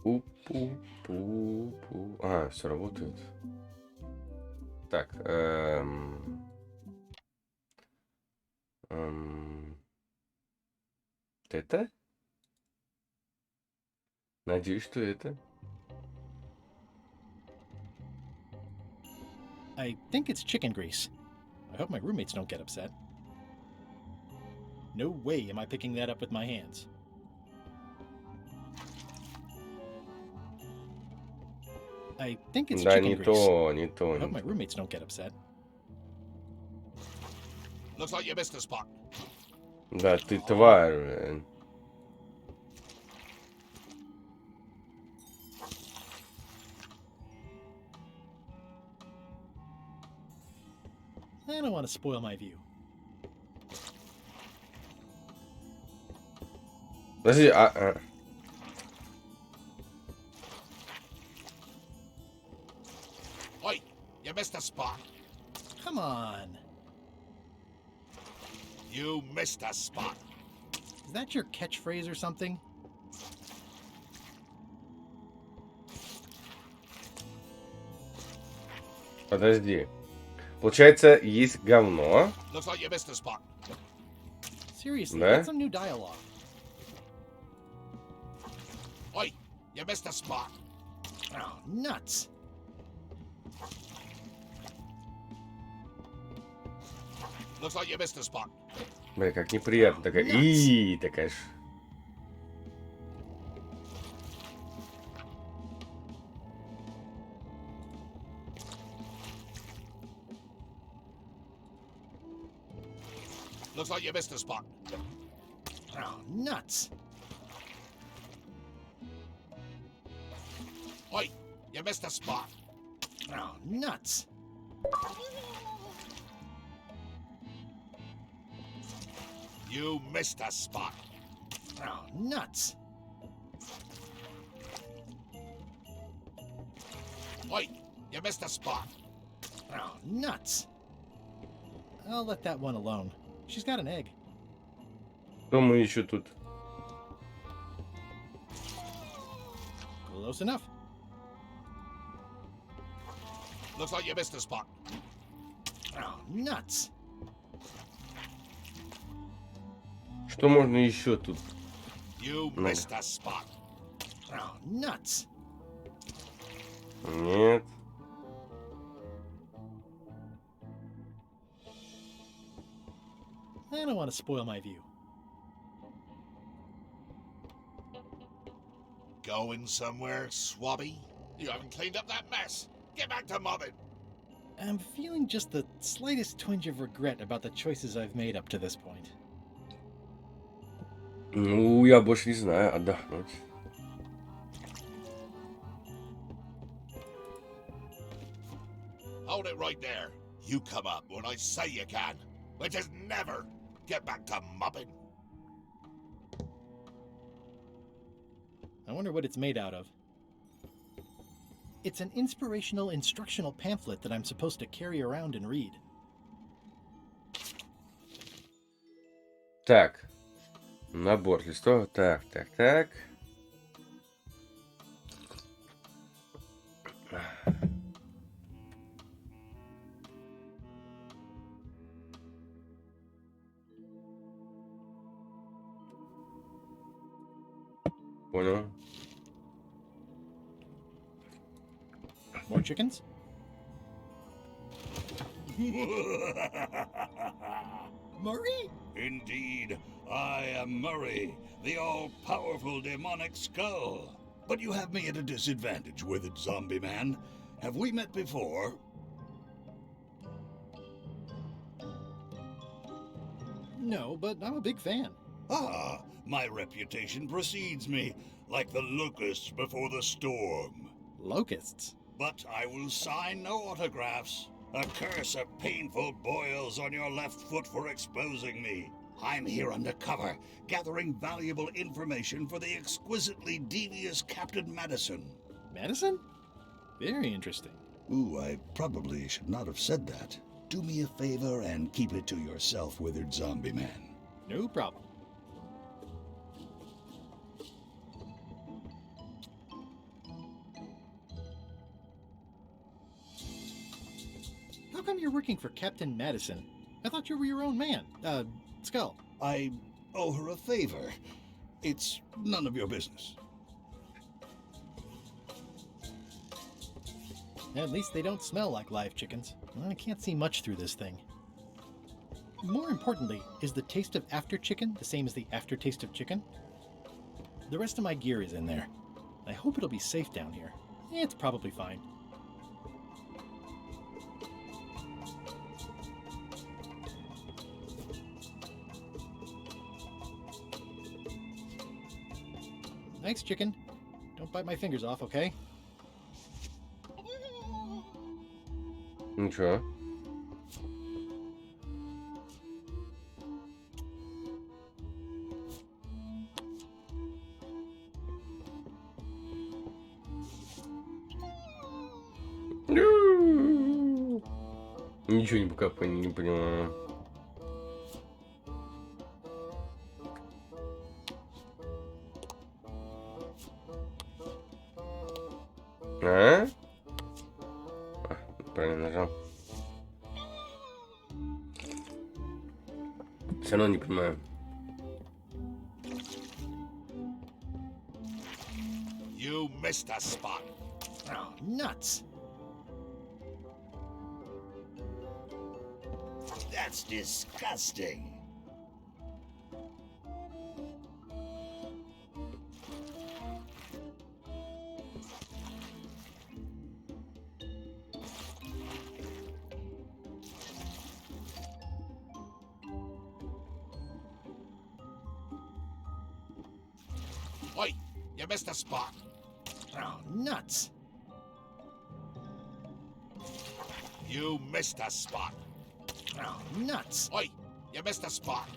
Пу-пу-пу-пу. А, все работает. Так. Это? Надеюсь, что это. I think it's chicken grease. I hope my roommates don't get upset. No way am I picking that up with my hands. I think it's Да, chicken не grease. то, не то. I hope my roommates don't get upset. Looks like you missed a spot. Да, ты тварь. I don't want to spoil my view. Подожди, Oi, you missed a spot. Come on. You missed a spot. Is that your catchphrase or something? Подожди. Получается, есть говно. Looks like you missed a spot. Seriously, Да? get some new dialogue. Oi, you missed a spot. Oh, nuts. Looks like you missed a spot. Бля, как неприятно. Такая. Такая ж. Looks like you missed a spot. Oh, nuts. Oi, you missed a spot. Oh, nuts. You missed a spot. Oh, nuts. Oi, you missed a spot. Oh, nuts. I'll let that one alone. She's got an egg. Что мы еще тут? Close enough. Looks like you missed a spot. Oh, nuts. Что можно еще тут? You missed a spot. Oh, nuts. Нет. I don't want to spoil my view. Going somewhere, swabby? You haven't cleaned up that mess. Get back to mobbing. I'm feeling just the slightest twinge of regret about the choices I've made up to this point. Ну, я больше не знаю. Отдохнуть. Hold it right there. You come up when I say you can, which is never. Get back to mobbing. I wonder what it's made out of. It's an inspirational instructional pamphlet that I'm supposed to carry around and read. Так. Набор листов. Так. Понял. More chickens? Murray? Indeed, I am Murray, the all-powerful demonic skull. But you have me at a disadvantage, withered zombie man. Have we met before? No, but I'm a big fan. Ah, my reputation precedes me, like the locusts before the storm. Locusts? But I will sign no autographs. A curse of painful boils on your left foot for exposing me. I'm here undercover, gathering valuable information for the exquisitely devious Captain Madison. Madison? Very interesting. Ooh, I probably should not have said that. Do me a favor and keep it to yourself, withered zombie man. No problem. come you're working for Captain Madison? I thought you were your own man. Skull. I owe her a favor. It's none of your business. At least they don't smell like live chickens. I can't see much through this thing. More importantly, is the taste of after chicken the same as the aftertaste of chicken? The rest of my gear is in there. I hope it'll be safe down here. It's probably fine. Thanks, chicken. Don't bite my fingers off, okay? Ничего. Ничего не пока не понимаю. А? Правильно нажал. Все равно не понимаю. You missed a spot. Oh, nuts! That's disgusting. Oi, you missed a spot. Oh, nuts! You missed a spot. Oh, nuts! Oi, you missed a spot.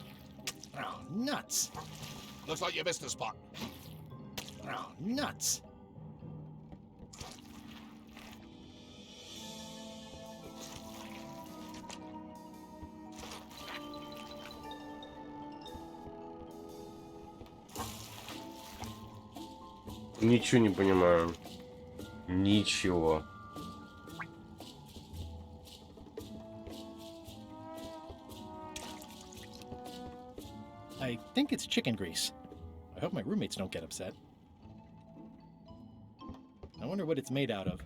Oh, nuts! Looks like you missed a spot. Oh, nuts! Ничего не понимаю. Ничего. I think it's chicken grease. I hope my roommates don't get upset. I wonder what it's made out of.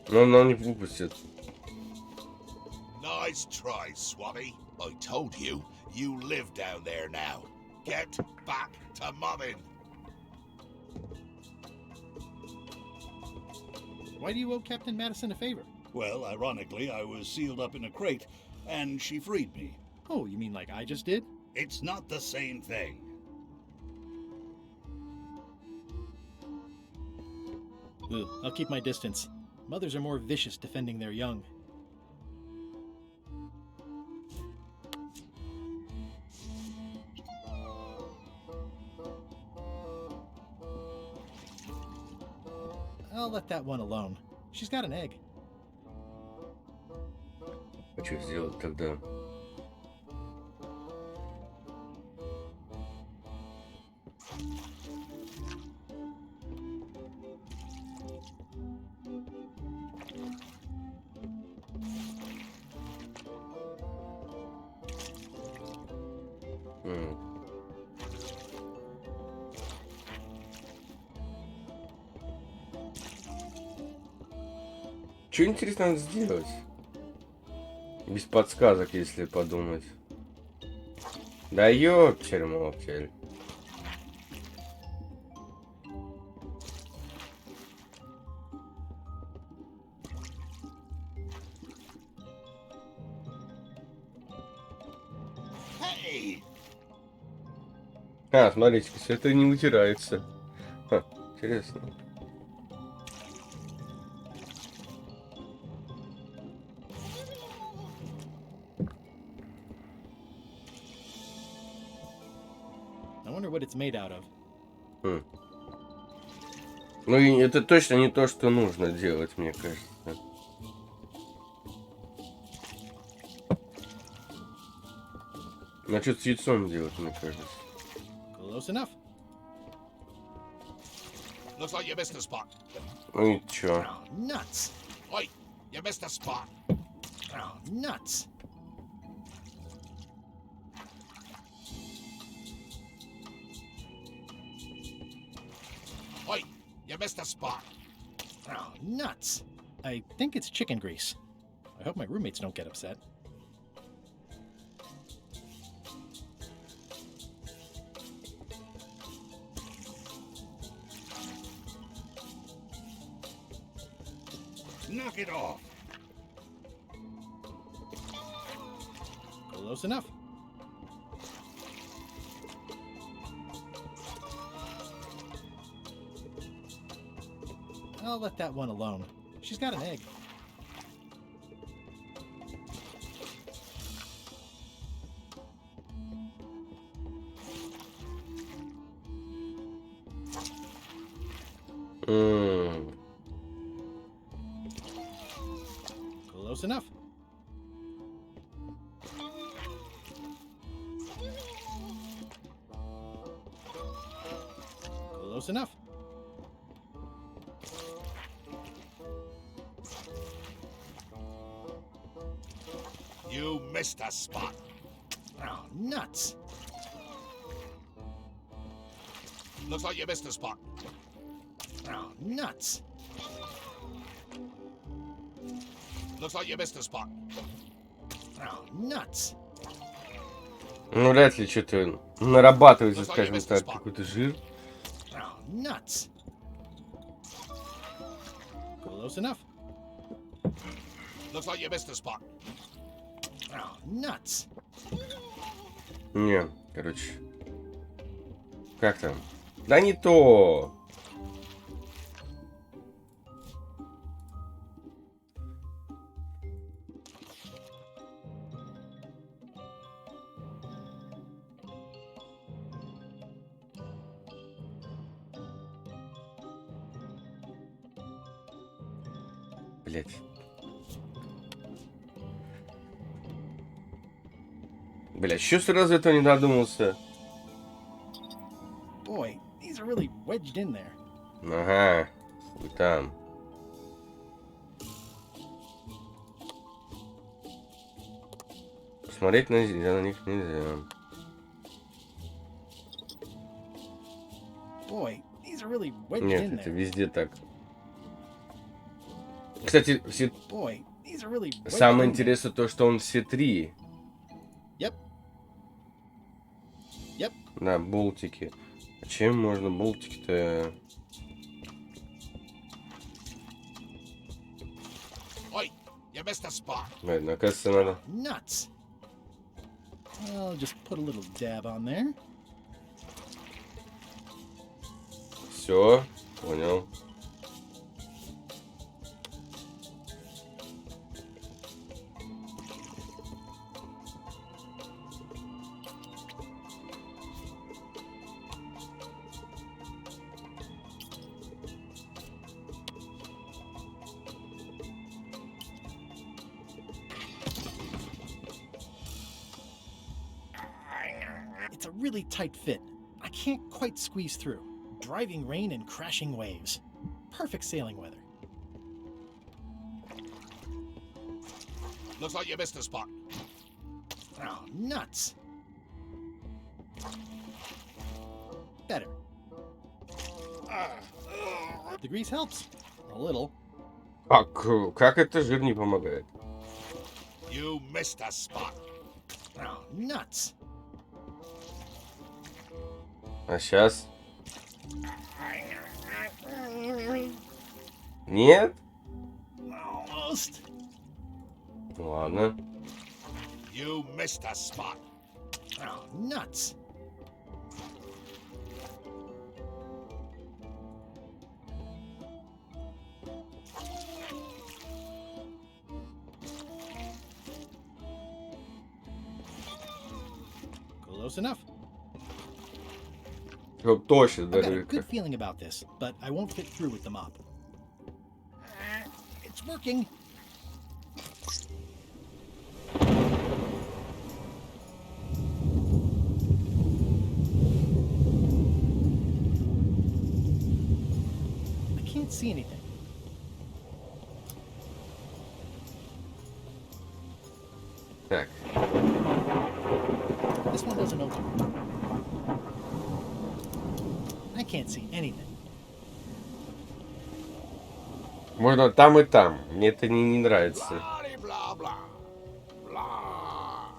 Но нам не выпустят. Nice try, Swabby. I told you, you live down there now. Get back to mobbing. Why do you owe Captain Madison a favor? Well, ironically, I was sealed up in a crate, and she freed me. Oh, you mean like I just did? It's not the same thing. Ugh, I'll keep my distance. Mothers are more vicious defending their young. I'll let that one alone. She's got an egg. А что сделать тогда? Что интересно надо сделать? Без подсказок, если подумать. Да ёпсель-моптель. Hey! А, смотрите, все это не вытирается. Ха, интересно. Wonder what it's made out of. Хм. Ну, и это точно не то, что нужно делать, мне кажется. А что с яйцом делать, мне кажется? Close enough. Looks like you missed a spot. Ну и чё? Oh, nuts. Oi, you missed a spot. Oh, nuts. Oi, you missed a spot. Oh, nuts. I think it's chicken grease. I hope my roommates don't get upset. Knock it off. Close enough. I'll let that one alone. She's got an egg. М. Close enough. Close enough. You missed a spot. Oh, nuts. Looks like you missed a spot. Oh, nuts. Looks like you missed a spot. Oh, nuts. Ну, вряд ли что-то нарабатывается, скажем так, какой-то жир. Oh, nuts. Close enough. Looks like you missed a spot. Oh, nuts. Не, короче. Как там? Да не то! Блять. Блять, что сразу этого не додумался? Boy, these are really wedged in there. Ага, вы там. Смотреть на них нельзя. Boy, these are really wedged Нет, in это there. везде так. Кстати, все... Boy, these are really wedged самое in there. интересное то, что он все три. Yep. Yep. Да, болтики. А чем можно болтики-то... Oi, you missed a spot. Блин, оказывается, надо... Nuts. I'll just put a little dab on there. Все, понял. It's a really tight fit. I can't quite squeeze through. Driving rain and crashing waves. Perfect sailing weather. Looks like you missed a spot. Oh, nuts. Better. The grease helps. A little. Как это жир не помогает? You missed a spot. Oh, nuts. А сейчас? Нет? Almost. Ладно. You missed a spot. Oh, nuts. Close enough. Точно, I've got a даже good feeling about this, but I won't fit through with the mop. It's working. I can't see anything. так. This one doesn't open. I can't see anything. Можно там и там. Мне это не нравится. Blah, blah, blah. Blah,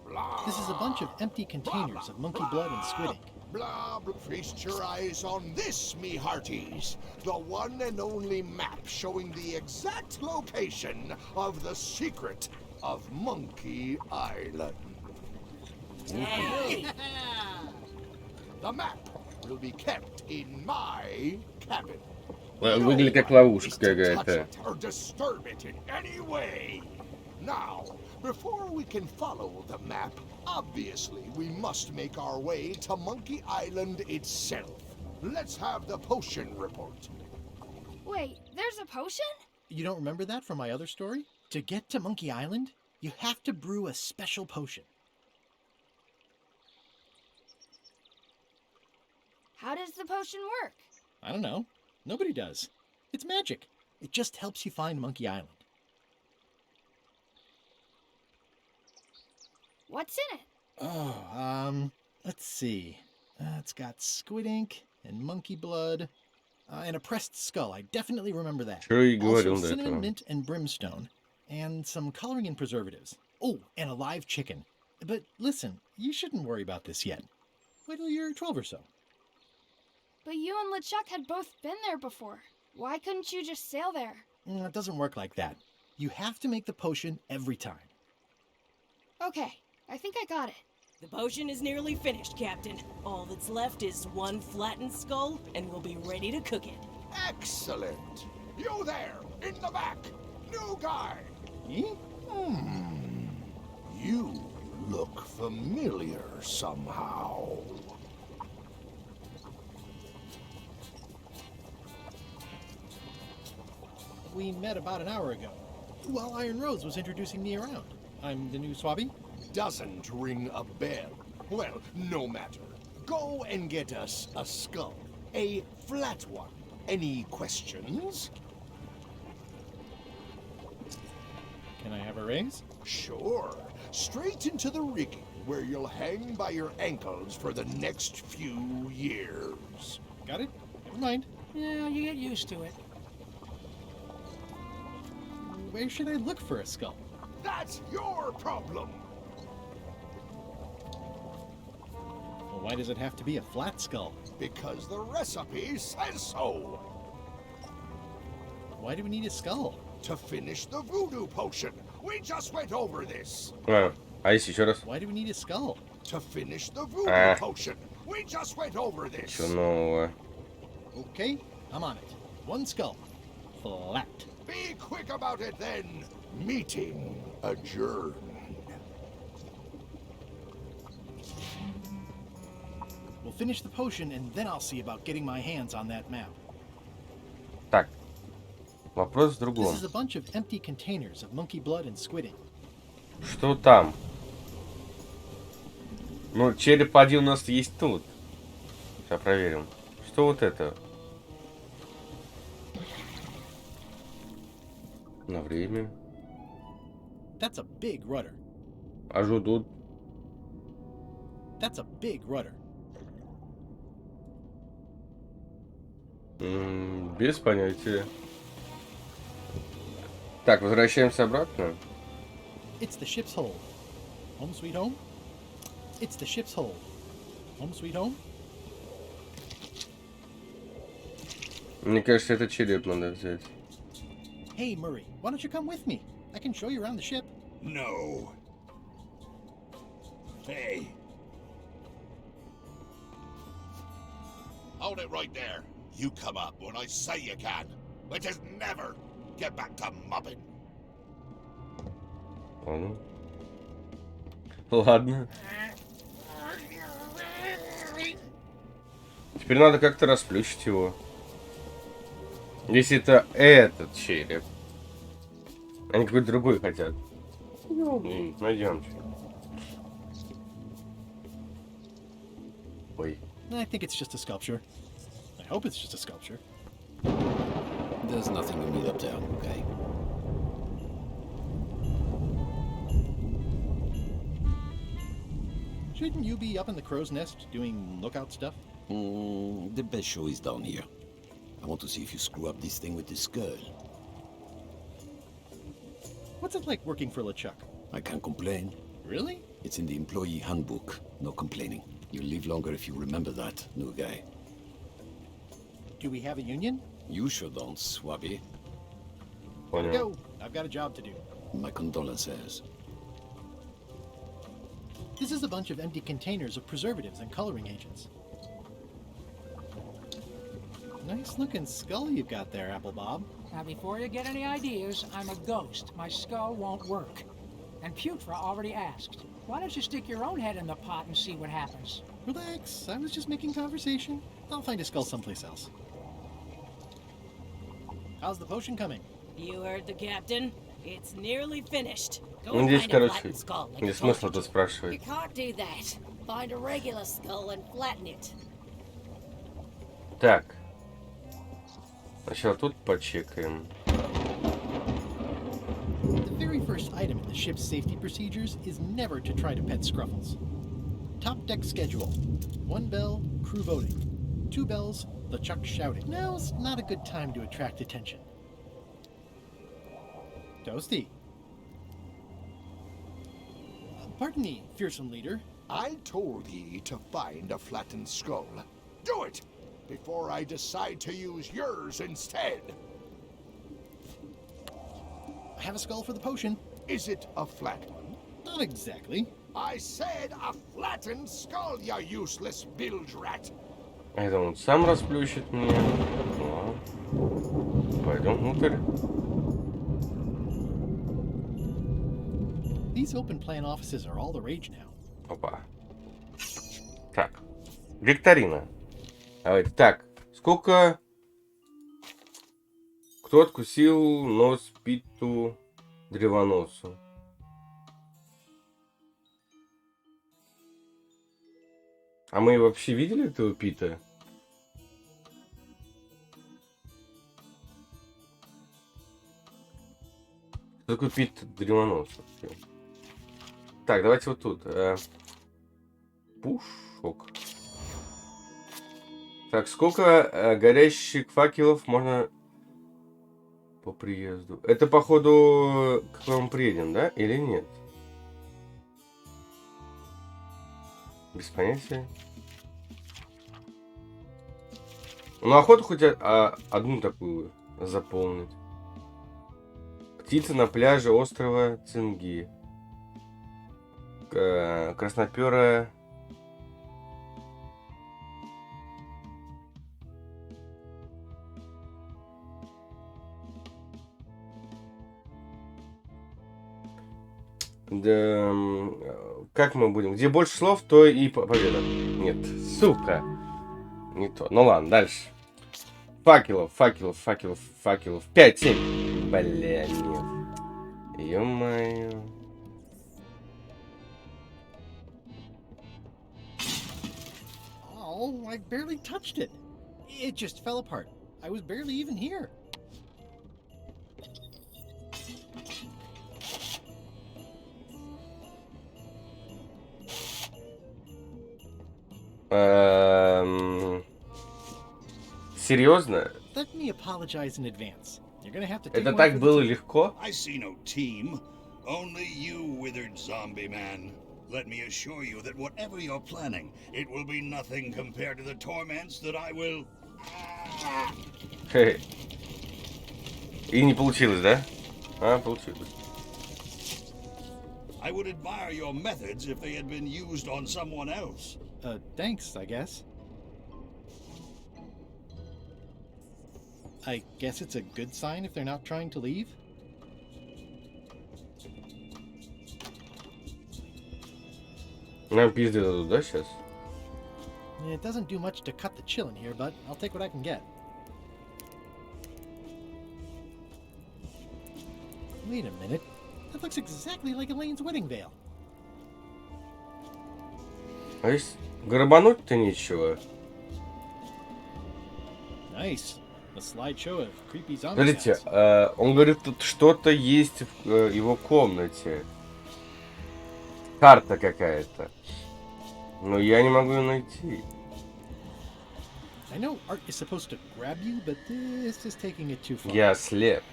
blah. This is a bunch of empty containers of monkey blood and squid ink. Blah, blah. Feast your eyes on this, me hearties. The one and only map showing the exact location of the secret of Monkey Island. The map will be kept in my cabin. Выглядит как No one ловушка is to touch какая-то. it or disturb it in any way. Now, before we can follow the map, obviously we must make our way to Monkey Island itself. Let's have the potion report. Wait, there's a potion? You don't remember that from my other story? To get to Monkey Island, you have to brew a special potion. How does the potion work? I don't know. Nobody does. It's magic. It just helps you find Monkey Island. What's in it? Oh, let's see. It's got squid ink and monkey blood and a pressed skull. I definitely remember that. Что и говорил Also, до cinnamon, этого. mint, and brimstone, and some coloring and preservatives. Oh, and a live chicken. But listen, you shouldn't worry about this yet. Wait till you're 12 or so. But you and LeChuck had both been there before. Why couldn't you just sail there? It doesn't work like that. You have to make the potion every time. Okay, I think I got it. The potion is nearly finished, Captain. All that's left is one flattened skull, and we'll be ready to cook it. Excellent. You there, in the back. New guy. Eh? You look familiar somehow. We met about an hour ago, while Iron Rose was introducing me around. I'm the new Swabby. Doesn't ring a bell. Well, no matter. Go and get us a skull. A flat one. Any questions? Can I have a raise? Sure. Straight into the rigging, where you'll hang by your ankles for the next few years. Got it? Never mind. Yeah, you get used to it. Where should I look for a skull? That's your problem. Well, why does it have to be a flat skull? Because the recipe says so. Why do we need a skull? To finish the voodoo potion. We just went over this. А если еще раз? Why do we need a skull? To finish the voodoo potion. We just went over this. Что нового? Okay, I'm on it. One skull. Flat. Be quick about it then. Meeting adjourned. We'll finish the potion and then I'll see about getting my hands on that map. Так. Вопрос в This другом. is a bunch of empty containers of monkey blood and squid ink. Что там? Ну, череп один у нас есть тут. Сейчас проверим. Что вот это? На время. That's a big rudder. А что тут? That's a big rudder. Без понятия. Так, возвращаемся обратно. It's the ship's hold. Home sweet home? It's the ship's hold. Home sweet home? Мне кажется, это череп надо взять. Hey, Murray, why don't you come with me? I can show you around the ship. No. Hey, Hold it right there. You come up when I say you can. Which is never. Get back to mobbing. Ладно. Ладно. Теперь надо как-то расплющить его. Если это этот череп. Они какой-то другой хотят. Найдем. Ой. I think it's just a sculpture. I hope it's just a sculpture. There's nothing to meet up there, okay? Shouldn't you be up in the crow's nest doing lookout stuff? The best show is down here. I want to see if you screw up this thing with this girl. What's it like working for LeChuck? I can't complain. Really? It's in the employee handbook. No complaining. You'll live longer if you remember that, new guy. Do we have a union? You sure don't, Swabby. Понял. Go. I've got a job to do. My condolences. This is a bunch of empty containers of preservatives and coloring agents. Nice looking skull you've got there, Apple Bob. Now, before you get any ideas, I'm a ghost. My skull won't work. And Putra already asked. Why don't you stick your own head in the pot and see what happens? Relax, I was just making conversation. I'll find a skull someplace else. How's the potion coming? You heard the captain. It's nearly finished. Go Ну, and здесь, find a короче, flattened skull. Like не I told смысла you тут to. спрашивать. You can't do that. Find a regular skull and flatten it. Так. Сначала тут почекаем. The very first item in the ship's safety procedures is never to try to pet Scruffles. Top deck schedule. 1 bell, crew voting. 2 bells, LeChuck shouting. Now's not a good time to attract attention. Toasty. Pardon me, fearsome leader. I told ye to find a flattened skull. Do it! Before I decide to use yours instead. I have a skull for the potion. Is it a flat one? Not exactly. I said a flattened skull, you useless bilge rat. Это он сам расплющит мне. Ладно. Пойдем внутрь. These open plan offices are all the rage now. Опа. Так. Викторина. Давайте. Так. Сколько... Кто откусил нос Питу Древоносу? А мы вообще видели этого Пита? Что такое Пит Древонос вообще? Так, давайте вот тут. Пушок. Так, сколько горящих факелов можно по приезду? Это, походу, к вам приедем, да? Или нет? Без понятия. Ну, охоту хоть одну такую заполнить. Птица на пляже острова Цинги. Красноперая. Да, как мы будем? Где больше слов, то и победа. Нет, сука. Не то. Ну ладно, дальше. Факелов. 5, 7. Бля, нет. Ё-моё. Oh, I barely touched it. It just fell apart. I was barely even here. Серьезно? Let me apologize in advance. You're gonna have to take Это one так for the было team. легко? I see no team, only you, withered zombie man. Let me assure you that whatever you're planning, it will be nothing compared to the torments that I will... Хе. И не получилось, да? А, получилось. I would admire your methods if they had been used on someone else. Thanks, I guess. I guess it's a good sign if they're not trying to leave? Нам пизды дадут, да, сейчас? It doesn't do much to cut the chill in here, but I'll take what I can get. Wait a minute. That looks exactly like Elaine's wedding veil. А здесь грабануть-то нечего. Nice. A slideshow of creepy zombie Смотрите, sounds. он говорит, тут что-то есть в его комнате. Карта какая-то. Но я не могу ее найти. I know art is supposed to grab you, but this is taking it too far. Я слеп.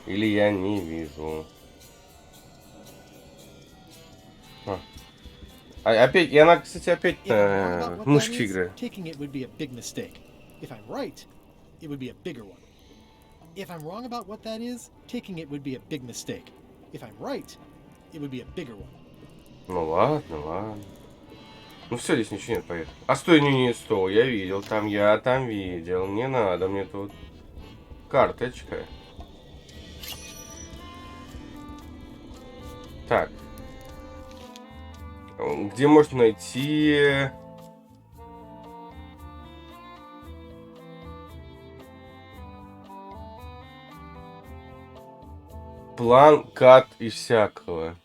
Или я не вижу. Опять, и она, кстати, опять If I'm wrong about what that мышки is, играет. taking it would be a big mistake. If I'm right, it would be a bigger one. If I'm wrong about what that is, taking it would be a big mistake. If I'm right, it would be a bigger one. Ну ладно, ладно. Ну все, здесь ничего нет, поехали. А стой, не стой, я видел, я там видел. Не надо мне тут карточка. Так. Где можно найти... План, кат и всякого.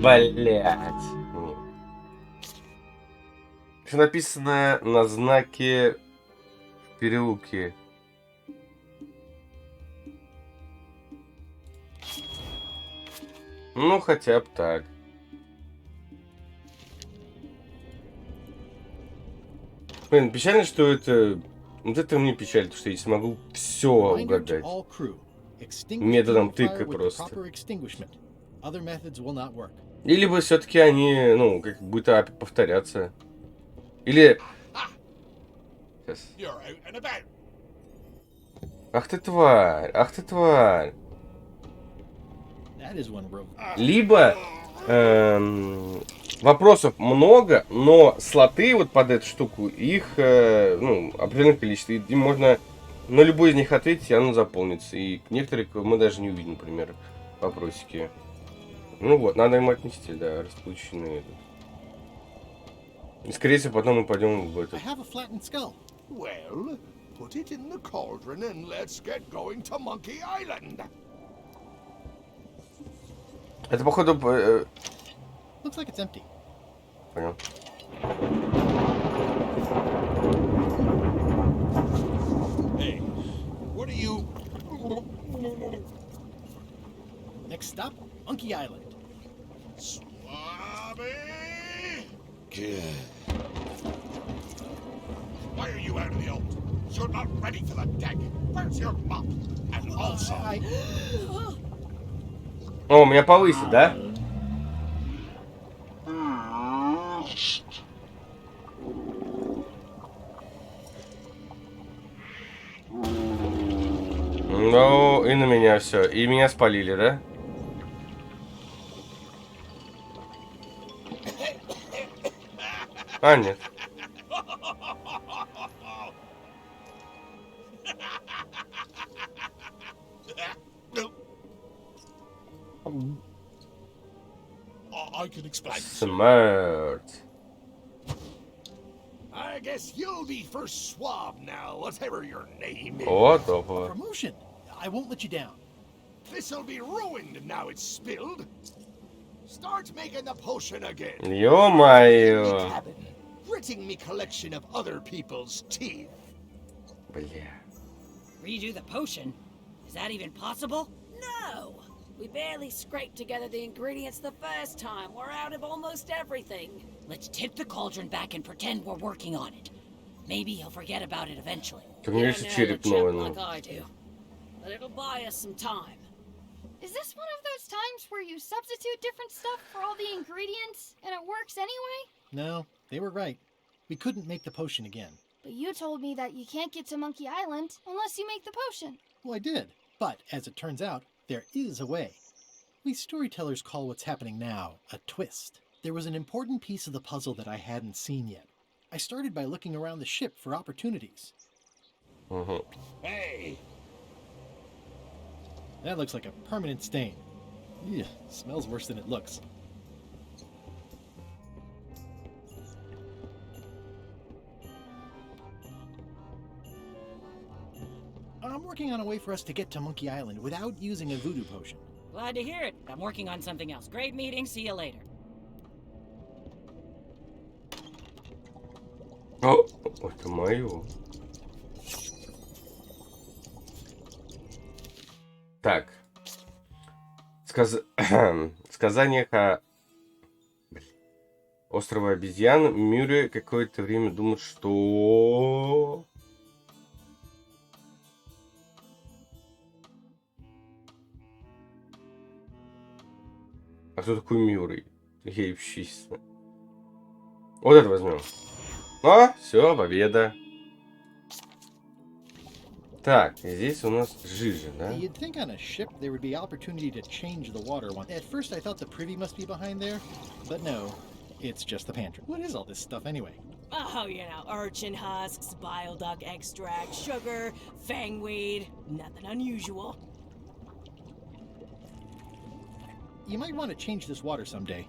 Блять. Все написано на знаке в переулке. Ну, хотя бы так. Блин, печально, что это... Вот это мне печально, что я не смогу все Reminder to угадать. all crew. Extinguish Методом the fire тыка with the просто. proper extinguishment. Other methods will not work. Или бы все-таки они, ну, как будто повторяться. Или... Сейчас. You're out and about. Ах ты тварь, ах ты тварь. That is one room. Либо вопросов много, но слоты вот под эту штуку, их ну, определенное количество. И можно на любой из них ответить, и оно заполнится. И некоторые мы даже не увидим, например, вопросики. Ну вот, надо ему отнести, да, расплющенный этот. И скорее всего потом мы пойдем в I этот. have a flattened skull. Well, put it in the cauldron and let's get going to Monkey Island. Это походу... Looks like it's empty. Понял. Hey, what are you... Next stop, Monkey Island. Swabby? Why are you out of the oat? You're not ready for the deck. Where's your mop? And also... I... О, меня повысит, да? Ну, и на меня все. И меня спалили, да? А, нет. I can explain. Смерть. I guess you'll be first swab now, whatever your name is. Вот опа. Promotion. I won't let you down. This'll be ruined now it's spilled. Start making the potion again. Ё-моё. Cabin, gritting me collection of other people's teeth. Бля. Redo the potion? Is that even possible? No! We barely scraped together the ingredients the first time. We're out of almost everything. Let's tip the cauldron back and pretend we're working on it. Maybe he'll forget about it eventually. Ты мне кажется, череп LeChuck новый. like I do. But it'll buy us some time. Is this one of those times where you substitute different stuff for all the ingredients and it works anyway? No, they were right. We couldn't make the potion again. But you told me that you can't get to Monkey Island unless you make the potion. Well, I did. But, as it turns out, there is a way. We storytellers call what's happening now a twist. There was an important piece of the puzzle that I hadn't seen yet. I started by looking around the ship for opportunities. Угу. Hey, That looks like a permanent stain. Yeah, smells worse than it looks. I'm working on a way for us to get to Monkey Island without using a voodoo potion. Glad to hear it. I'm working on something else. Great meeting. See you later. О, это мое. Так. Сказаниях о острова обезьян. Мюррей какое-то время думает, что... А кто такой Мюррей? Епщица. Вот это возьмем. О, все, победа. Так, здесь у нас жижа, да? You'd think on a ship there would be opportunity to change the water one. At first I thought the privy must be behind there, but no, it's just the pantry. What is all this stuff anyway? Oh, you know, urchin husks, bile duck extract, sugar, fangweed. Nothing unusual. You might want to change this water someday.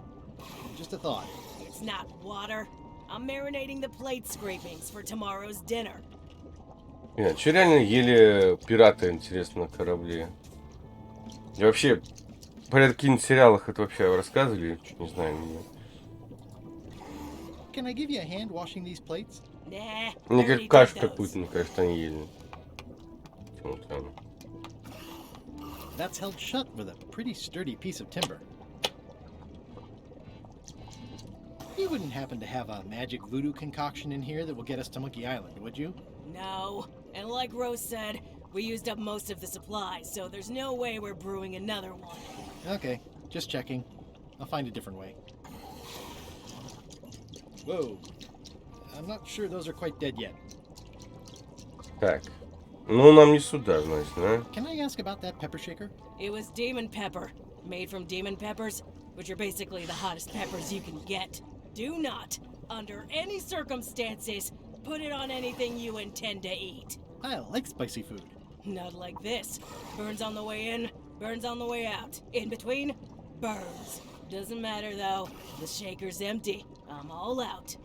Just a thought. It's not water. I'm marinating the plate scrapings for tomorrow's dinner. Что реально ели пираты, интересно, на корабле? И вообще, про каких-нибудь сериалах это вообще рассказывали? Не знаю. Can I give you a hand washing these plates? Nah, Мне already как кашу did those. какую-то, мне кажется, они ели. Вот там. That's held shut with a pretty sturdy piece of timber. You wouldn't happen to have a magic voodoo concoction in here that will get us to Monkey Island, would you? No, and like Rose said, we used up most of the supplies, so there's no way we're brewing another one. Okay, just checking. I'll find a different way. Whoa. I'm not sure those are quite dead yet. Так. Ну, нам не сюда, значит, да? Can I ask about that pepper shaker? It was demon pepper, made from demon peppers, which are basically the hottest peppers you can get. Do not, under any circumstances, put it on anything you intend to eat. I like spicy food. Not like this. Burns on the way in, burns on the way out. In between, burns. Doesn't matter though. The shaker's empty. I'm all out.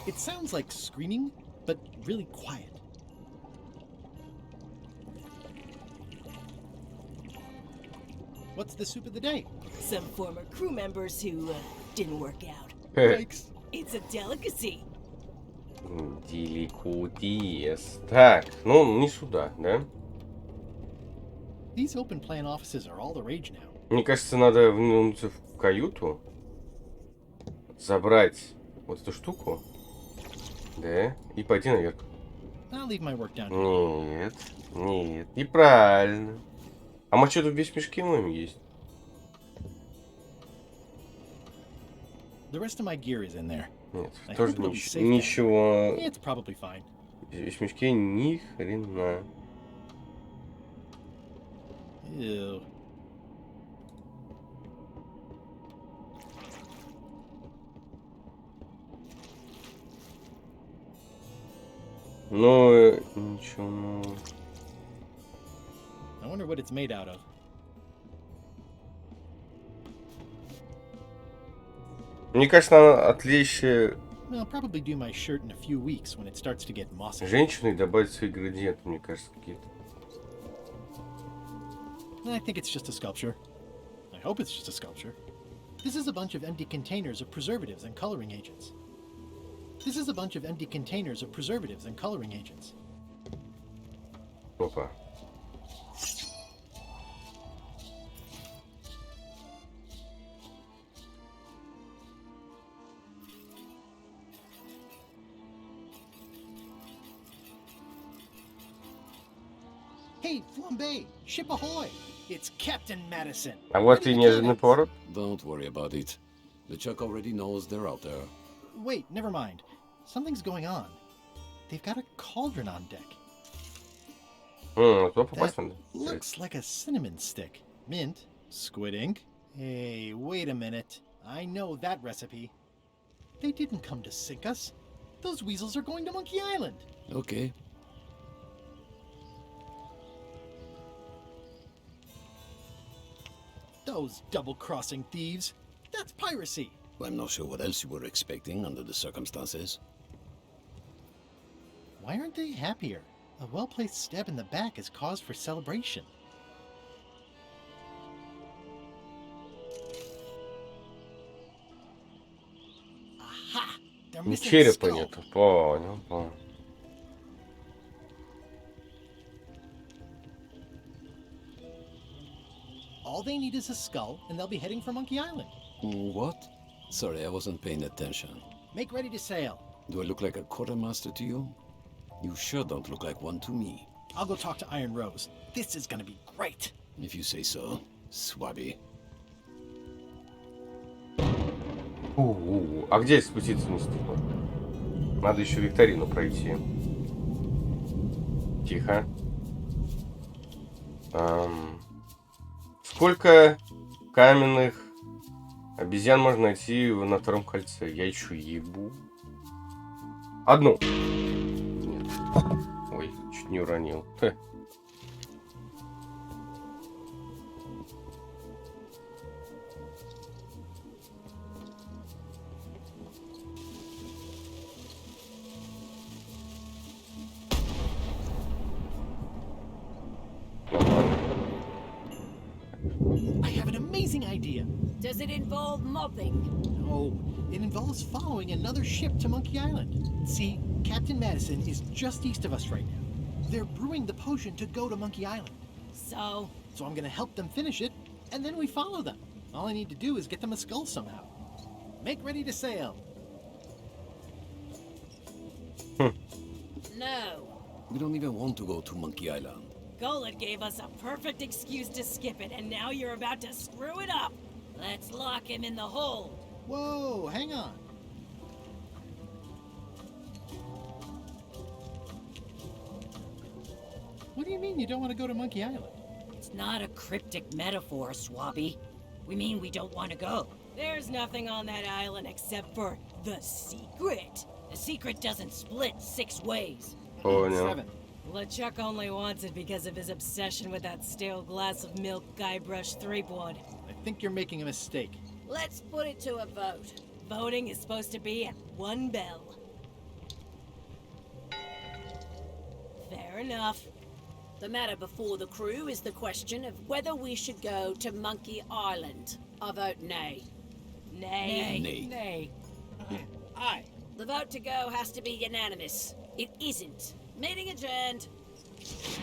It sounds like screaming, but really quiet. What's the soup of the day? Some former crew members who didn't work out. Yikes. It's a delicacy. Деликатес. Так, ну, не сюда, да? These open plan offices are all the rage now. Мне кажется, надо вернуться в каюту, забрать вот эту штуку, да, и пойти наверх. I'll leave my work down here. Нет, неправильно. А мы что-то весь мешки моем есть? The rest of my gear is in there. Нет, I тоже hope it'll be ничего. safe down Ничего. It's probably fine. Весь мешке ни хрена. Ew. Ну, ничего, ну... I wonder what it's made out of. Мне кажется, надо отвлечь I'll probably do my shirt in a few weeks when it starts to get mossy. женщину и добавить свои ингредиенты, мне кажется, какие-то. I think it's just a sculpture. I hope it's just a sculpture. This is a bunch of empty containers of preservatives and coloring agents. This is a bunch of empty containers of preservatives and coloring agents. Опа. Hey, Flambe! Ship ahoy! It's Captain Madison. А вот и неожиданный поворот. Don't worry about it. The Chuck already knows they're out there. Wait, never mind. Something's going on. They've got a cauldron on deck. То попасть надо. Looks like a cinnamon stick. Mint, squid ink. Hey, wait a minute. I know that recipe. They didn't come to sink us. Those weasels are going to Monkey Island. Okay. Those double-crossing thieves. That's piracy. I'm not sure what else you were expecting under the circumstances. Why aren't they happier? A well-placed stab in the back is cause for celebration. Aha! They're Ну, missing the черепа skull. нету. Понял, понял. All they need is a skull, and they'll be heading for Monkey Island. What? Sorry, I wasn't paying attention. Make ready to sail. Do I look like a quartermaster to you? You sure don't look like one to me. I'll go talk to Iron Rose. This is gonna be great. If you say so, Swabby. А где спуститься вниз? Надо еще викторину пройти. Тихо. Сколько каменных обезьян можно найти на втором кольце? Я еще ебу. Одну. Нет. Ой, чуть не уронил. I have an amazing idea. Does it involve mobbing? No, it involves following another ship to Monkey Island. See, Captain Madison is just east of us right now. They're brewing the potion to go to Monkey Island. So, So I'm gonna help them finish it, and then we follow them. All I need to do is get them a skull somehow. Make ready to sail. no. We don't even want to go to Monkey Island. Golod gave us a perfect excuse to skip it, and now you're about to screw it up. Let's lock him in the hold. Whoa, hang on. What do you mean you don't want to go to Monkey Island? It's not a cryptic metaphor, Swabby. We mean we don't want to go. There's nothing on that island except for the secret. The secret doesn't split 6 ways. Понял. 7. LeChuck only wants it because of his obsession with that stale glass of milk Guybrush Threepwood. I think you're making a mistake. Let's put it to a vote. Voting is supposed to be at 1 bell. Fair enough. The matter before the crew is the question of whether we should go to Monkey Island. I vote nay. Nay. Nay. Nay. Aye. The vote to go has to be unanimous. It isn't. Meeting adjourned.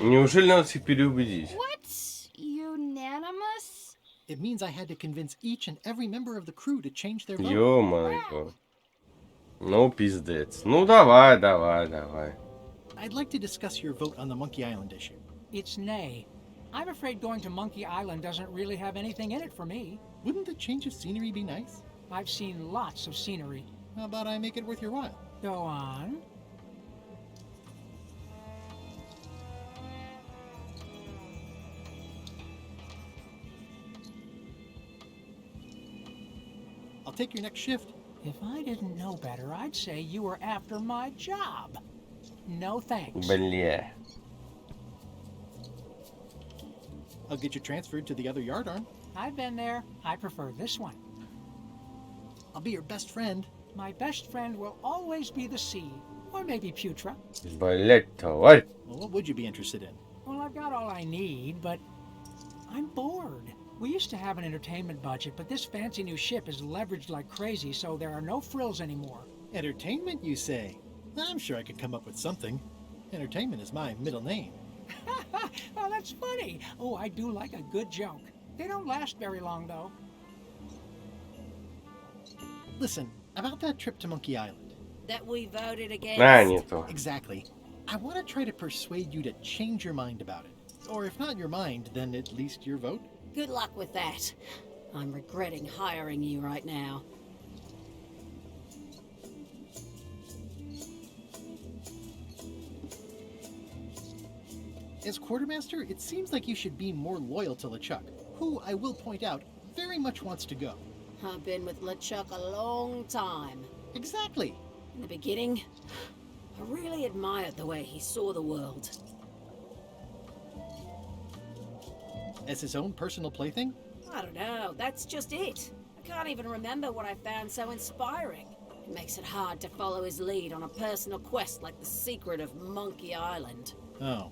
Неужели надо всех переубедить? What? Unanimous? It means I had to convince each and every member of the crew to change their vote. Ё-моё. Ну, пиздец. Ну, давай. I'd like to discuss your vote on the Monkey Island issue. It's nay. I'm afraid going to Monkey Island doesn't really have anything in it for me. Wouldn't a change of scenery be nice? I've seen lots of scenery. How about I make it worth your while? Go on. I'll take your next shift. If I didn't know better, I'd say you were after my job. No thanks. Бля. I'll get you transferred to the other yardarm. I've been there. I prefer this one. I'll be your best friend. My best friend will always be the sea. Or maybe Putra. Блять, тварь. Well, what would you be interested in? Well, I've got all I need, but I'm bored. We used to have an entertainment budget, but this fancy new ship is leveraged like crazy, so there are no frills anymore. Entertainment, you say? I'm sure I could come up with something. Entertainment is my middle name. Oh, that's funny. Oh, I do like a good joke. They don't last very long, though. Listen, about that trip to Monkey Island. That we voted against. Не то. Exactly. I want to try to persuade you to change your mind about it. Or if not your mind, then at least your vote. Good luck with that. I'm regretting hiring you right now. As quartermaster, it seems like you should be more loyal to LeChuck, who, I will point out, very much wants to go. I've been with LeChuck a long time. Exactly. In the beginning, I really admired the way he saw the world. As his own personal plaything, I don't know, that's just it. I can't even remember what I found so inspiring. It makes it hard to follow his lead on a personal quest like the secret of Monkey Island. Oh.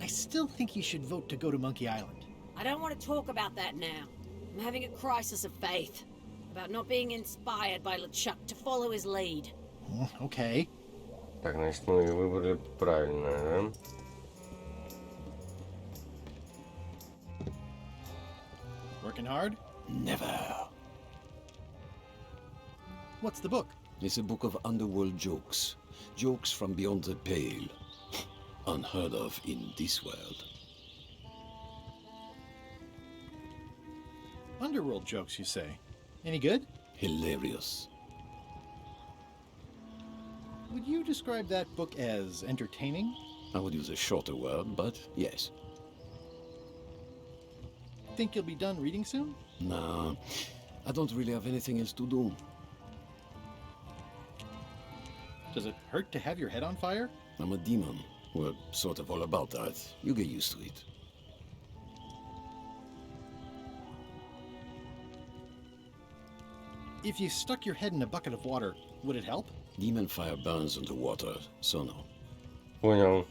I still think you should vote to go to Monkey Island. I don't want to talk about that now. I'm having a crisis of faith. About not being inspired by LeChuck to follow his lead. Okay. Так, значит, мы выбрали правильно, да? Working hard? Never. What's the book? It's a book of underworld jokes. Jokes from beyond the pale. Unheard of in this world. Underworld jokes, you say? Any good? Hilarious. Would you describe that book as entertaining? I would use a shorter word, but yes. Think you'll be done reading soon? Nah, I don't really have anything else to do. Does it hurt to have your head on fire? I'm a demon. We're sort of all about that. You get used to it. If you stuck your head in a bucket of water, would it help? Demon fire burns underwater, so no. Понял.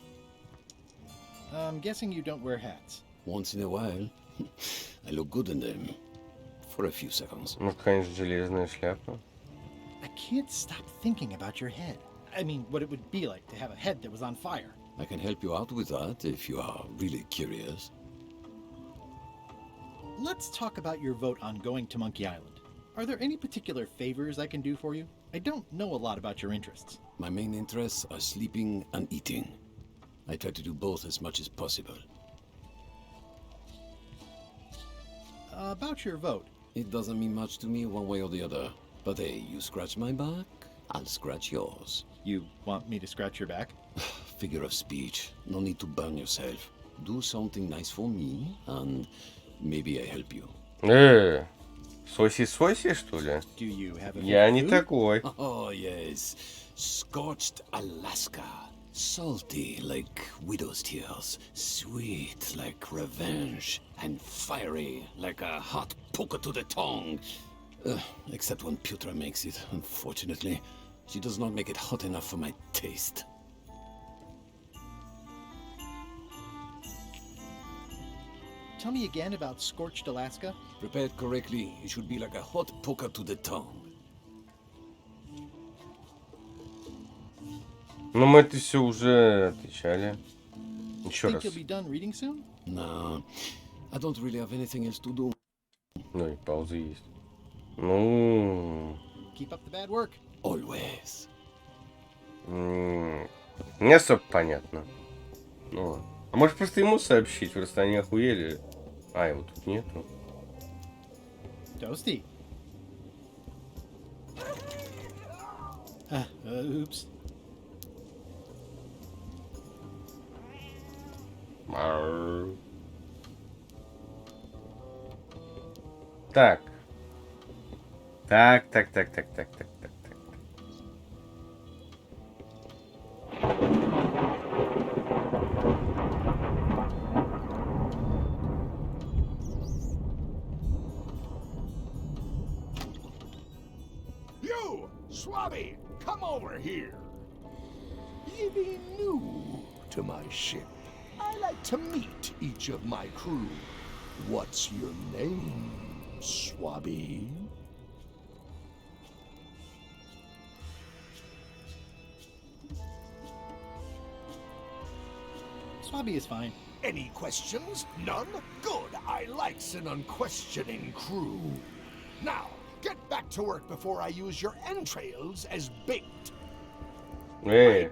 I'm guessing you don't wear hats. Once in a while, I look good in them. For a few seconds. Ну, конечно, железная шляпа. I can't stop thinking about your head. I mean, what it would be like to have a head that was on fire. I can help you out with that if you are really curious. Let's talk about your vote on going to Monkey Island. Are there any particular favors I can do for you? I don't know a lot about your interests. My main interests are sleeping and eating. I try to do both as much as possible. About your vote. It doesn't mean much to me one way or the other. But hey, you scratch my back, I'll scratch yours. You want me to scratch your back? Figure of speech. No need to burn yourself. Do something nice for me, and maybe I help you. Соси-соси, что ли? Do you have a Я не food? такой. Oh, yes. Scorched Alaska. Salty like widow's tears. Sweet like revenge. And fiery like a hot poker to the tongue. Except when Putra makes it, unfortunately. She does not make it hot enough for my taste. Tell me again about Scorched Alaska. Prepared correctly, it should be like a hot poker to the tongue. Ну, мы это все уже отвечали. Еще Think раз. you'll be done reading soon? No, I don't really have anything else to do. Ну, и пауза есть. Ну... Keep up the bad work. Always. Не особо понятно. Ну ладно. А может просто ему сообщить? Просто они охуели. А, его тут нету. Toasty. Oops. Мар. Так. Так. You, Swabby, come over here. You be new to my ship. I like to meet each of my crew. What's your name, Swabby? Swabby is fine. Any questions? None? Good. I likes an unquestioning crew. Now, get back to work before I use your entrails as bait. Эй.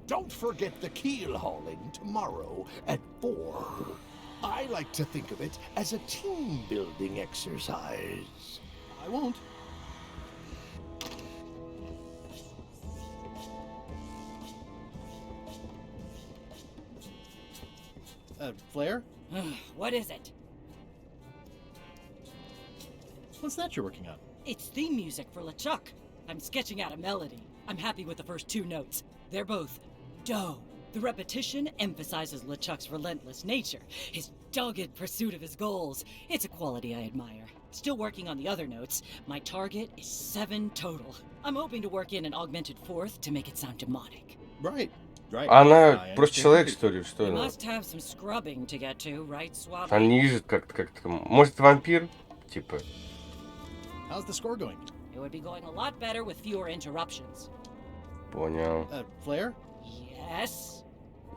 Don't forget the keel hauling tomorrow at 4. I like to think of it as a team building exercise. I won't. Flair? What is it? What's that you're working on? It's theme music for LeChuck. I'm sketching out a melody. I'm happy with the first 2 notes. They're both do, The repetition emphasizes LeChuck's relentless nature, his dogged pursuit of his goals. It's a quality I admire. Still working on the other notes. My target is 7 total. I'm hoping to work in an augmented 4th to make it sound demonic. Right. Она I просто understand человек, completely. что ли? Что You она? must have some scrubbing to get to, right, Swabby? Она не лежит как-то. Может, вампир? Типа. How's the score going? It would be going a lot better with fewer interruptions. Понял. Flair? Yes?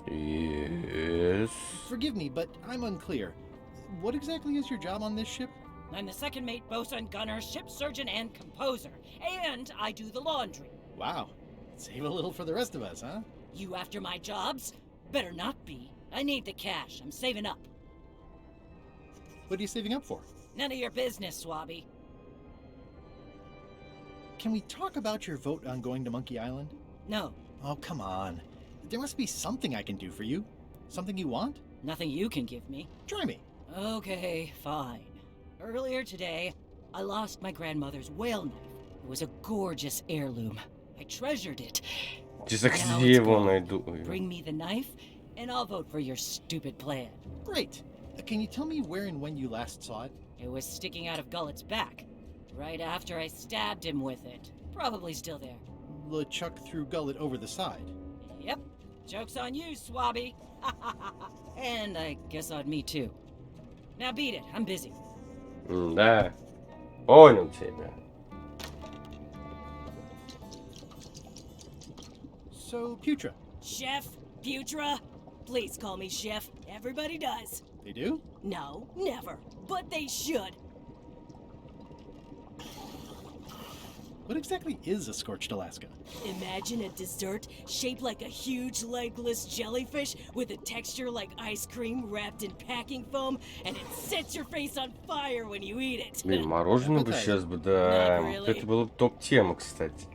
Yes. Forgive me, but I'm unclear. What exactly is your job on this ship? I'm the second mate, bosun, gunner, ship surgeon, and composer. And I do the laundry. Wow. Save a little for the rest of us, huh? You after my jobs? Better not be. I need the cash. I'm saving up. What are you saving up for? None of your business, Swabby. Can we talk about your vote on going to Monkey Island? No, Oh, come on. There must be something I can do for you. Something you want? nothing you can give me. Try me. Okay, fine. Earlier today, I lost my grandmother's whale knife. It was a gorgeous heirloom. I treasured it. Чисто Now где it's его gone. найду? Bring me the knife, and I'll vote for your stupid plan. Great. Can you tell me where and when you last saw it? It was sticking out of Gullet's back, right after I stabbed him with it. Probably still there. LeChuck threw Gullet over the side. Yep. Joke's on you, Swabby. And I guess on me too. Now beat it. I'm busy. Да. Понял тебя. So, Putra. Chef? Putra? Please call me Chef. Everybody does. They do? No, never. But they should. What exactly is a scorched Alaska? Imagine a dessert shaped like a huge legless jellyfish with a texture like ice cream wrapped in packing foam, and it sets your face on fire when you eat it. Блин, мороженое бы сейчас бы, да. Not really. Вот это было бы топ-тема, кстати.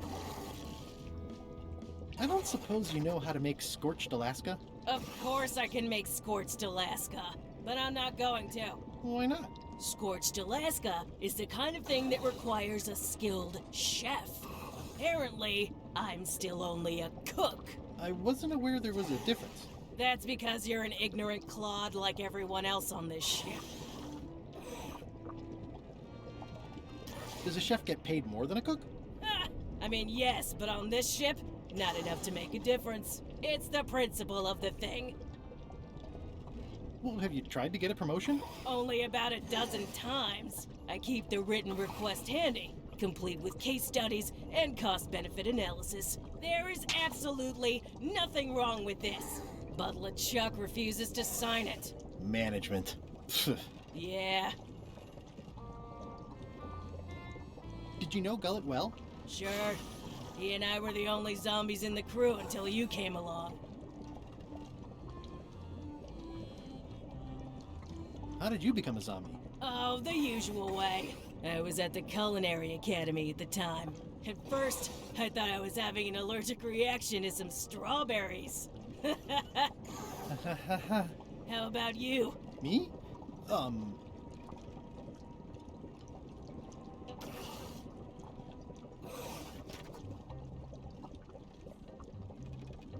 I don't suppose you know how to make scorched Alaska? Of course I can make scorched Alaska, but I'm not going to. Why not? Scorched Alaska is the kind of thing that requires a skilled chef. Apparently, I'm still only a cook. I wasn't aware there was a difference. That's because you're an ignorant clod like everyone else on this ship. Does a chef get paid more than a cook? I mean, yes, but on this ship, not enough to make a difference. It's the principle of the thing. Well, have you tried to get a promotion? Only about a dozen times. I keep the written request handy, complete with case studies and cost-benefit analysis. There is absolutely nothing wrong with this. But LeChuck refuses to sign it. Management. Yeah, Did you know Gullet well? sure. He and I were the only zombies in the crew until you came along. How did you become a zombie? Oh, the usual way. I was at the Culinary Academy at the time. At first, I thought I was having an allergic reaction to some strawberries. How about you? Me?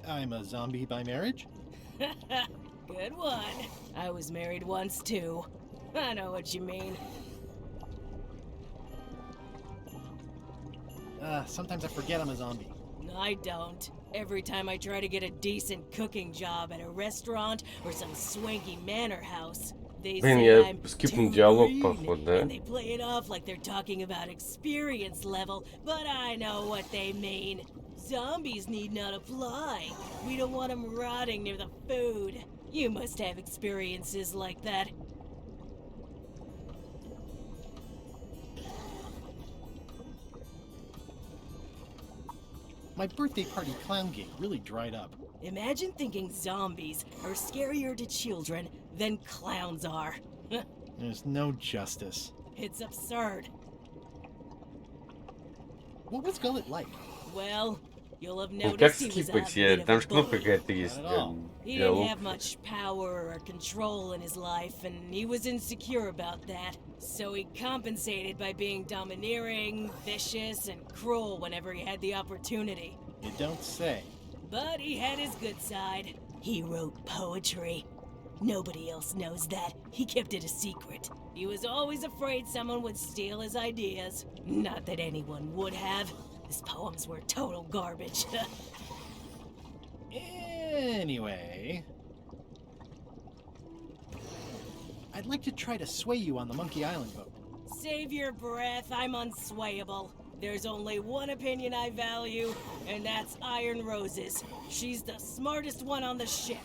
I'm a zombie by marriage? Good one. I was married once too. I know what you mean. Sometimes I forget I'm a zombie. I don't. Every time I try to get a decent cooking job at a restaurant or some swanky manor house, they Блин, say я I'm скипнул too диалог, green, походу, да? and they play it off like they're talking about experience level, but I know what they mean. Zombies need not apply. We don't want them rotting near the food. You must have experiences like that. My birthday party clown gig really dried up. Imagine thinking zombies are scarier to children than clowns are. There's no justice. It's absurd. What was Gullet like? Well, you'll have Ну, как noticed he was a скипать? bit Там of же a кнопка bully. какая-то есть. Not at all. He Диалог. didn't have much power or control in his life, and he was insecure about that. So he compensated by being domineering, vicious, and cruel whenever he had the opportunity. You don't say. But he had his good side. He wrote poetry. Nobody else knows that. He kept it a secret. He was always afraid someone would steal his ideas. Not that anyone would have. His poems were total garbage. Anyway, I'd like to try to sway you on the Monkey Island vote. Save your breath, I'm unswayable. There's only one opinion I value, and that's Iron Rose's. She's the smartest one on the ship.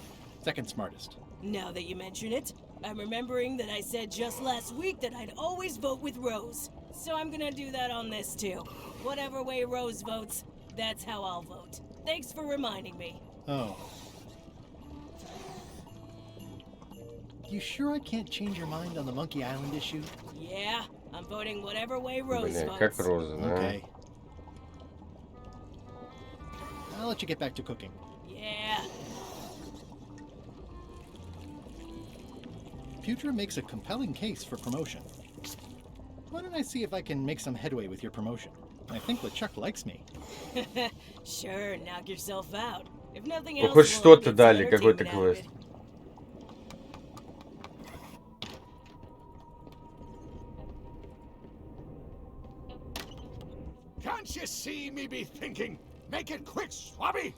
Second smartest. Now that you mention it, I'm remembering that I said just last week that I'd always vote with Rose. So I'm gonna do that on this too. Whatever way Rose votes, that's how I'll vote. Thanks for reminding me. Oh. You sure I can't change your mind on the Monkey Island issue? Yeah, I'm voting whatever way Rose Бля, votes. как Роза, да? Okay. I'll let you get back to cooking. Yeah. Putra makes a compelling case for promotion. Why don't I see if I can make some headway with your promotion? I think LeChuck likes me. Sure, knock yourself out. If nothing Ну else, хоть we'll что-то get some дали, какой-то entertainment out of квест. it. Can't you see me be thinking? Make it quick, Swabby!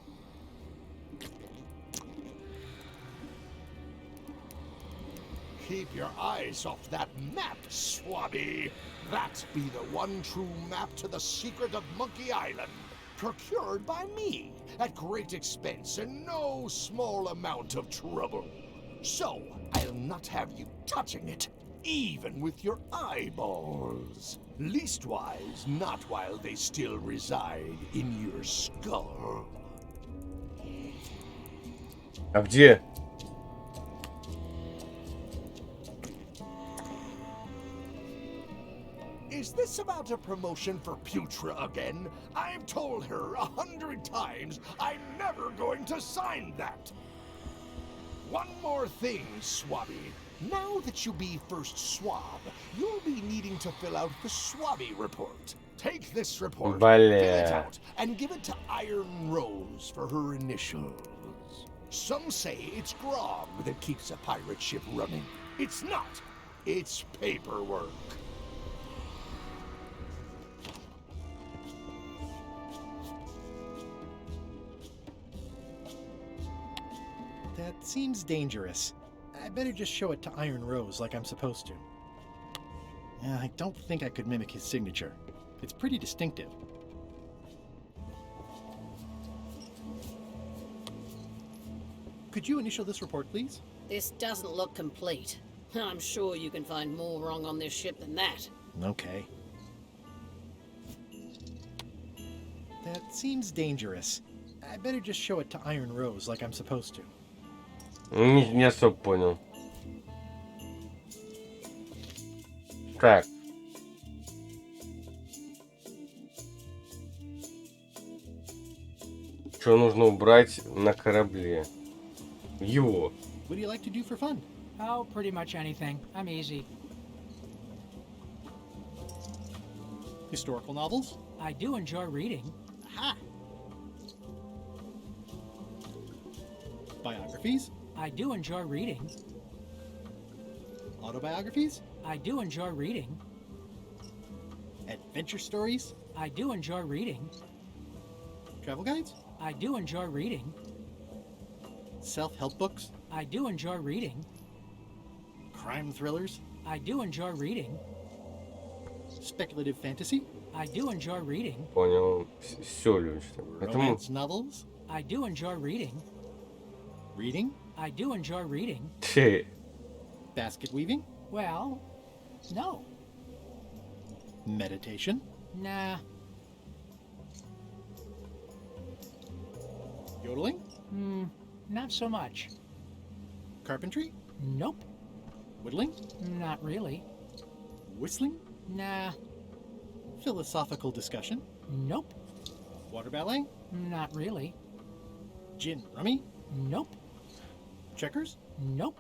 Keep your eyes off that map, Swabby. That be the one true map to the secret of Monkey Island. Procured by me at great expense and no small amount of trouble. So, I'll not have you touching it, even with your eyeballs. Leastwise, not while they still reside in your skull. А где? Is this about a promotion for Putra again? I've told her 100 times I'm never going to sign that. One more thing, Swabby. Now that you be first swab, you'll be needing to fill out the Swabby report. Take this report, fill it out, and give it to Iron Rose for her initials. Some say it's grog that keeps a pirate ship running. It's not. It's paperwork. That seems dangerous. I better just show it to Iron Rose like I'm supposed to. I don't think I could mimic his signature. It's pretty distinctive. Could you initial this report, please? This doesn't look complete. I'm sure you can find more wrong on this ship than that. Okay. That seems dangerous. I better just show it to Iron Rose like I'm supposed to. Не особо понял. Так. Что нужно убрать на корабле? Его. What do you like to do for fun? Oh, pretty much anything. I'm easy. Historical novels? I do enjoy reading. Aha! Biographies? I do enjoy reading. Autobiographies? I do enjoy reading. Adventure stories? I do enjoy reading. Travel guides? I do enjoy reading. Self-help books? I do enjoy reading. Crime thrillers? I do enjoy reading. Speculative fantasy? I do enjoy reading. Понял. Все, Лёнч. Romance novels? I do enjoy reading. Reading? I do enjoy reading. Basket weaving? Well, no. Meditation? Nah. Yodeling? Not so much. Carpentry? Nope. Whittling? Not really. Whistling? Nah. Philosophical discussion? Nope. Water ballet? Not really. Gin rummy? Nope. Checkers? Nope.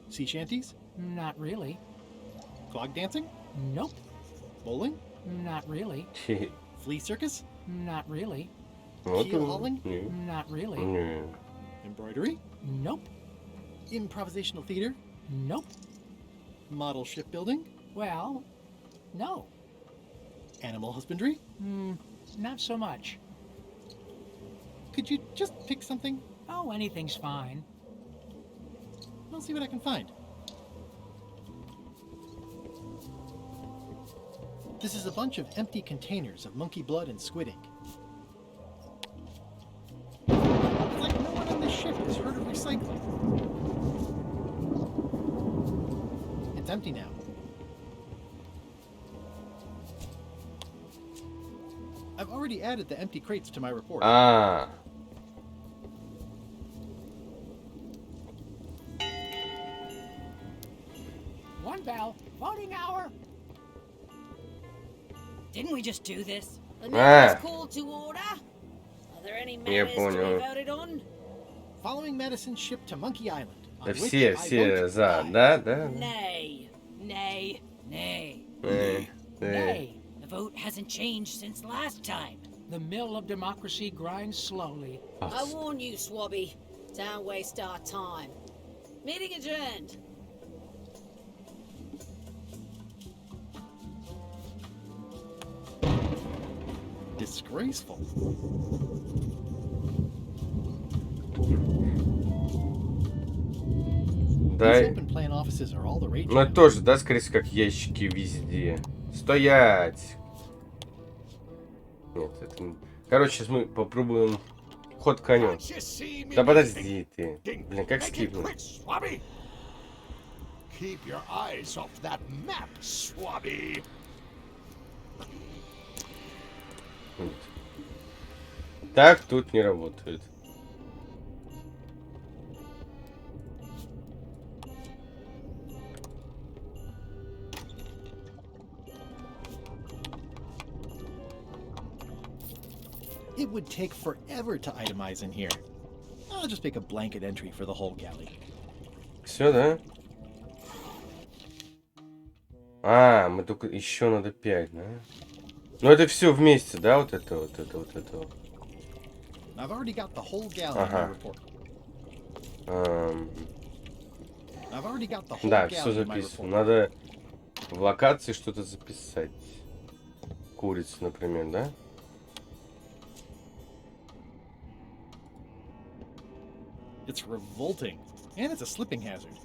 Sea shanties? Not really. Clog dancing? Nope. Bowling? Not really. Flea circus? Not really. Вот Keel он. hauling? Не. Not really. Не. Embroidery? Nope. Improvisational theater? Nope. Model shipbuilding? Well, no. Animal husbandry? Not so much. Could you just pick something? Oh, anything's fine. I'll see what I can find. This is a bunch of empty containers of monkey blood and squid ink. It's like no one on this ship has heard of recycling. It's empty now. I've already added the empty crates to my report. А, One bell. Voting hour. Didn't we just do this? The Ah. meeting is called to order. Are there any Я matters to понял. be voted on? Following Madison's ship to Monkey Island. on да which все, I все vote за, aye. да, да. Nay. Nay. Nay. Э, э. Nay. The vote hasn't changed since last time. The mill of democracy grinds slowly. I warn you, Swabby. Don't waste our time. Meeting adjourned. Disgraceful. These Дай. open plan offices are all the rage. Ну это now. тоже, да, скорее всего, как ящики везде. Стоять! Нет, это... Короче, сейчас мы попробуем ход конем. Can't you see me Да making подожди ты. Ding. Блин, как Make it скипнуть? quick, Swabby. Keep your eyes off that map, Swabby. Нет. Так тут не работает. It would take forever to itemize in here. I'll just make a blanket entry for the whole galley. Все, да? А, мы только еще надо 5, да? Ну это все вместе, да? Вот это, вот это, вот это. Вот. I've already got the whole galley in my Ага. report. Эм, I've already got the whole Да, galley все in my записано. report. Надо в локации что-то записать. Курицу, например, да? It's revolting. And it's a slipping hazard.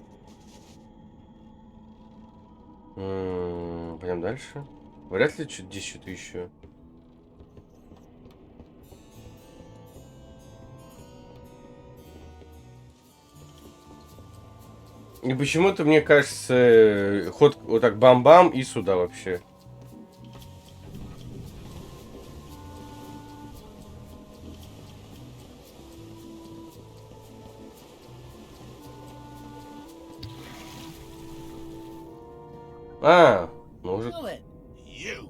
Пойдем дальше. Вряд ли здесь что-то еще. И почему-то, мне кажется, ход вот так бам-бам и сюда вообще. А, ну уже... Kill it. You.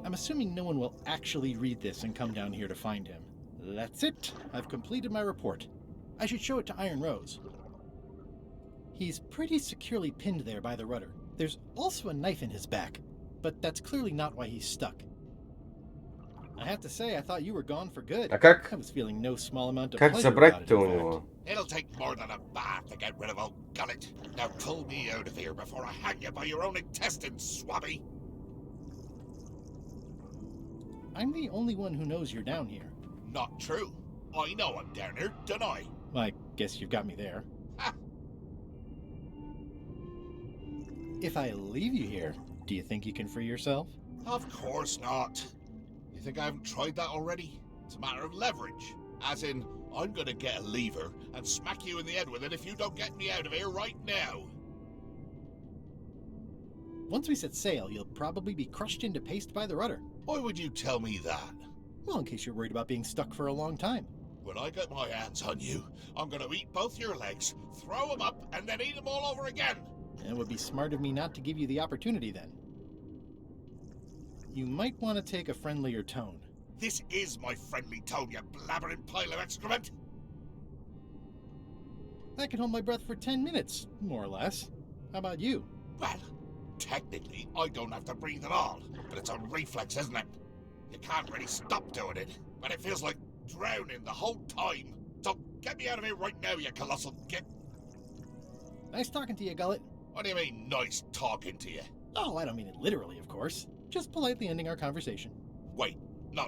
I'm assuming no one will actually read this and come down here to find him. That's it. I've completed my report. I should show it to Iron Rose. He's pretty securely pinned there by the rudder. There's also a knife in his back, but that's clearly not why he's stuck. I have to say, I thought you were gone for good. А как... I was feeling no small amount of Как pleasure about it, забрать-то in у fact. него? It'll take more than a bath to get rid of old Gullet. Now pull me out of here before I hang you by your own intestines, Swabby. I'm the only one who knows you're down here. Not true. I know I'm down here, don't I? I guess you've got me there. Ha! If I leave you here, do you think you can free yourself? Of course not. You think I haven't tried that already? It's a matter of leverage. As in, I'm gonna get a lever and smack you in the head with it if you don't get me out of here right now. Once we set sail, you'll probably be crushed into paste by the rudder. Why would you tell me that? Well, in case you're worried about being stuck for a long time. When I get my hands on you, I'm gonna eat both your legs, throw them up, and then eat them all over again. It would be smart of me not to give you the opportunity then. You might want to take a friendlier tone. This is my friendly tone, you blabbering pile of excrement. I can hold my breath for 10 minutes, more or less. How about you? Well, technically, I don't have to breathe at all, but it's a reflex, isn't it? You can't really stop doing it. and it feels like drowning the whole time. So get me out of here right now, you colossal git. Nice talking to you, Gullet. What do you mean, nice talking to you? Oh, I don't mean it literally, of course. Just politely ending our conversation. Wait, no,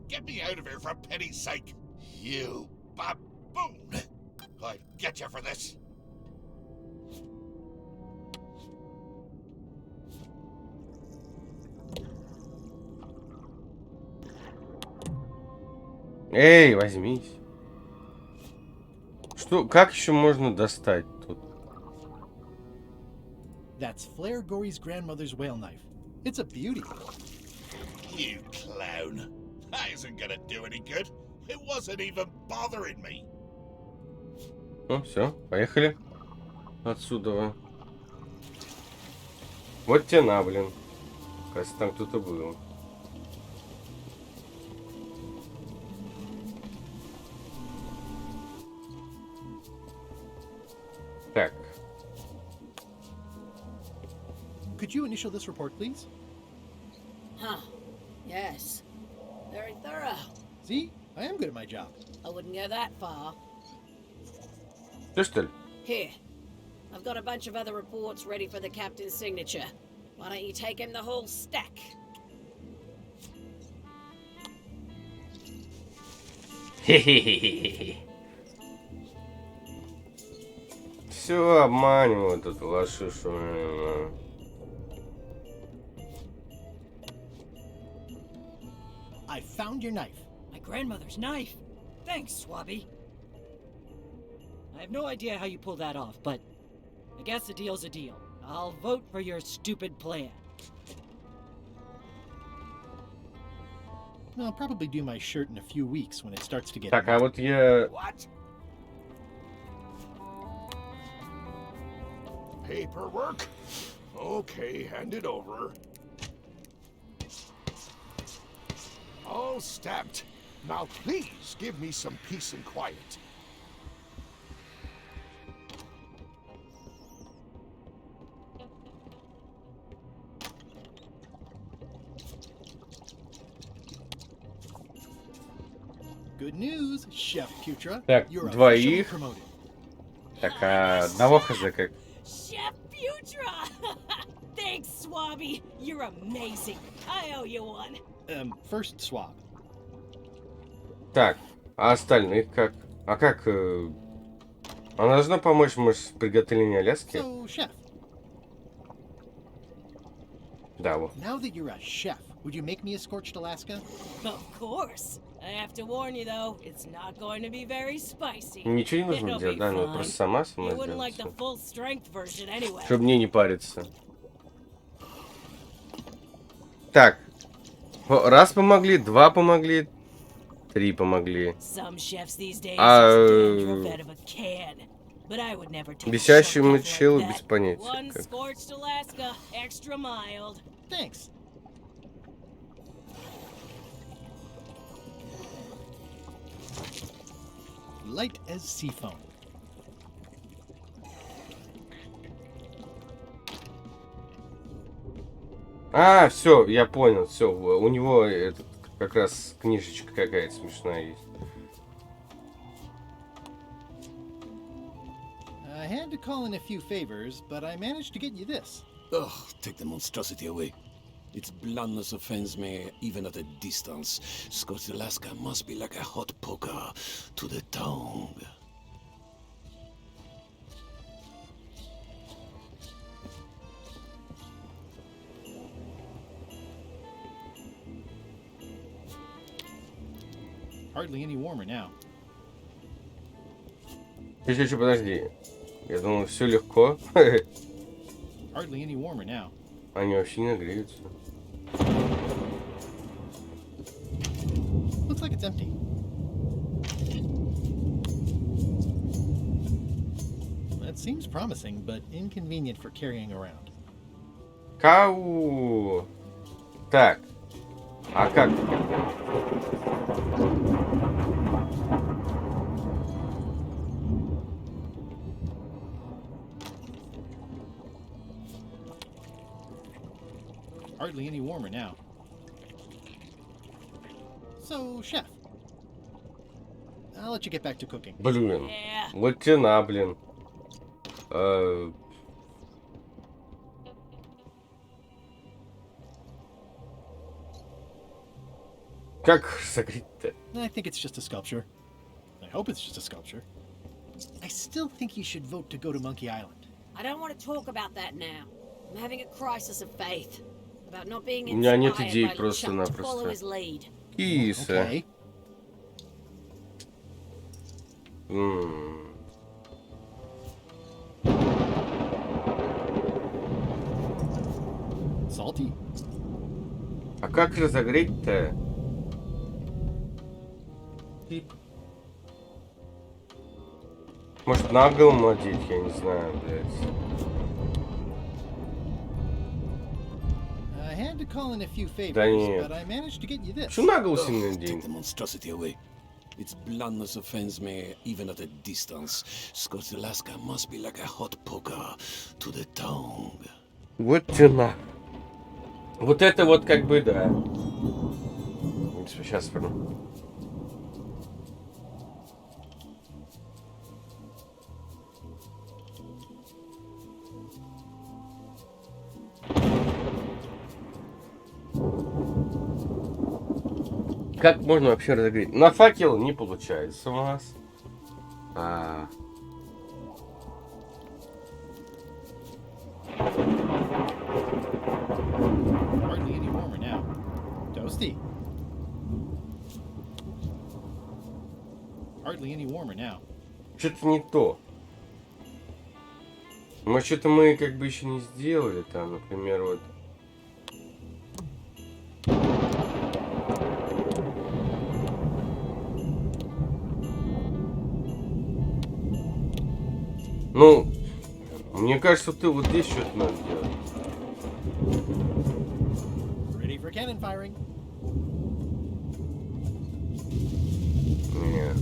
get me out of here for pity's sake. You baboon! I'll get you for this. Эй, возьмись. Что, как еще можно достать тут? That's Flair Gory's grandmother's whale knife. It's a beauty. You clown. That isn't gonna do any good. It wasn't even bothering me. Ну, все, поехали. Отсюда. Вот тена, блин. Кажется, там кто-то был. Так. Could you initial this report, please? Huh. Yes. Very thorough. See? I am good at my job. I wouldn't go that far. Что, что ли? Here. I've got a bunch of other reports ready for the captain's signature. Why don't you take him the whole stack? Хе-хе-хе-хе-хе. Все обманивают эту лошишу. I found your knife. My grandmother's knife. Thanks, Swabby. I have no idea how you pulled that off, but I guess a deal's a deal. I'll vote for your stupid plan. I'll probably do my shirt in a few weeks when it starts to get... Так, а вот я... What? Paperwork? Okay, hand it over. All stamped. Now please give me some peace and quiet. Good news, Chef Putra. Так, You're двоих. officially promoted. Так, а одного хз как? Chef Putra! Thanks, Swabby. You're amazing. I owe you one. First swab. Так, а остальных как? А как... Она должна помочь, может, с приготовлением Аляски? So, Chef, Да, вот. now that you're a chef, would you make me a scorched Alaska? Of course. I have to warn you, though, it's not going to be very spicy. Ничего не нужно It'll делать, be да? Надо fine. просто сама You wouldn't like the сделать. full strength version anyway. Чтобы мне не париться. Так. Раз помогли, два помогли, три помогли. Some chefs these days А, use dandruff out of a can. But I would never take a Бесящий shortcut мочил like без that. понятия. One Как. scorched Alaska, extra mild. Thanks. Light as sea foam. А, все, я понял, все. У него этот, как раз книжечка какая-то смешная есть. I had to call in a few favors, but I managed to get you this. Ugh, take the monstrosity away. Its blandness offends me even at a distance. Scorched Alaska must be like a hot poker to the tongue. Hardly any warmer now. Еще, подожди. Я думал, все легко. Hardly any warmer now. Они вообще не нагреются. Looks like it's empty. That seems promising, but inconvenient for carrying around. Кау! Так. А как? Hardly any warmer now. So, Chef, I'll let you get back to cooking. Блин. Yeah. Вот тена, блин. Как согреть-то? I think it's just a sculpture. I hope it's just a sculpture. I still think you should vote to go to Monkey Island. I don't want to talk about that now. I'm having a crisis of faith. About not being У меня нет inspired идей by Chuck to просто-напросто. follow his lead. Киса. Okay. Salty. А как разогреть-то? Может, на голову надеть, я не знаю, блядь. I had to call in a few favors, Да нет. but I managed to get you this. Что на голову сильно Take надеть? the monstrosity away. Its bluntness offends me even at a distance. Scotch Alaska must be like a hot poker to the tongue. Вот тена. Вот это вот как бы, да. Сейчас прям. Как можно вообще разогреть? На факел не получается у нас. Hardly any warmer now. Toasty. Hardly any warmer now. Что-то не то. Может, что-то мы как бы еще не сделали там, например, вот. Ну, мне кажется, ты вот здесь что-то надо делать. Ready for cannon firing. Нет.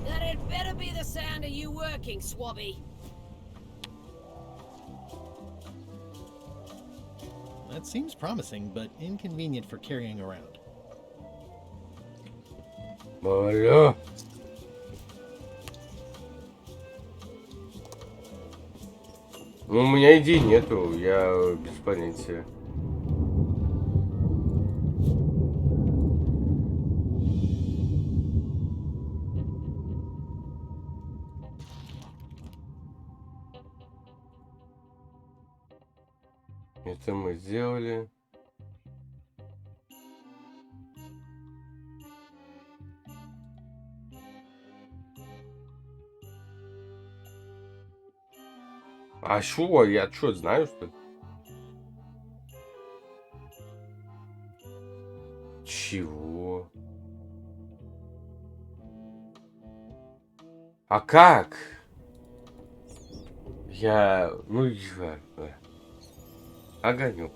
That had better be the sound of you working, Swabby. That seems promising, but inconvenient for carrying around. Бля. Ну, у меня идей нету, я без понятия. Это мы сделали. А шо? Я что, знаю, что ли? Чего? А как? Я... Ну, огонек.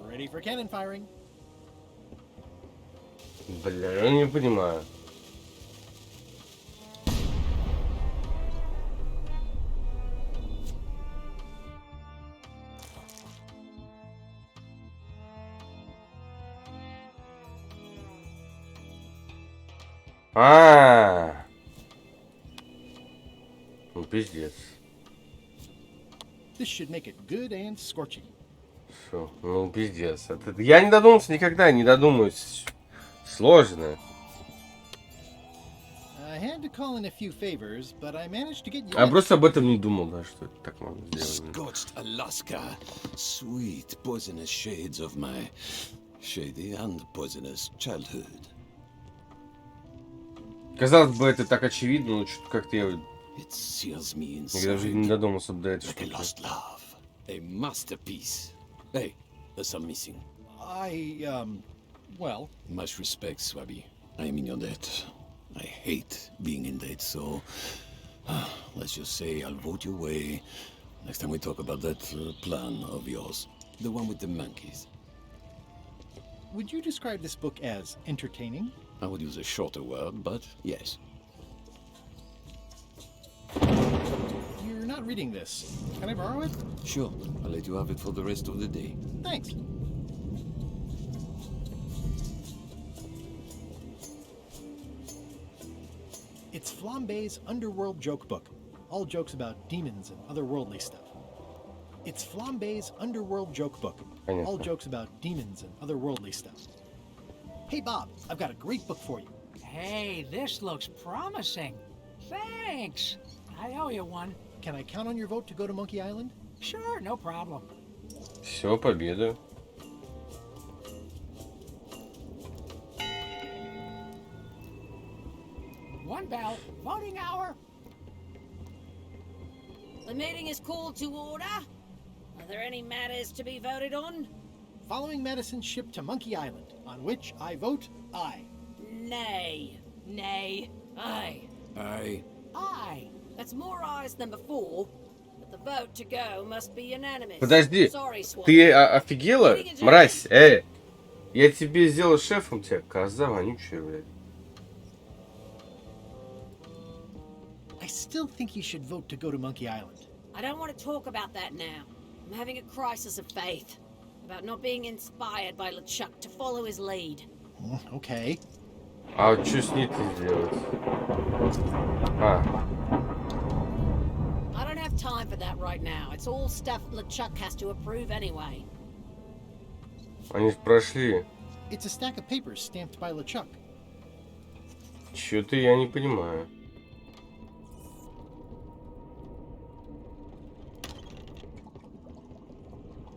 Ready for cannon firing. Бля, я не понимаю. Ну, пиздец. This should make it good and scorchy. Шо? Ну, пиздец. Я не додумался никогда, не додумаюсь. Сложно. I had to call in a few favors, but I managed to get you Я this. просто об этом не думал, да, что это так можно сделать. Scotched Alaska, sweet poisonous shades of my shady and poisonous childhood. Казалось бы, это так очевидно, но что-то как-то я It seals me никогда в жизни не inside додумался до этой like a штуки. lost love, a masterpiece. Hey, there's some missing. Well, Much respect, Swabby. I am in your debt. I hate being in debt, so let's just say I'll vote your way next time we talk about that plan of yours, the one with the monkeys. would you describe this book as entertaining? I would use a shorter word, but yes. You're not reading this. Can I borrow it? Sure, I'll let you have it for the rest of the day. Thanks. It's Flambe's underworld joke book. All jokes about demons and otherworldly stuff. It's Flambe's underworld joke book. All jokes about demons and otherworldly stuff. Hey Bob, I've got a great book for you. Hey, this looks promising. Thanks. I owe you one. Can I count on your vote to go to Monkey Island? Sure, no problem. Все, победа. One bell. Voting hour. The meeting is called to order. Are there any matters to be voted on? Following Madison's ship to Monkey Island, on which I vote aye. Nay. Nay. Aye. Aye. Aye. That's more ayes than before. But the vote to go must be unanimous. Подожди, Sorry, Swab. ты офигела? Мразь, я тебе сделал шефом, тебя коза вонючая, блядь. I still think you should vote to go to Monkey Island. I don't want to talk about that now. I'm having a crisis of faith. About not being inspired by LeChuck to follow his lead. Okay. А вот что с ней-то сделать? I don't have time for that right now. It's all stuff LeChuck has to approve anyway. Они же прошли. It's a stack of papers stamped by LeChuck. Чё-то я не понимаю.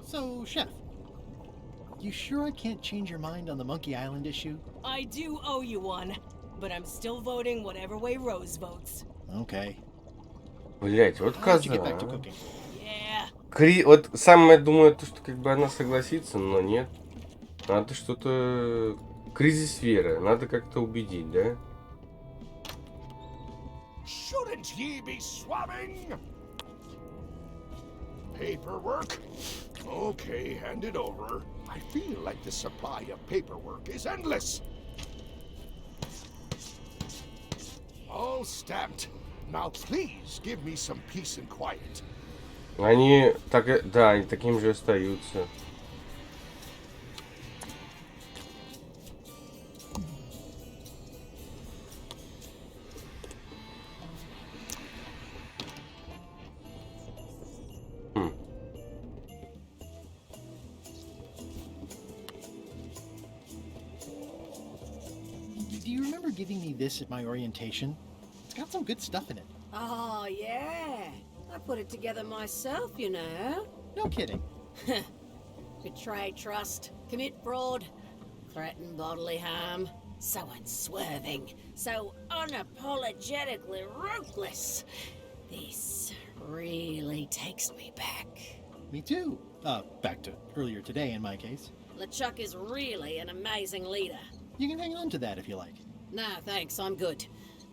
So, Chef, you sure I can't change your mind on the Monkey Island issue? I do owe you one, but I'm still voting whatever way Rose votes. Okay. Блять, вот I'll let you коза. get back to а. cooking. Yeah. Вот самое, думаю, то, что как бы она согласится, но нет. Надо что-то... Кризис веры. Надо как-то убедить, да? Shouldn't ye be swabbing? Paperwork? Okay, hand it over. I feel like the supply of paperwork is endless. All stamped. Now please give me some peace and quiet. Они так, да, они таким же остаются. Do you remember giving me this at my orientation? It's got some good stuff in it. Oh, yeah. I put it together myself, you know. No kidding. Betray trust, commit fraud, threaten bodily harm. So unswerving, so unapologetically ruthless. This really takes me back. Me too. Back to earlier today in my case. LeChuck is really an amazing leader. You can hang on to that if you like. No, thanks, I'm good.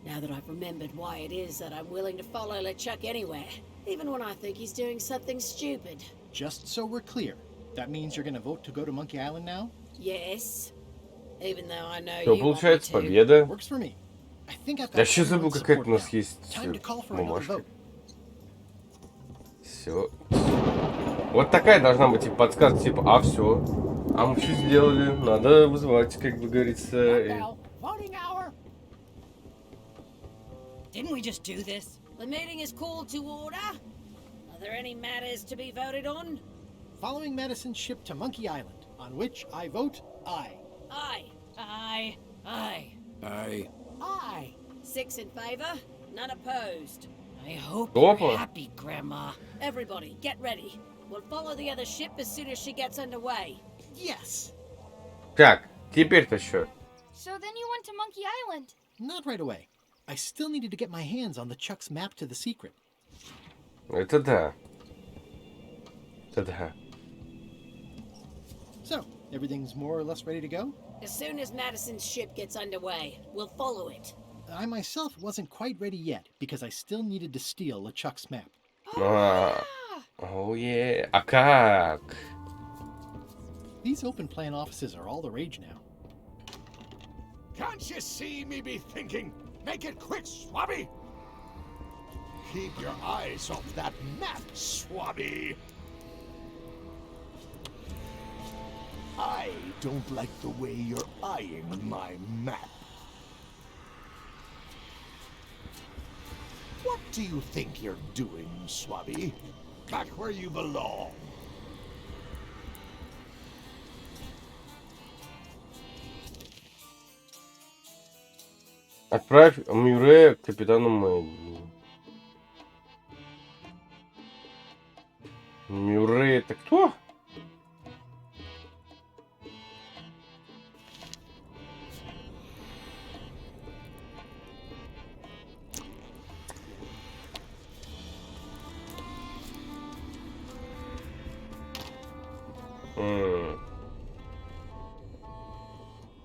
Now that I've remembered why it is that I'm willing to follow LeChuck anywhere, even when I think he's doing something stupid. Just so we're clear, that means you're gonna vote to go to Monkey Island now? Yes. Even though I know Что, you получается, want me to. победа? Works for me. I think I've got Я вообще забыл, everyone's какая-то support у нас now. есть Time to call for another бумажка. vote. Все. Вот такая должна быть, типа, подсказка, типа, а все. А мы что сделали? Надо вызывать, как бы говорится. One bell. Voting hour. Didn't we just do this? The meeting is called to order. Are there any matters to be voted on? Following Madison's ship to Monkey Island, on which I vote aye. Aye. Aye. Aye. Aye. Aye. 6 in favor, none opposed. I hope Опа. you're happy, Grandma. Everybody, get ready. We'll follow the other ship as soon as she gets underway. Yes! Так, теперь-то что? So then you went to Monkey Island. Not right away. I still needed to get my hands on LeChuck's map to the secret. Это да. Это да. So, everything's more or less ready to go? As soon as Madison's ship gets underway, we'll follow it. I myself wasn't quite ready yet because I still needed to steal LeChuck's map. Оу, е. А как? These open plan offices are all the rage now. Can't you see me be thinking? Make it quick, Swabby! Keep your eyes off that map, Swabby! I don't like the way you're eyeing my map. do you think you're doing, Swabby? Back where you belong. Отправь Мюррея к капитану Мэдди. Мюррей это кто?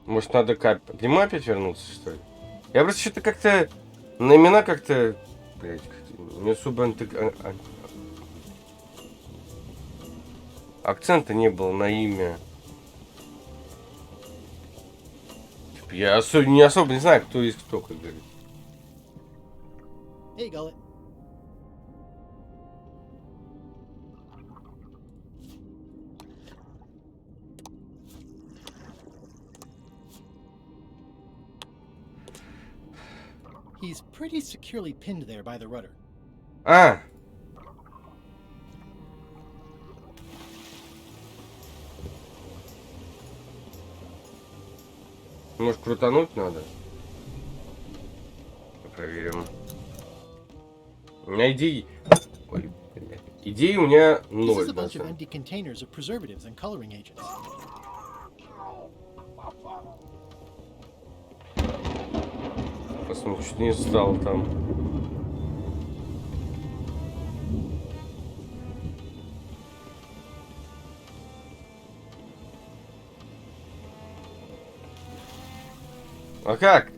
Может, надо к нему опять вернуться, что ли? Я просто что-то как-то на имена как-то, блядь, не особо акцента не было на имя. Типа, я не особо не знаю, кто есть кто, как говорится. Hey, Gullet. He's pretty securely pinned there by the rudder. А! Может, крутануть надо? Проверим. У меня идеи... Ой, блядь. Идеи у меня This is ноль. a bunch of empty containers of preservatives and coloring agents. Посмотрим, чуть не стал там. А как?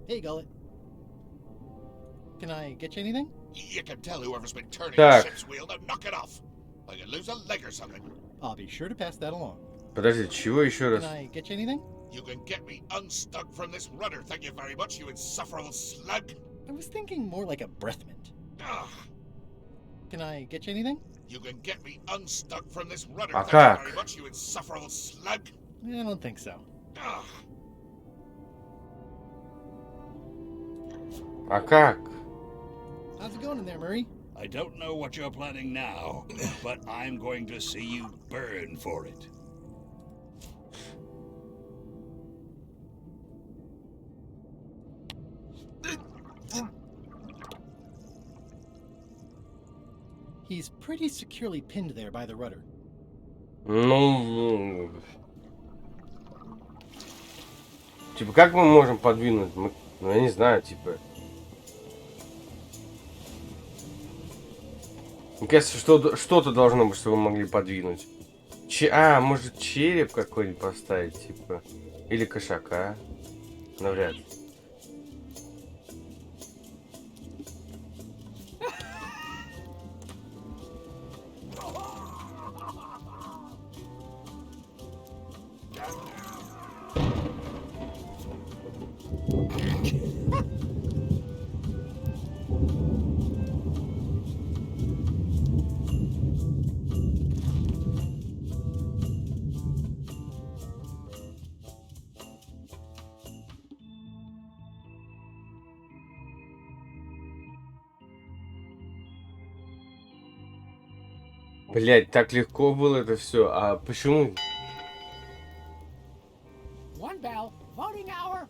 Hey, Gullet. Can I get you anything? You can tell whoever's been turning Так. the ship's wheel to knock it off. Like you lose a leg or something. I'll be sure to pass that along. Подожди, чего еще раз? Can I get you anything? You can get me unstuck from this rudder, thank you very much, you insufferable slug. I was thinking more like a breath mint. Ugh. Can I get you anything? You can get me unstuck from this rudder, А thank как? you very much, you insufferable slug. I don't think so. Ugh. А как? How's it going in there, Murray? I don't know what you're planning now, but I'm going to see you burn for it. He's pretty securely pinned there by the rudder. Ну... Типа, как мы можем подвинуть? Ну, я не знаю, типа... Мне кажется, что-то должно быть, что вы могли подвинуть. Может, череп какой-нибудь поставить, типа. Или кошака. Навряд ли. Блять, так легко было это все. А почему? One bell, voting hour.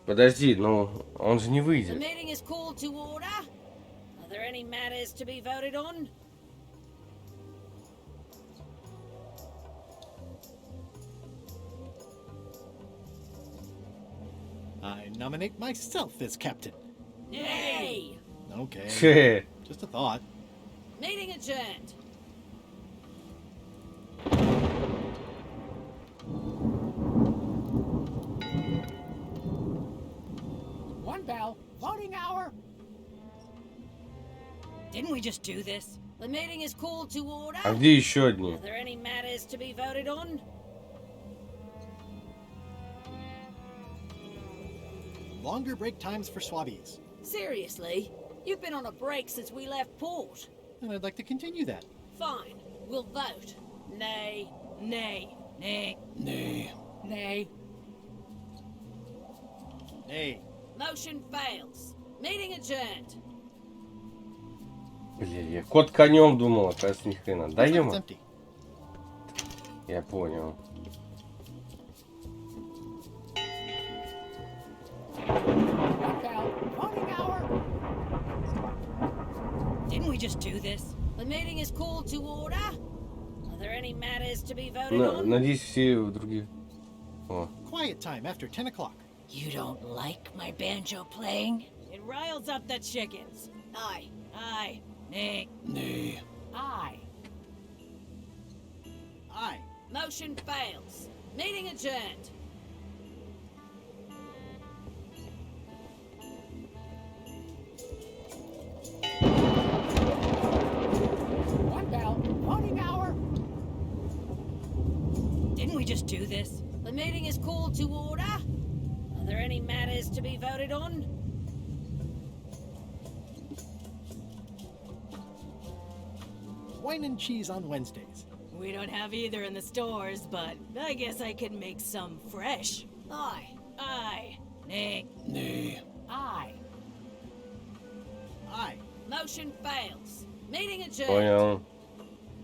Подожди, ну он же не The выйдет. meeting is called to order. Are there any matters to be voted on? I nominate myself as captain. Nay. Okay, Хе. just a thought. Meeting adjourned. One bell, voting hour. Didn't we just do this? The meeting is called to order. А где еще одни? Are there any matters to be voted on? Longer break times for swabbies. Seriously? You've been on a break since we left port. And I'd like to continue that. Fine. We'll vote. Nay. Nay. Nay. Nay. Nay. Nay. Motion fails. Meeting adjourned. Блин, я кот конем думал, оказывается, ни хрена. Да Looks like it's ема. empty. Я понял. One bell. Voting hour. Didn't we just do this? The meeting is called to order. Are there any matters to be voted on? Надеюсь, все другие. О. Quiet time after 10 o'clock. You don't like my banjo playing? It riles up the chickens. Aye. Aye. Nay. Nay. Aye. Aye. Motion fails. Meeting adjourned. One bell. Voting hour. Didn't we just do this? The meeting is called to order. Are there any matters to be voted on? Wine and cheese on Wednesdays. We don't have either in the stores, but I guess I can make some fresh. Aye. Aye. Nay. Nay. Aye. Aye. Motion fails. Meeting adjourned. Понял.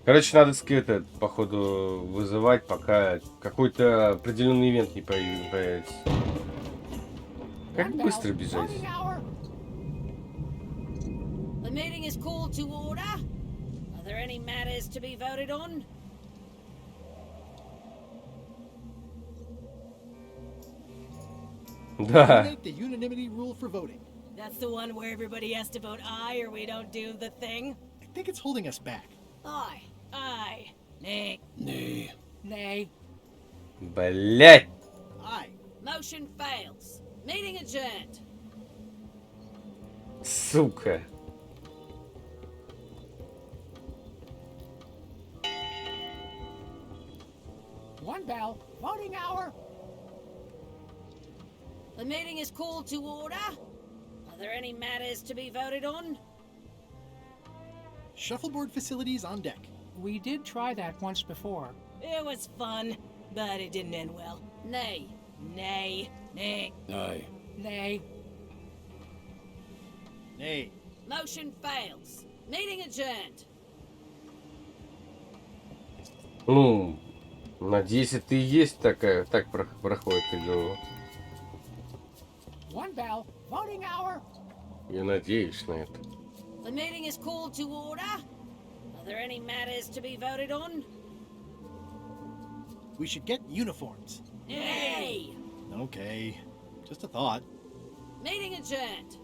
Короче, надо скелет, походу, вызывать, пока какой-то определенный ивент не появится. Как One быстро bell. бежать? Voting hour. The meeting is called to order. Are there any matters to be voted on? Да. Eliminate the unanimity rule for voting. That's the one where everybody has to vote aye or we don't do the thing? I think it's holding us back. Aye. Aye. Nay. Nay. Nay. Блять. Aye. Motion fails. Meeting adjourned. Сука. One bell. Voting hour. The meeting is called to order. Are there any matters to be voted on? Shuffleboard facilities on deck. We did try that once before. It was fun, but it didn't end well. Nay. Nay. Nay. Aye. Nay. Nay. Motion fails. Meeting adjourned. Ну, надеюсь, это и есть такая, так проходит игру. One bell. Voting hour. Я надеюсь на это. The meeting is called to order. Are there any matters to be voted on? We should get uniforms. Nay. Okay. Just a thought. Meeting adjourned.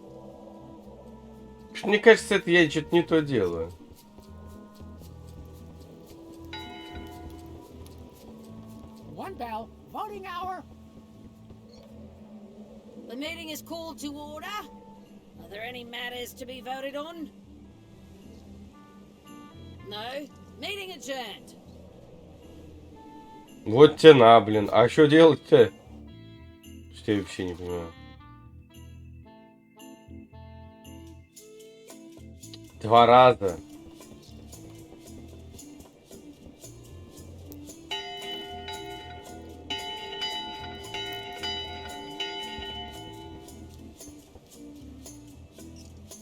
Мне кажется, это я что-то не то делаю. One bell. Voting hour. The meeting is called to order. Are there any matters to be voted on? No. Meeting adjourned. Вот тена, блин. А что делать-то? Что я вообще не понимаю. Два раза.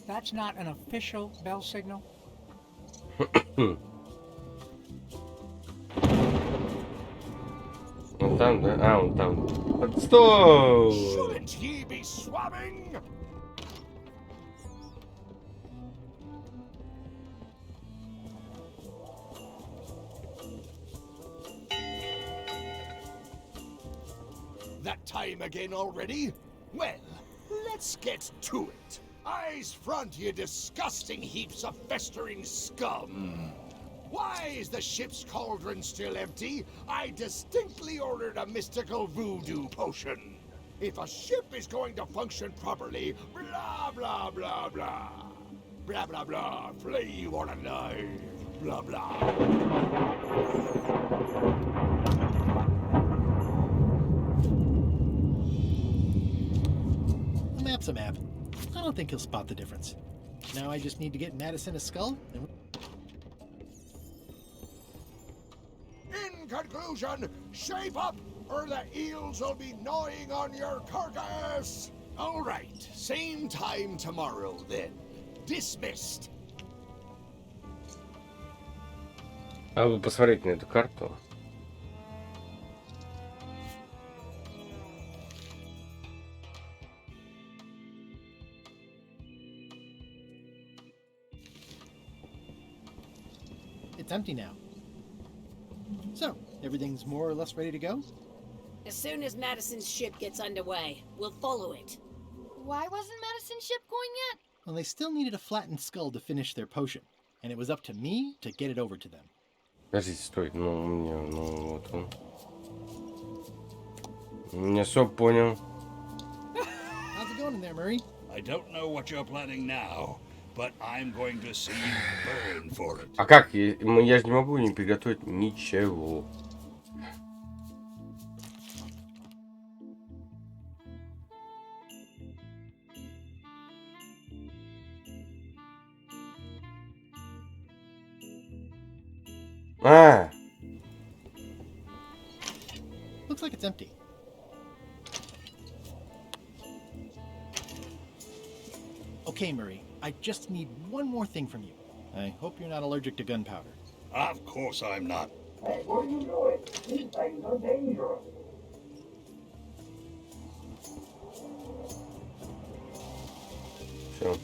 That's not an official bell signal. Он там, да? А, он там. Стой! Shouldn't he be swabbing? That time again already? Well, let's get to it. Eyes front, you disgusting heaps of festering scum. Why is the ship's cauldron still empty? I distinctly ordered a mystical voodoo potion. If a ship is going to function properly, blah, blah, blah, blah. Blah, blah, blah, flay you on a knife. Blah, blah. A map's a map. I don't think he'll spot the difference. Now I just need to get Madison a skull, and In conclusion, shape up, or the eels will be gnawing on your carcass. All right, same time tomorrow then. Dismissed. А вы посмотрите на эту карту. It's empty now. So, everything's more or less ready to go? As soon as Madison's ship gets underway, we'll follow it. Why wasn't Madison's ship going yet? Well, they still needed a flattened skull to finish their potion, and it was up to me to get it over to them. Подождите, стой. Ну, у меня, ну, вот он. Не все понял. How's it going in there, Murray? I don't know what you're planning now, but I'm going to see you burn for it. А как? Я же не могу не приготовить ничего. А, Looks like it's empty. Okay, Murray, I just need one more thing from you. I hope you're not allergic to gunpowder. Of course I'm not. Before you know it, these things are dangerous. все.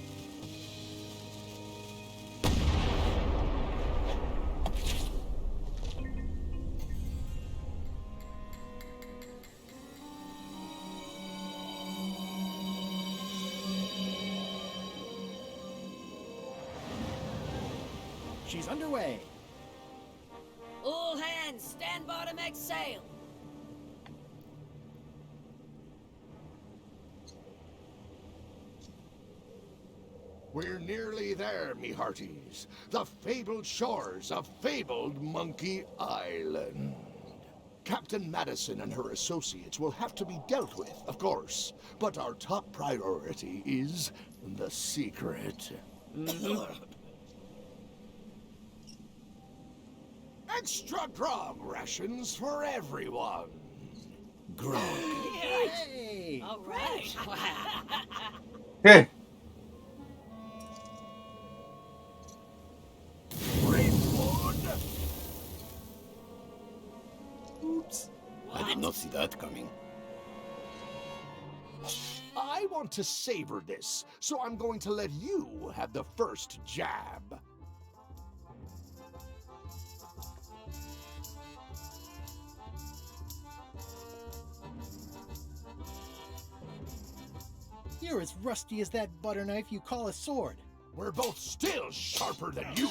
She's underway. All hands, stand bottom X sail. We're nearly there, me hearties. The fabled shores of fabled Monkey Island. Captain Madison and her associates will have to be dealt with, of course. But our top priority is the secret. Extra grog rations for everyone. Grog. Hey! All right. Хе, Greenwood! Oops. I did not see that coming. I want to savor this, so I'm going to let you have the first jab. You're as rusty as that butter knife you call a sword. We're both still sharper than you.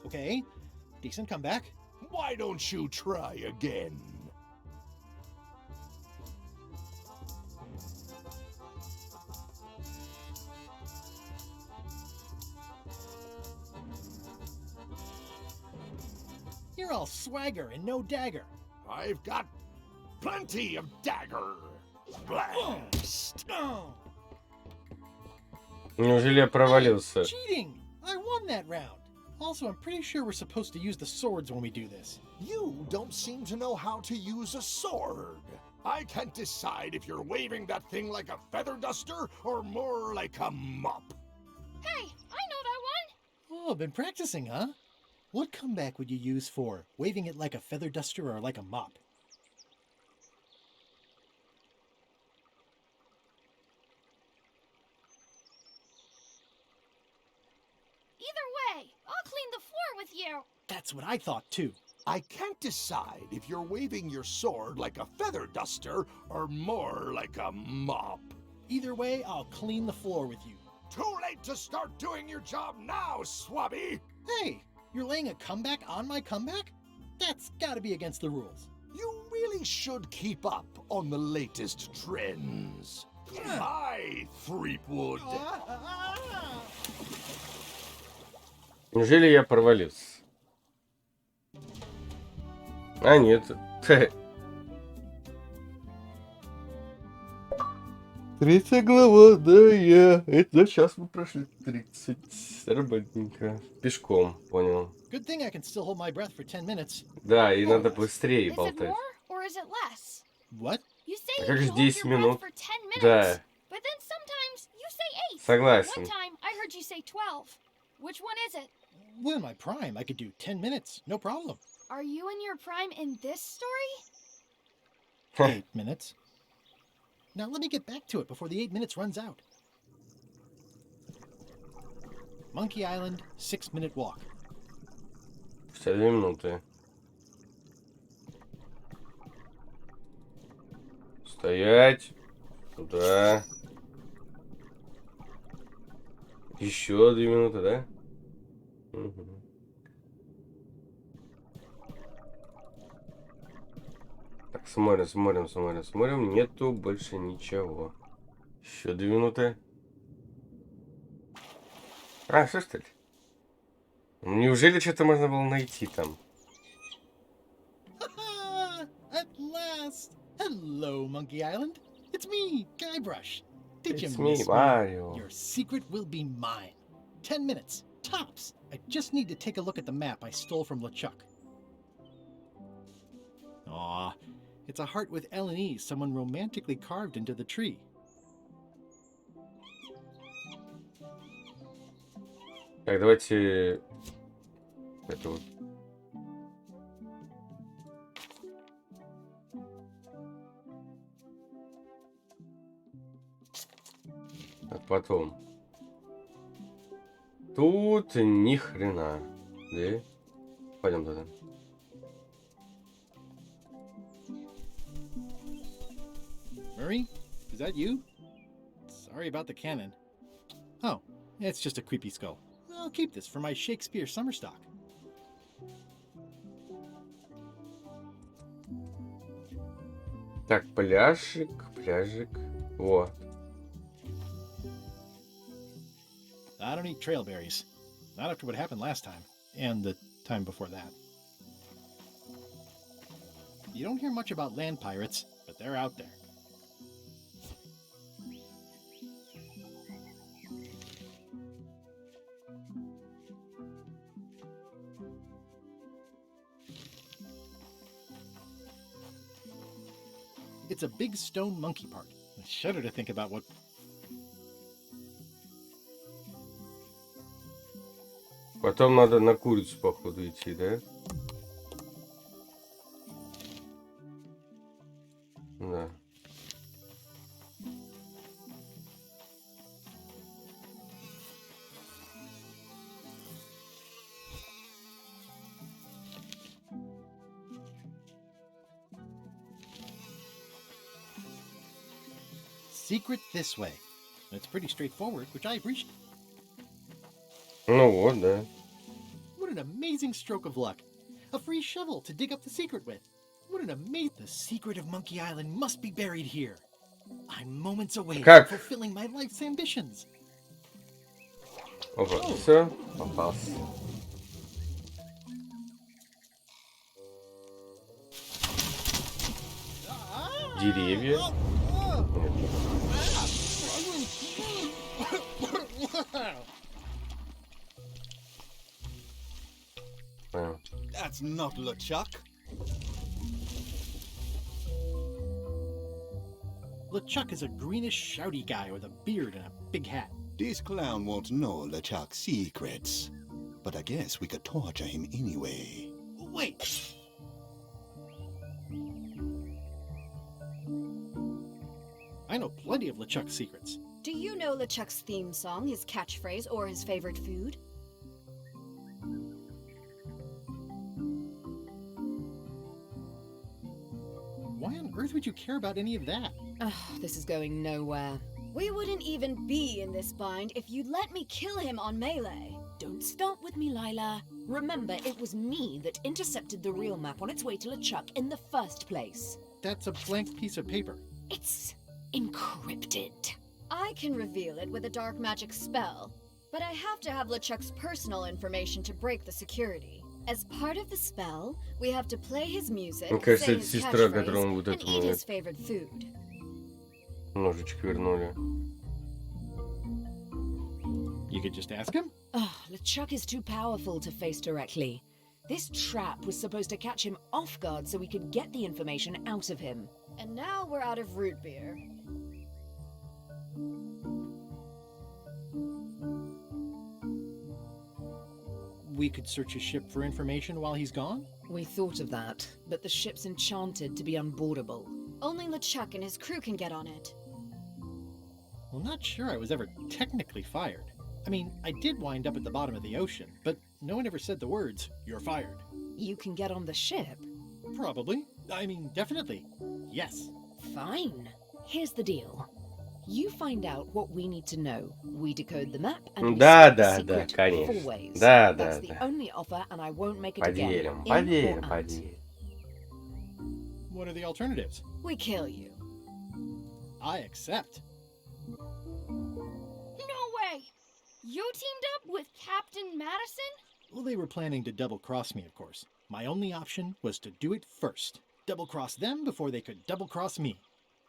Okay, decent comeback. Why don't you try again? You're all swagger and no dagger. I've got plenty of dagger. Blast. Oh, неужели я провалился? cheating! I won that round. Also, I'm pretty sure we're supposed to use the swords when we do this. You don't seem to know how to use a sword. I can't decide if you're waving that thing like a feather duster or more like a mop. Hey, I know that one! Oh, been practicing, huh? What comeback would you use for waving it like a feather duster or like a mop? Either way, I'll clean the floor with you. That's what I thought too. I can't decide if you're waving your sword like a feather duster or more like a mop. Either way, I'll clean the floor with you. Too late to start doing your job now, Swabby! Hey, you're laying a comeback on my comeback? That's gotta be against the rules. You really should keep up on the latest trends. Hi, Threepwood. Неужели я провалился? А, нет. Хе. 30 глава, да, я. Это сейчас мы прошли 30. Работненько. Пешком, понял. Good thing I can still hold my breath for 10 minutes. Да, и надо быстрее Is it болтать. more or is it less? What? You say А you как can же hold 10 your breath минут? for 10 minutes. Да. But then sometimes you say 8. Согласен. One time I heard you say 12. Which one is it? Well, in my prime, I could do 10 minutes, no problem. Are you in your prime in this story? 8 minutes. Now let me get back to it before the 8 minutes runs out. Monkey Island, 6-minute walk. 52 минуты. Стоять. Туда. Еще 2 минуты, да? Угу. Так, смотрим. Нету больше ничего. Еще 2 минуты. А, что ж ты? Неужели что-то можно было найти там? At last! Hello, Monkey Island. It's me, Guybrush. Did It's you me, miss Mario. Your secret will be mine. 10 minutes, tops. I just need to take a look at the map I stole from LeChuck. Aw, it's a heart with L and E someone romantically carved into the tree. Так, давайте... Это вот. А потом. Тут ни хрена. Да? Пойдем туда. Murray, is that you? Sorry about the cannon. Oh, it's just a creepy skull. I'll keep this for my Shakespeare summer stock. Так, пляжик. Вот. I don't eat trailberries. Not after what happened last time. And the time before that. You don't hear much about land pirates, but they're out there. It's a big stone monkey park. I shudder to think about what... Потом надо на курицу, походу, идти, да? Да. Secret this way. It's pretty straightforward, which I appreciate. Ну вот, да. What an amazing stroke of luck. A free shovel to dig up the secret with. What an amazing... The secret of Monkey Island must be buried here. I'm moments away from Как? fulfilling my life's ambitions. Опа, все, попался. Деревья. Понял. That's not LeChuck. LeChuck is a greenish, shouty guy with a beard and a big hat. This clown won't know LeChuck's secrets. But I guess we could torture him anyway. Wait! I know plenty of LeChuck's secrets. Do you know LeChuck's theme song, his catchphrase, or his favorite food? Why on earth would you care about any of that? Ugh, this is going nowhere. We wouldn't even be in this bind if you'd let me kill him on Melee. Don't start with me, Lila. Remember, it was me that intercepted the real map on its way to LeChuck in the first place. That's a blank piece of paper. It's encrypted. I can reveal it with a dark magic spell, but I have to have LeChuck's personal information to break the security. As part of the spell, we have to play his music, Ну, кажется, say это his сестра, которую он catchphrase, вот and этому eat his favorite food. ножичек вернули. You could just ask him? Ugh, LeChuck is too powerful to face directly. This trap was supposed to catch him off guard so we could get the information out of him. And now we're out of root beer. we could search his ship for information while he's gone? We thought of that, but the ship's enchanted to be unboardable. Only LeChuck and his crew can get on it. Well, not sure I was ever technically fired. I mean, I did wind up at the bottom of the ocean, but no one ever said the words, "You're fired." You can get on the ship? Probably. I mean, definitely. Yes. Fine. Here's the deal. You find out what we need to know. We decode the map and we Да, split the да, secret да, конечно. four ways. Да, That's да, the да. only offer, and I won't make it again. Поверим, In or поверим, out. поверим. What are the alternatives? We kill you. I accept. No way! You teamed up with Captain Madison? Well, they were planning to double-cross me, of course. My only option was to do it first. Double-cross them before they could double-cross me.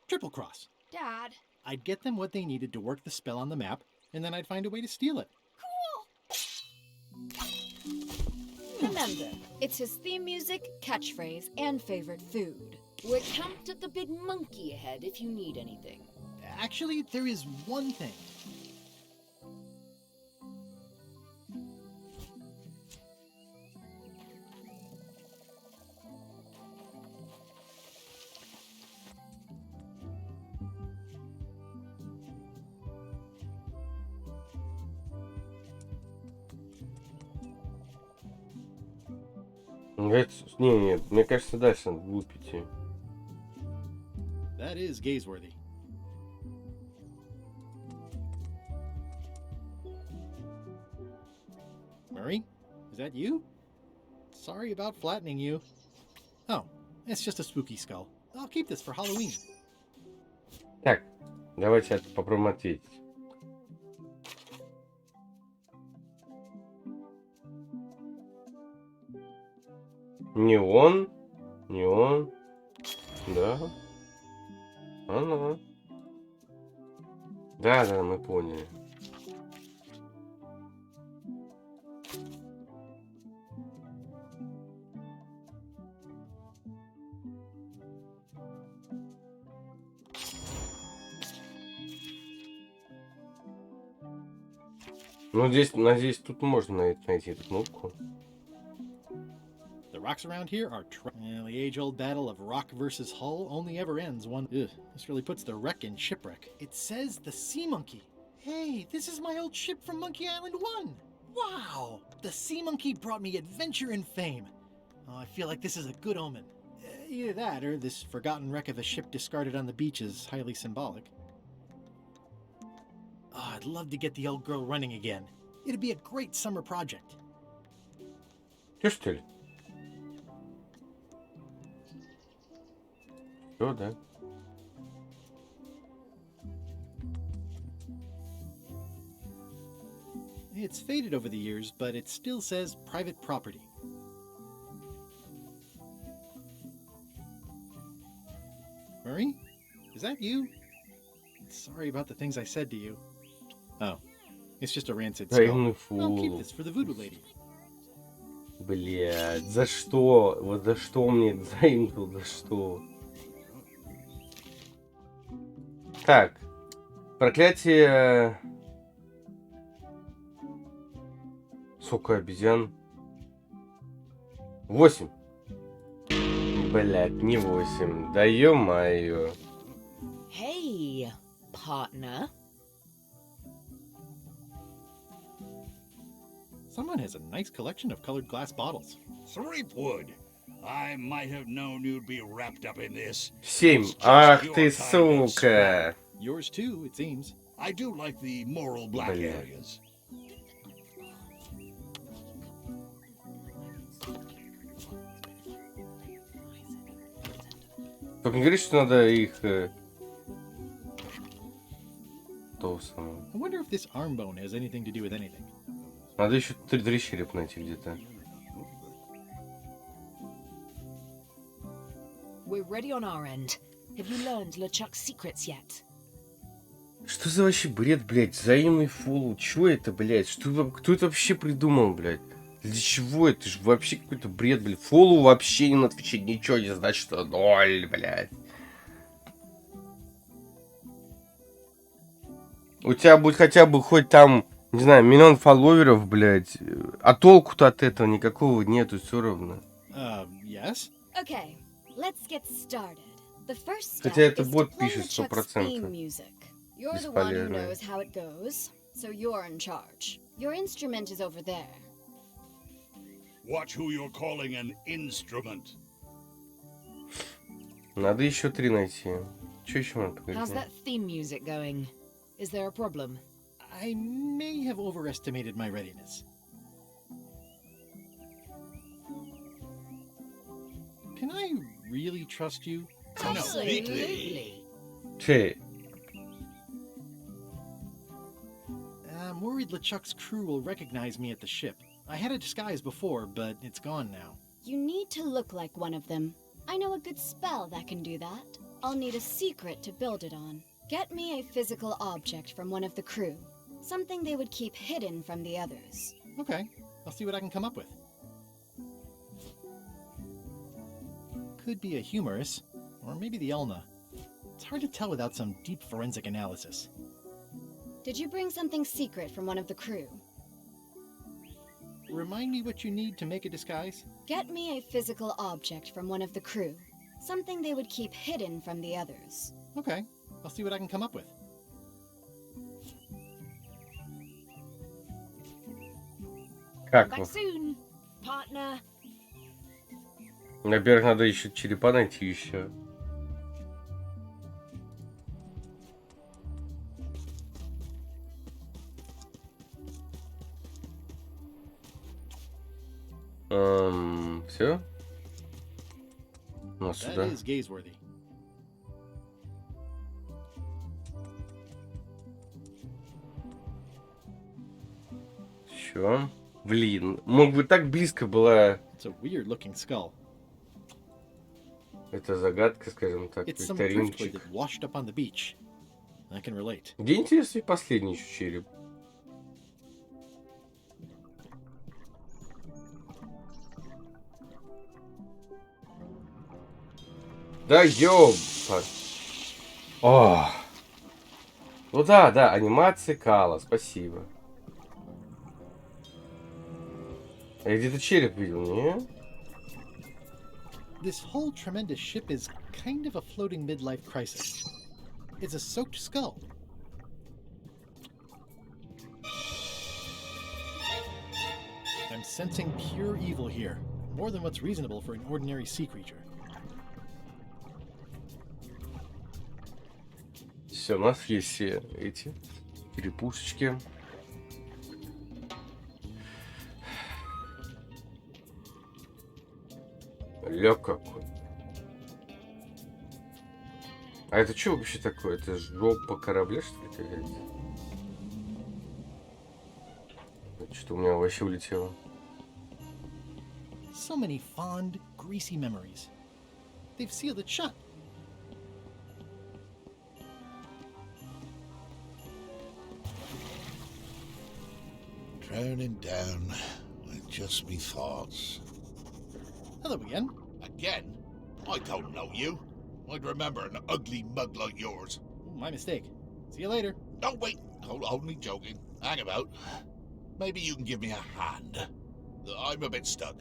Triple-cross. Dad. I'd get them what they needed to work the spell on the map, and then I'd find a way to steal it. Remember, it's his theme music, catchphrase, and favorite food. We're camped at the big monkey ahead if you need anything. Actually, there is one thing. Не, мне кажется, дальше надо вглубь идти. That is gazeworthy. Murray, is that you? Sorry about flattening you. Oh, it's just a spooky skull. I'll keep this for Halloween. Так, давайте это попробуем ответить. Не он, не он. Да. Она. Да, да, мы поняли. Ну, здесь, надеюсь, тут можно найти эту кнопку. The rocks around here are the age-old battle of rock versus hull only ever ends one. Ugh, this really puts the wreck in shipwreck. It says the Sea Monkey. Hey, this is my old ship from Monkey Island 1. Wow, the Sea Monkey brought me adventure and fame. Oh, I feel like this is a good omen. Either that, or this forgotten wreck of a ship discarded on the beach is highly symbolic. Oh, I'd love to get the old girl running again. It'd be a great summer project. Чё, что ли? Всё, да. It's faded over the years, but it still says private property. Murray? Is that you? Sorry about the things I said to you. Oh, it's just a rancid skull. I'll keep this for the voodoo lady. Блядь, за что? Вот за что мне заимствовал, за что? Так. Проклятие... Сколько обезьян? 8. Блядь, не 8. Да ё-моё. Hey, partner. Someone has a nice collection of colored glass bottles. Threepwood, I might have known you'd be wrapped up in this. 7. Ах ты, сука. Yours too, it seems. I do like the moral black areas. Только не говори, что надо их... То самое. I wonder if this arm bone has anything to do with anything. Надо еще 3 череп найти где-то. We're ready on our end. Have you learned LeChuck's secrets yet? Что за вообще бред, блядь? Взаимный фоллоу. Чё это, блядь? Кто это вообще придумал, блядь? Для чего это? Же вообще какой-то бред, блядь. Фоллоу вообще не на Твиче ничего не значит, что 0, блядь. У тебя будет хотя бы хоть там Не знаю, миллион фолловеров, блядь. А толку-то от этого никакого нету, все равно. Yes? Okay, let's get started. The first step Хотя это is to бот play пишет LeChuck's theme 100%. music. You're the one who Бесполезно. knows how it goes, so you're in charge. Your instrument is over there. Watch who you're calling an instrument. Надо еще 3 найти. Че еще надо How's погоди? that theme music going? Is there a problem? I may have overestimated my readiness. Can I really trust you? Completely. Че? I'm worried LeChuck's crew will recognize me at the ship. I had a disguise before, but it's gone now. You need to look like one of them. I know a good spell that can do that. I'll need a secret to build it on. Get me a physical object from one of the crew. Something they would keep hidden from the others. Okay, I'll see what I can come up with. Could be a humorous, or maybe the Elna. It's hard to tell without some deep forensic analysis. Did you bring something secret from one of the crew? Remind me what you need to make a disguise? Get me a physical object from one of the crew. Something they would keep hidden from the others. Okay, I'll see what I can come up with. Как Back вы? soon, partner. Во-первых, надо еще черепа найти еще. Все? Ну, That сюда. is gazeworthy. Все. Блин, мог бы так близко была It's a weird-looking skull. эта загадка, скажем так, It's some driftwood викторинчик. that washed up on the beach. I can relate. Где, интересно, и последний еще череп? Да ёпа. О. Ну да, да, анимация Кала, спасибо. Я где-то череп видел, не? This whole tremendous ship is kind of a floating midlife crisis. It's a soaked skull. I'm sensing pure evil here, more than what's reasonable for an ordinary sea creature. Все, у нас есть все эти черепушечки. Лёг какой. А это что вообще такое? Это жопа корабля, что ли, какая-то? Что-то у меня вообще улетело. So many fond, greasy memories. They've sealed it shut. Drowning down with just me thoughts. Hello again. Again? I don't know you. I'd remember an ugly mug like yours. My mistake. See you later. Oh, wait. Hold me joking. Hang about. Maybe you can give me a hand. I'm a bit stuck.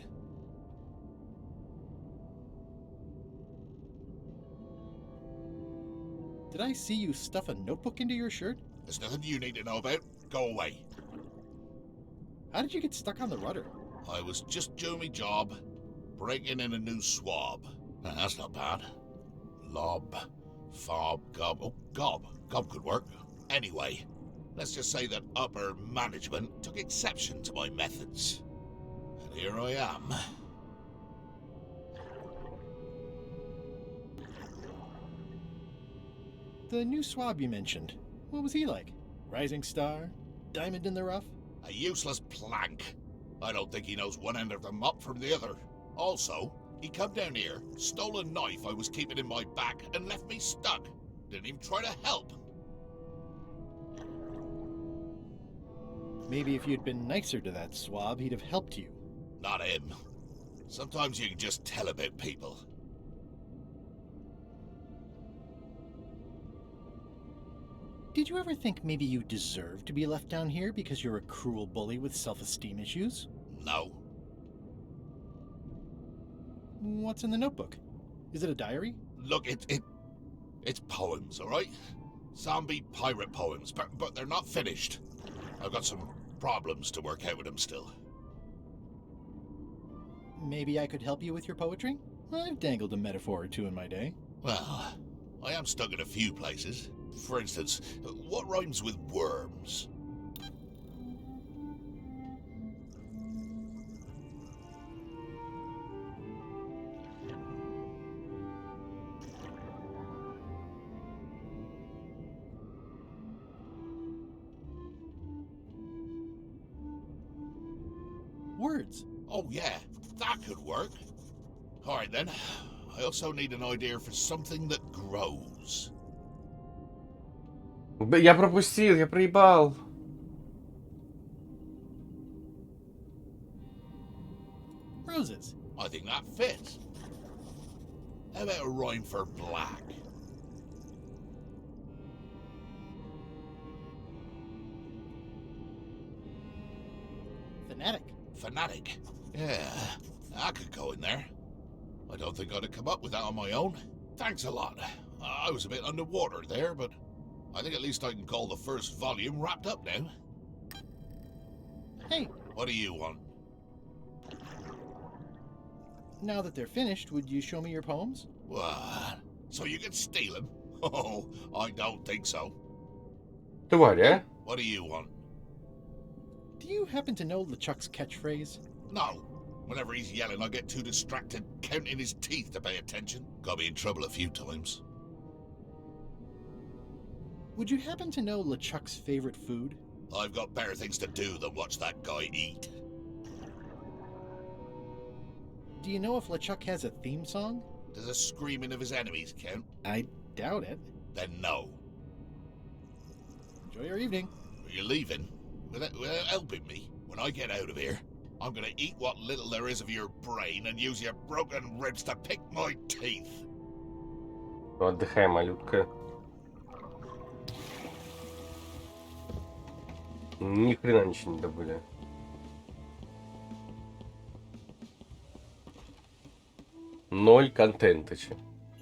Did I see you stuff a notebook into your shirt? There's nothing you need to know about. Go away. How did you get stuck on the rudder? I was just doing my job, breaking in a new swab. That's not bad. Lob, fob, gob. Oh, gob. Gob could work. Anyway, let's just say that upper management took exception to my methods. And here I am. The new swab you mentioned. What was he like? Rising star? Diamond in the rough? A useless plank. I don't think he knows one end of the mop from the other. Also, he come down here, stole a knife I was keeping in my back, and left me stuck. Didn't even try to help. Maybe if you'd been nicer to that swab, he'd have helped you. Not him. Sometimes you can just tell about people. Did you ever think maybe you deserve to be left down here because you're a cruel bully with self-esteem issues? No. What's in the notebook? Is it a diary? Look, it's poems, all right? Zombie pirate poems, but they're not finished. I've got some problems to work out with them still. Maybe I could help you with your poetry? I've dangled a metaphor or two in my day. Well, I am stuck in a few places. For instance, what rhymes with worms? Words. Oh yeah, that could work. Alright then. I also need an idea for something that grows. Я пропустил, я проебал. Roses. I think that fits. How about a rhyme for black? Fanatic. Fanatic. Yeah, that could go in there. I don't think I'd have come up with that on my own. Thanks a lot. I was a bit underwater there, but I think at least I can call the first volume wrapped up now. Hey, What do you want? now that they're finished, would you show me your poems? What? So you can steal them? Oh, I don't think so. Тварь, а? What do you want? Do you happen to know LeChuck's catchphrase? No. Whenever he's yelling, I get too distracted counting his teeth to pay attention. Got me in trouble a few times. Would you happen to know LeChuck's favorite food? I've got better things to do than watch that guy eat. Do you know if LeChuck has a theme song? Does the screaming of his enemies count? I doubt it. Then no. Enjoy your evening. Are you leaving? Without helping me? When I get out of here, I'm gonna eat what little there is of your brain and use your broken ribs to pick my teeth. Отдыхай, малютка. Ни хрена ничего не добыли. Ноль контента.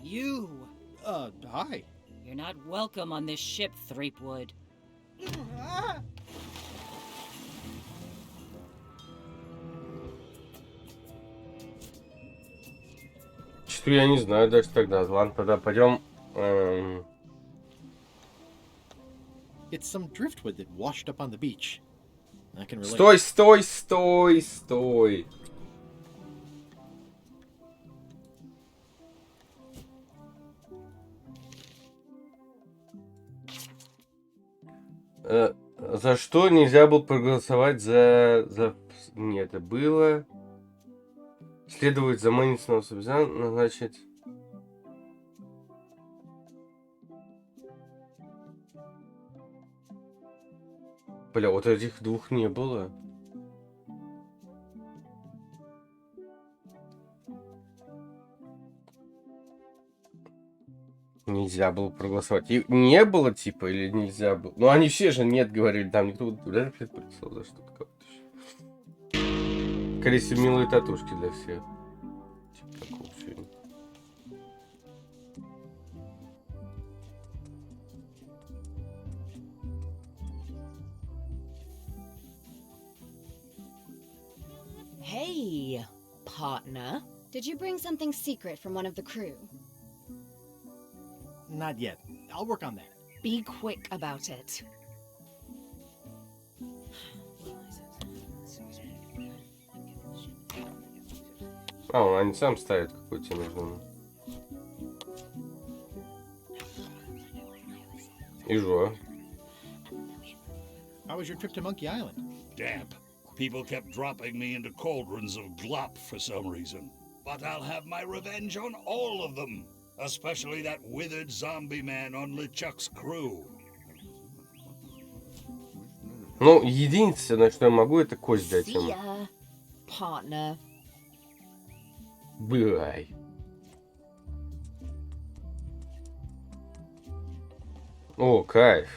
You! Hi. You're not welcome on this ship, Threepwood. Что я не знаю даже тогда. Ладно, тогда пойдем. It's some driftwood that washed up on the beach. I can relate. Стой, стой, стой, стой. За что нельзя было проголосовать за... Нет, это было... Следует за Мэнисона обязательно, значит... Бля, вот этих двух не было. Нельзя было проголосовать. И не было, типа, или нельзя было? Ну, они все же нет говорили, там никто вряд ли проголосовал за что-то кого-то еще. Скорее всего, милые татушки для всех. Типа такого всего. Hey, partner. Did you bring something secret from one of the crew? Not yet. I'll work on that. Be quick about it. А, они сам ставят, какой тебе нужен. И жо. How was your trip to Monkey Island? Damp. People kept dropping me into cauldrons of glop for some reason. But I'll have my revenge on all of them. Especially that withered zombie man on LeChuck's crew. Ну, единственное, что я могу, это кость дать See им. ya, partner. Бывай. О, кайф.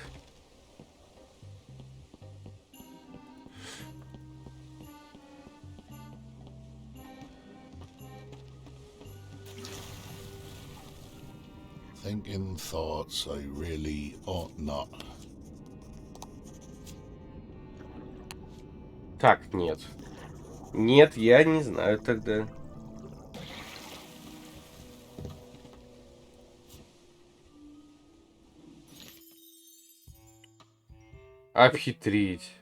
thinking thoughts I really ought not. Так, нет. Нет, я не знаю тогда. Обхитрить.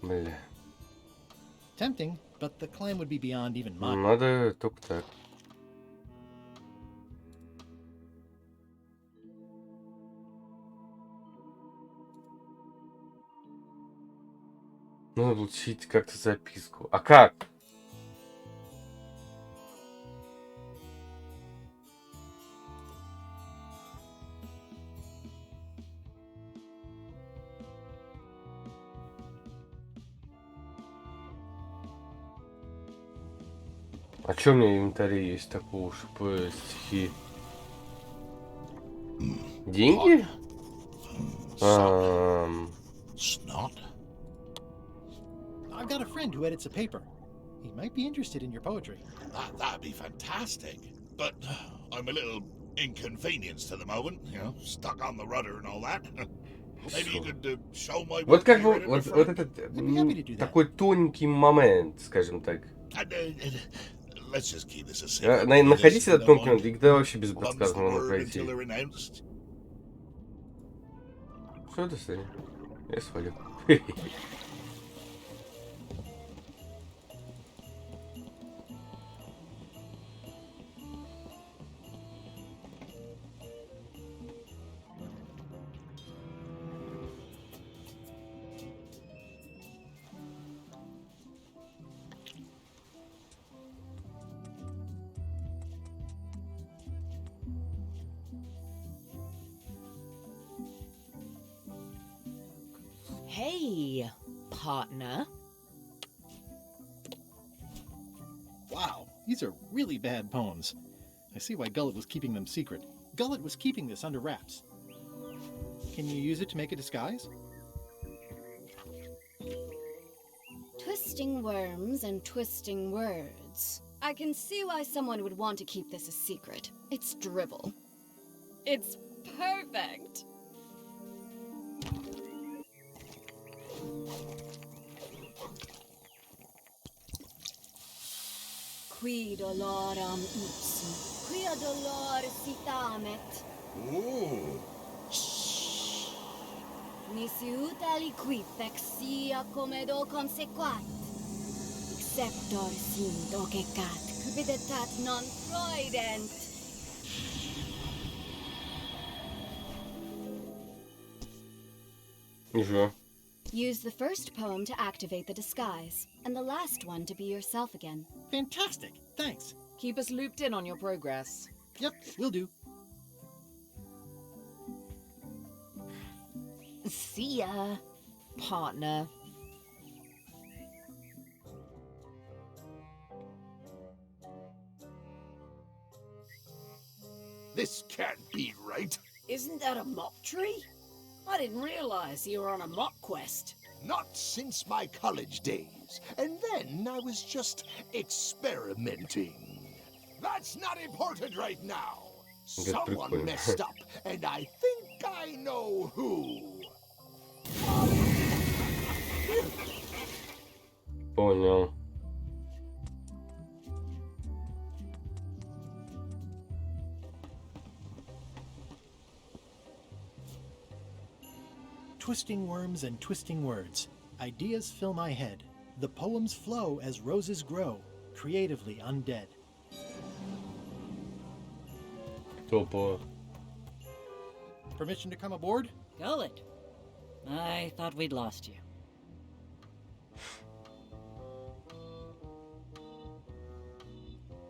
Бля. Tempting, but the climb would be beyond even my. Надо только так. Надо получить как-то записку. А как? А чё у меня в инвентаре есть такого, чтобы стихи? Деньги? Snot? I've got a friend who edits a paper. He might be interested in your poetry. That'd be fantastic. But I'm a little inconvenienced at the moment, you know, stuck on the rudder and all that. Maybe you could show my Вот как бы, work вот here in the этот happy to do that. такой тоненький момент, скажем так. Let's just keep this a secret. Находить этот тонкий момент, момент, и когда вообще без подсказки можно пройти. Что это, Саня? Я свалил. Hey, partner. Wow, these are really bad poems. I see why Gullet was keeping them secret. Gullet was keeping this under wraps. Can you use it to make a disguise? Twisting worms and twisting words. I can see why someone would want to keep this a secret. It's dribble. It's perfect. Qui doloram ipsum, quia dolor citamet. Ooh. Nisi ut aliquid vexia comedo consequat. Exceptor sint ocecat, cupiditat non proident. Ничего. Use the first poem to activate the disguise, and the last one to be yourself again. Fantastic, thanks. Keep us looped in on your progress. Yep, will do. See ya, partner. This can't be right. Isn't that a mock tree? I didn't realize you were on a mock quest. Not since my college days. And then I was just experimenting. That's not important right now. Someone messed up, and I think I know who. Понял. Twisting worms and twisting words. Ideas fill my head. The poems flow as roses grow, creatively undead. Топо. Permission to come aboard? Gullet. I thought we'd lost you.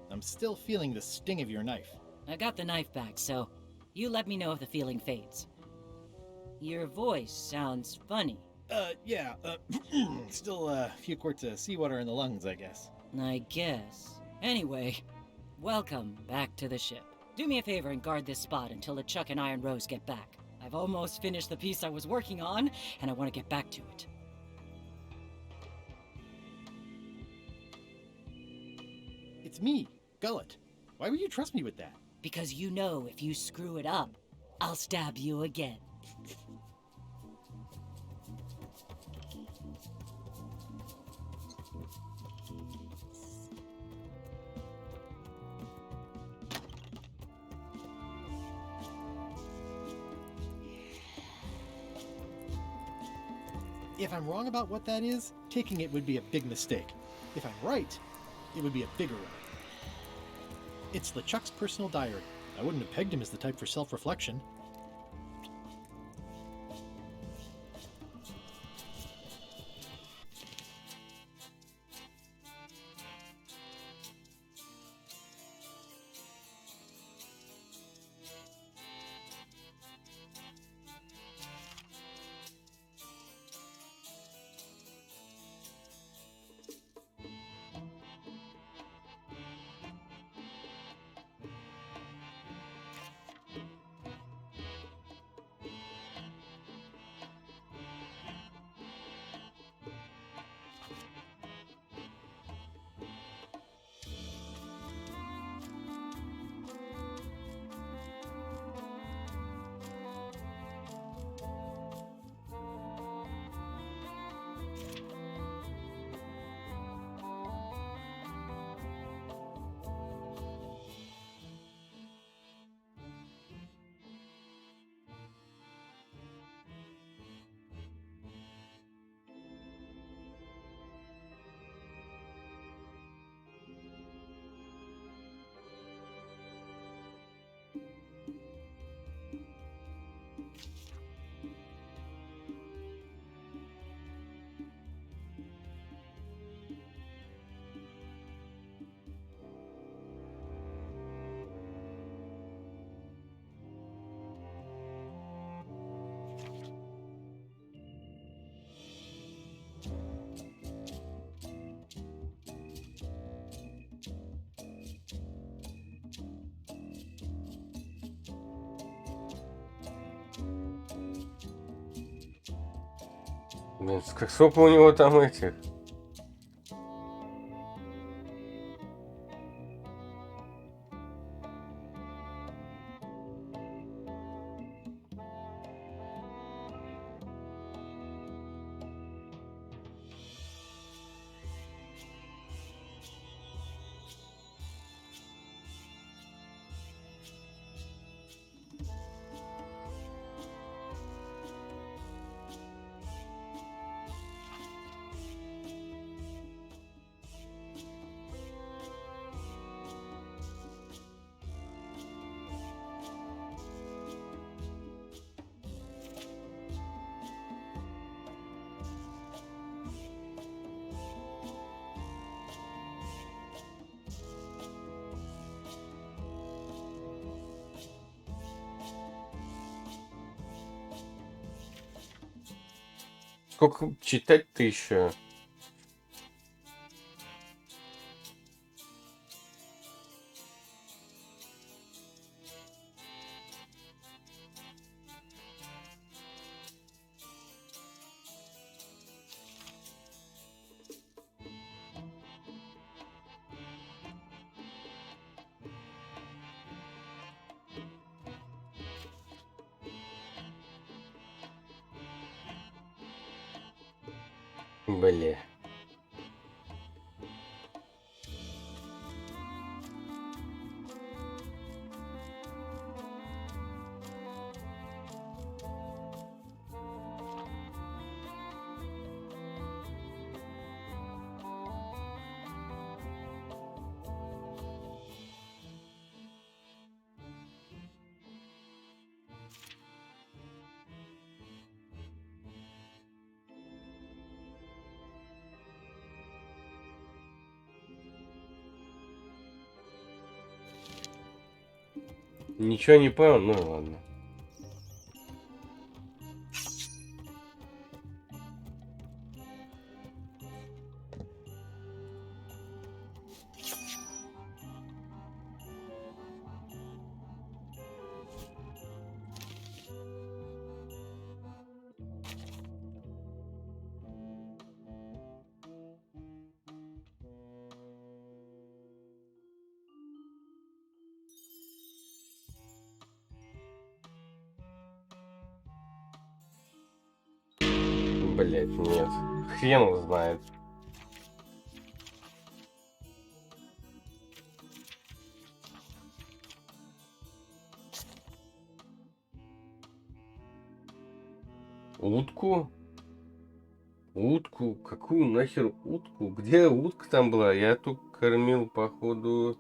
I'm still feeling the sting of your knife. I got the knife back, so you let me know if the feeling fades. Your voice sounds funny. Yeah, still a few quarts of seawater in the lungs, I guess. I guess. Anyway, welcome back to the ship. Do me a favor and guard this spot until the Chuck and Iron Rose get back. I've almost finished the piece I was working on, and I want to get back to it. It's me, Gullet. Why would you trust me with that? Because you know if you screw it up, I'll stab you again. If I'm wrong about what that is, taking it would be a big mistake. If I'm right, it would be a bigger one. It's LeChuck's personal diary. I wouldn't have pegged him as the type for self-reflection. Блин, сколько у него там этих? Сколько читать-то еще? Бля. Ничего не понял, ну и ладно. Блять, нет. Хрен его знает. Утку? Утку? Какую нахер утку? Где утка там была? Я тут кормил, походу...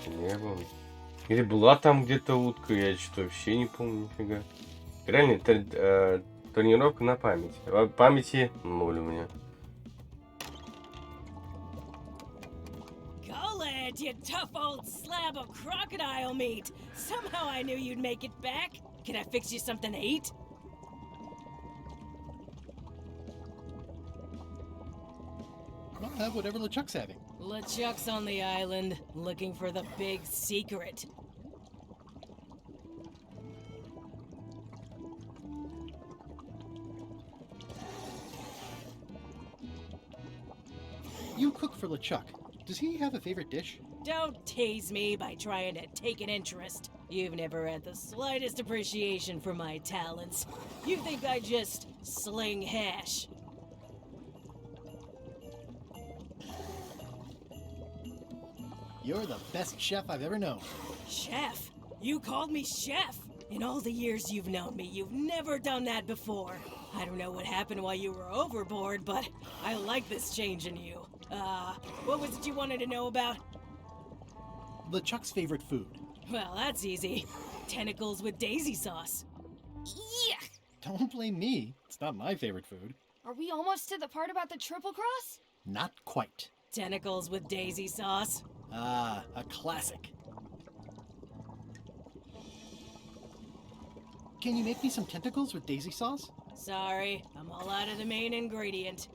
Хлебом. Или была там где-то утка, я что-то вообще не помню нифига. Реально, тренировка на память. Памяти 0 у меня. Golad, you tough old slab of crocodile meat! Somehow I knew you'd make it back. Can I fix you something to eat? I'll have whatever LeChuck's having. LeChuck's on the island, looking for the big secret. You cook for LeChuck. Does he have a favorite dish? Don't tease me by trying to take an interest. You've never had the slightest appreciation for my talents. You think I just sling hash. You're the best chef I've ever known. Chef? You called me chef? In all the years you've known me, you've never done that before. I don't know what happened while you were overboard, but I like this change in you. What was it you wanted to know about? LeChuck's favorite food. Well, that's easy. Tentacles with daisy sauce. Yeah. Don't blame me. It's not my favorite food. Are we almost to the part about the triple cross? Not quite. Tentacles with daisy sauce. Ah, a classic. Can you make me some tentacles with daisy sauce? Sorry, I'm all out of the main ingredient.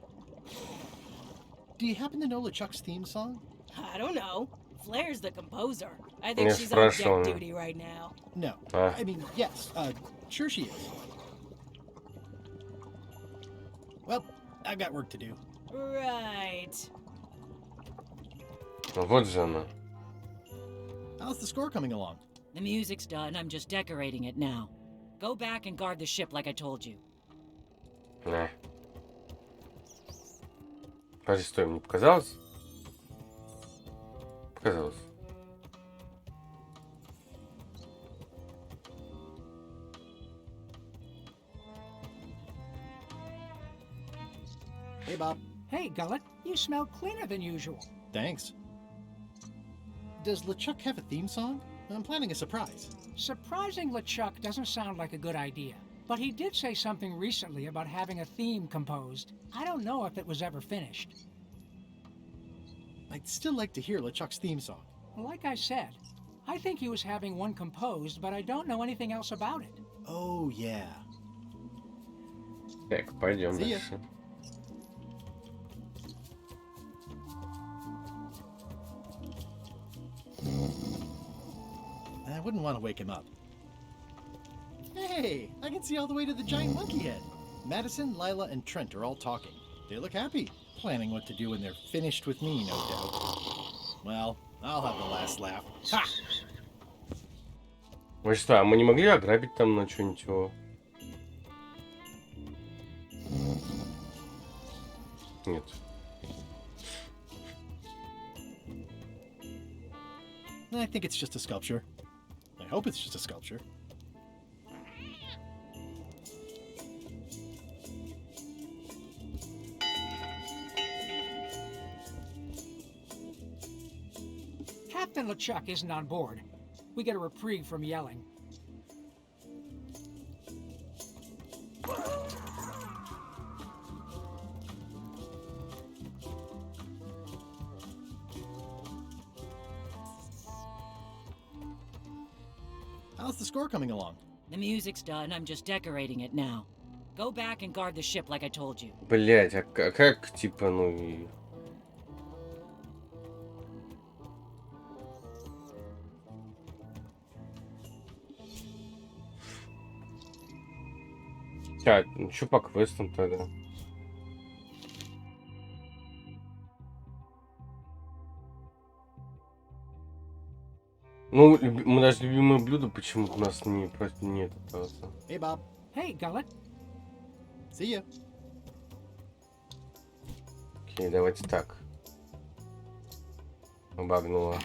Do you happen to know LeChuck's theme song? I don't know. Flair's the composer. I think Я she's on deck спрашивал. duty right now. No. А. I mean, yes. Sure she is. Well, I've got work to do. Right. Вот же она. How's the score coming along? The music's done, I'm just decorating it now. Go back and guard the ship like I told you. На. Подожди, стой, мне показалось? Показалось. Hey, Bob. Hey, Gullet, you smell cleaner than usual. Thanks. Does LeChuck have a theme song? I'm planning a surprise. Surprising LeChuck doesn't sound like a good idea. But he did say something recently about having a theme composed. I don't know if it was ever finished. I'd still like to hear LeChuck's theme song. Like I said, I think he was having one composed, but I don't know anything else about it. Oh, yeah. Так, пойдем See ya. дальше. I wouldn't want to wake him up. Hey, I can see all the way to the giant monkey head. Madison, Lila, and Trent are all talking. They look happy, planning what to do when they're finished with me, no doubt. Well, I'll have the last laugh. Ha! Вы что, а мы не могли ограбить там на что-нибудь его? Нет. I think it's just a sculpture. I hope it's just a sculpture. Captain LeChuck isn't on board. We get a reprieve from yelling. How's the score coming along? The music's done, I'm just decorating it now. Go back and guard the ship like I told you. Блять, а как, типа, ну и... Так, ну что по квестам тогда? Ну, мы даже любимое блюдо почему-то у нас не, просто нет. Просто. Hey, Bob. Hey, Gullet. See ya. Окей, давайте так. Багнуло.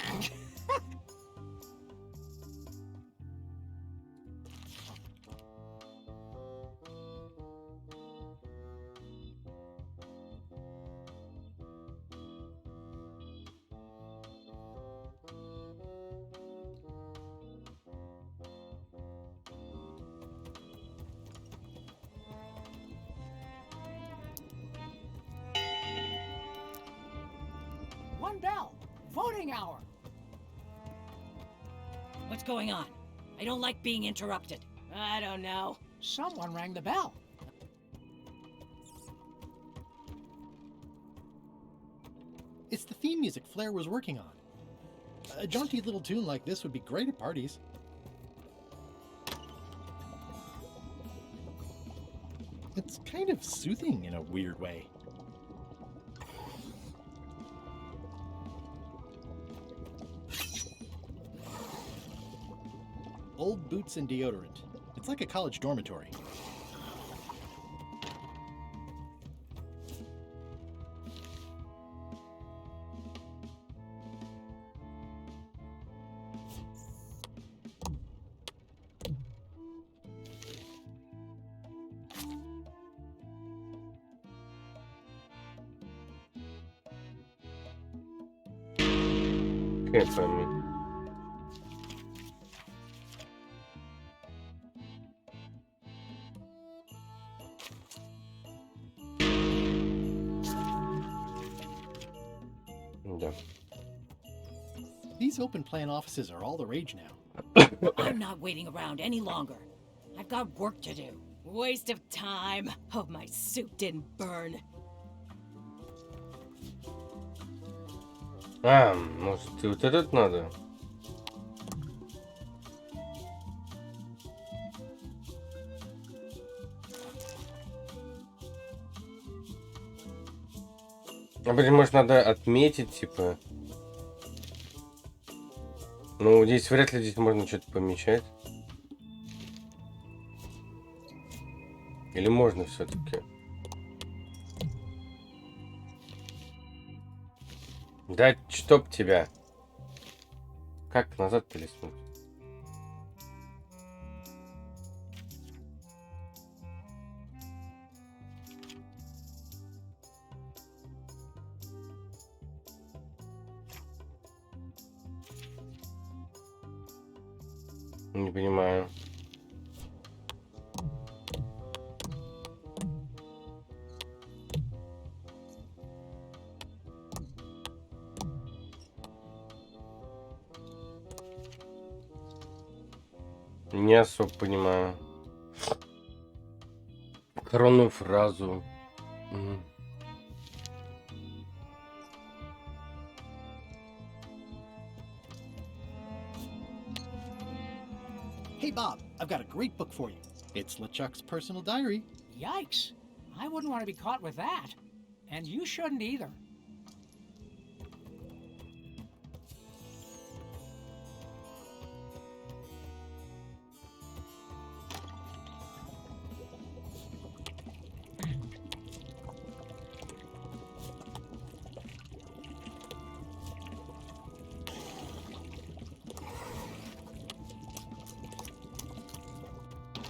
One bell. Voting hour. What's going on? I don't like being interrupted. I don't know. Someone rang the bell. It's the theme music Flair was working on. A jaunty little tune like this would be great at parties. It's kind of soothing in a weird way. Old boots and deodorant. It's like a college dormitory. Can't find me. Да. These open plan offices are all the rage now. I'm not waiting around any longer. I've got work to do. Waste of time. Hope my suit didn't burn. А, может, и вот этот надо? А блин, может, надо отметить, типа. Ну, здесь вряд ли здесь можно что-то помечать. Или можно все-таки? Да чтоб тебя. Как назад-то листнуть? Не понимаю. Не особо понимаю. Коронную фразу. Hey, Bob, I've got a great book for you. It's LeChuck's personal diary. Yikes. I wouldn't want to be caught with that. And you shouldn't either.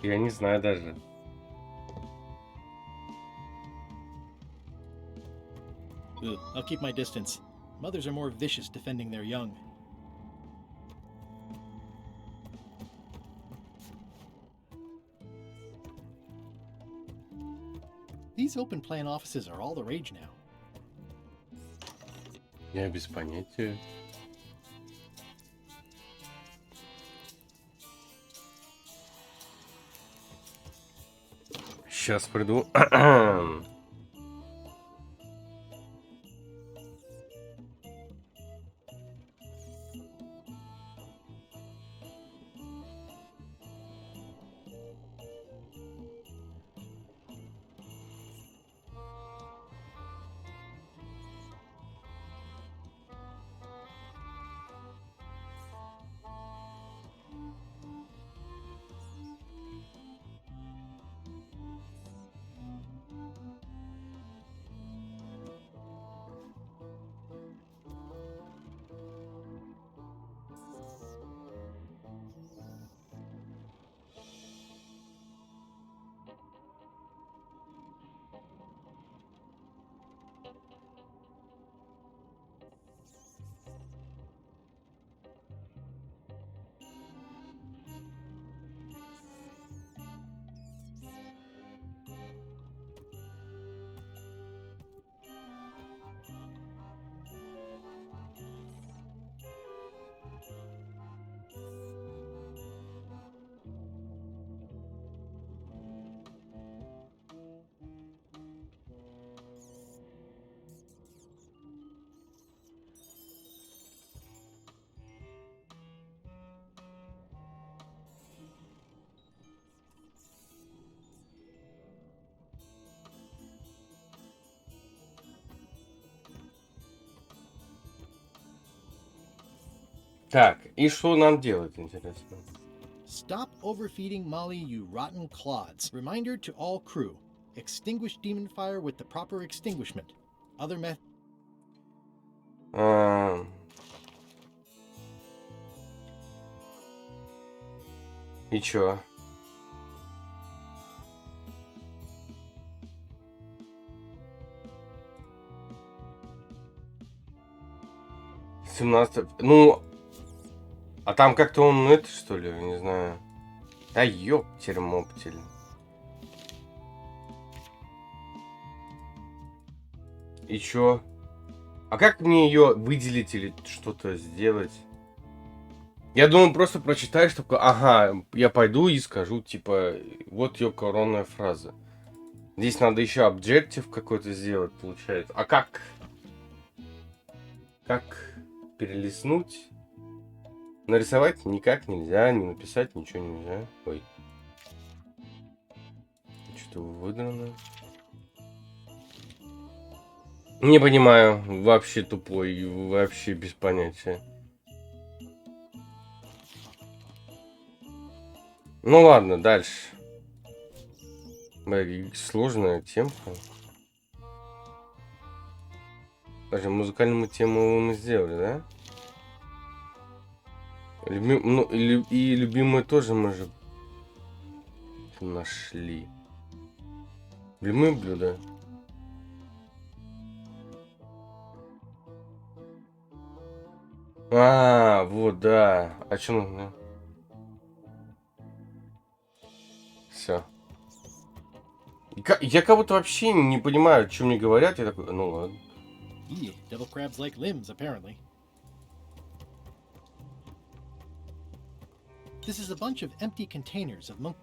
Я не знаю даже. Ugh, I'll keep my distance. Mothers are more vicious defending their young. These open plan offices are all the rage now. Я без понятия. Сейчас приду. Так, и что нам делать, интересно? Stop overfeeding Molly, you rotten clods. Reminder to all crew. Extinguish demon fire with the proper extinguishment. Other meth... И чё? Семнадцать. Ну, а там как-то он это, что ли, не знаю. Да ёптель-моптель. И чё? А как мне ее выделить или что-то сделать? Я думаю, просто прочитаешь такой, ага, я пойду и скажу, типа, вот ее коронная фраза. Здесь надо еще объектив какой-то сделать, получается. А как? Как перелистнуть? Нарисовать никак нельзя, не написать ничего нельзя. Ой. Что-то выдрано. Не понимаю, вообще тупой, вообще без понятия. Ну ладно, дальше. Сложная темка. Даже музыкальную тему мы сделали, да? Ну, и любимые тоже мы же нашли. Любимые блюда. А, вот, да. А что нужно? Все. Я кого-то вообще не понимаю, что мне говорят. Я такой, ну ладно. Yeah, devil crabs like limbs, apparently. This is a bunch of empty containers of monk...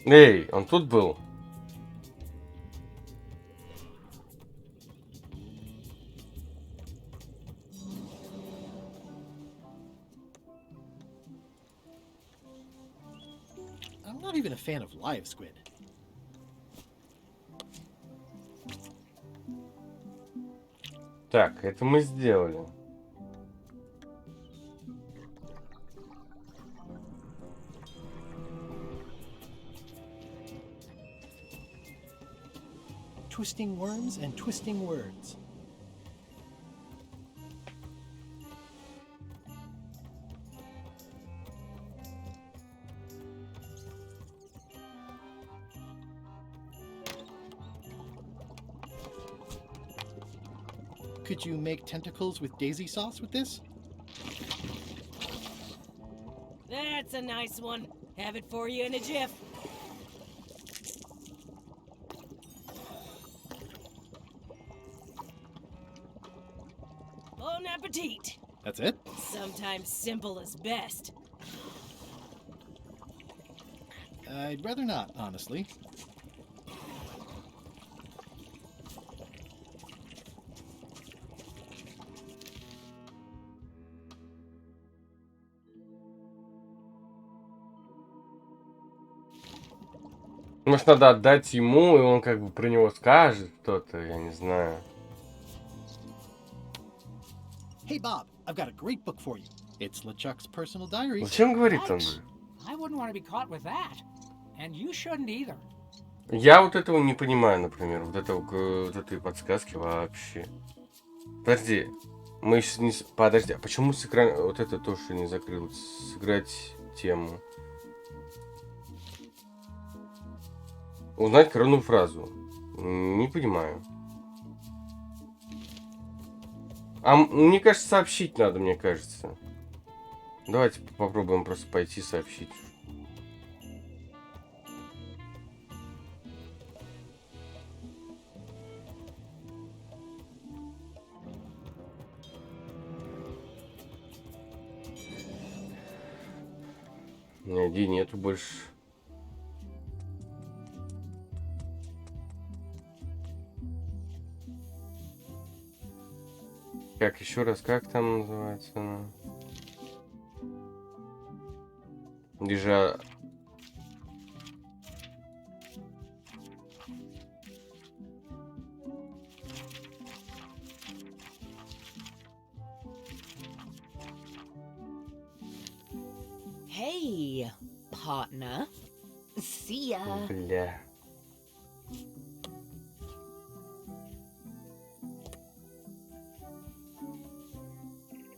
Эй, он тут был? I'm not even a fan of live squid. Так, это мы сделали. Twisting worms and twisting words. Could you make tentacles with daisy sauce with this? That's a nice one. Have it for you in a jiff. Bon appetit. That's it? Sometimes simple is best. I'd rather not, honestly. Может, надо отдать ему, и он как бы про него скажет что-то, я не знаю. Hey Bob, I've got a great book for you. It's LeChuck's personal diary. Зачем говорит он? I wouldn't want to be caught with that. And you shouldn't either. Я вот этого не понимаю, например, вот этой подсказки вообще. Подожди, мы еще не... Подожди, а почему с экрана... Вот это тоже не закрыл? Сыграть тему. Узнать коронную фразу. Не понимаю. А мне кажется, сообщить надо, мне кажется. Давайте попробуем просто пойти сообщить. Иди, нету больше. Как еще раз, как там называется она? Hey, partner. See ya. Бля.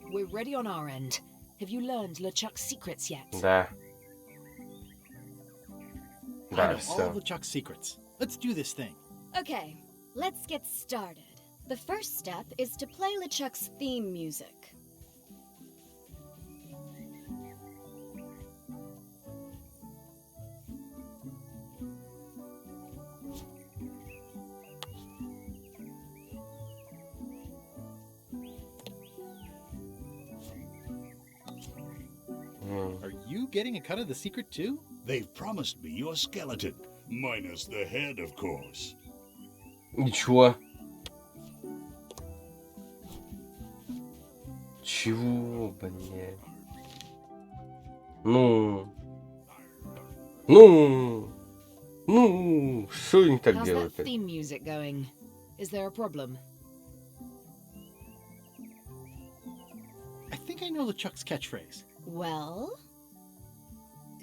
We're ready on our end. Have you learned LeChuck's secrets yet? Да. I Да, know all все. LeChuck's secrets. Let's do this thing. Okay, let's get started. The first step is to play LeChuck's theme music. Are you getting a cut of the secret too? They've promised me your skeleton, minus the head, of course. Ничего. Чего, блядь? Ну. Что они так How's делают? that theme music going? Is there a problem? I think I know LeChuck's catchphrase. Well,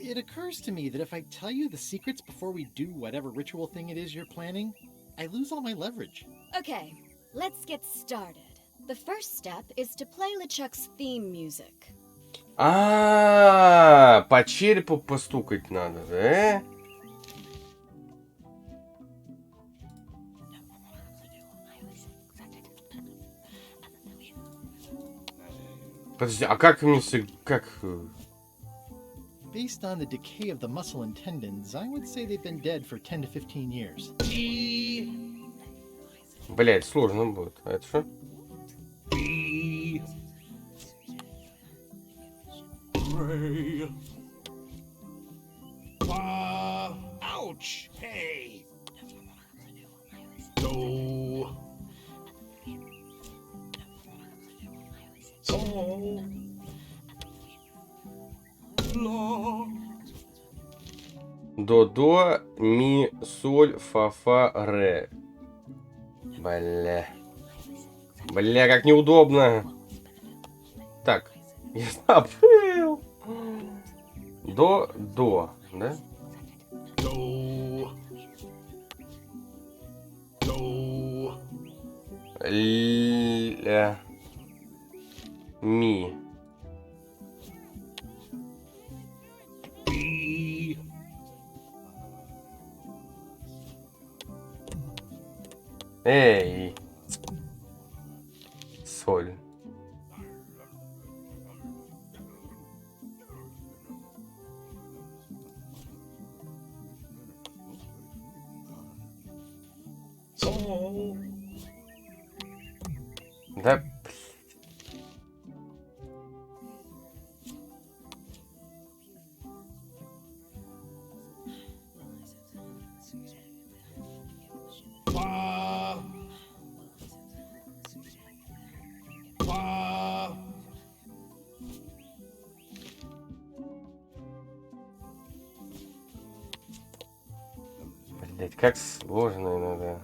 It occurs to me that if I tell you the secrets before we do whatever ritual thing it is you're planning, I lose all my leverage. okay, let's get started. The first step is to play LeChuck's theme music. По черепу постукать надо, да? Подожди, а как мне как? Based on the decay of the muscle and tendons, I would say they've been dead for 10 to 15 years. Блять, сложно будет. А это что? Pray. Ouch! Hey! Do. So. Lo. До, ми, соль, фа, ре. Бля. Бля, как неудобно. Так, я забыл. До, да? Do. Do. Ля. Ми. Be. Эй. Соль. So. Да. Fa. Fa. Блять, как сложно иногда.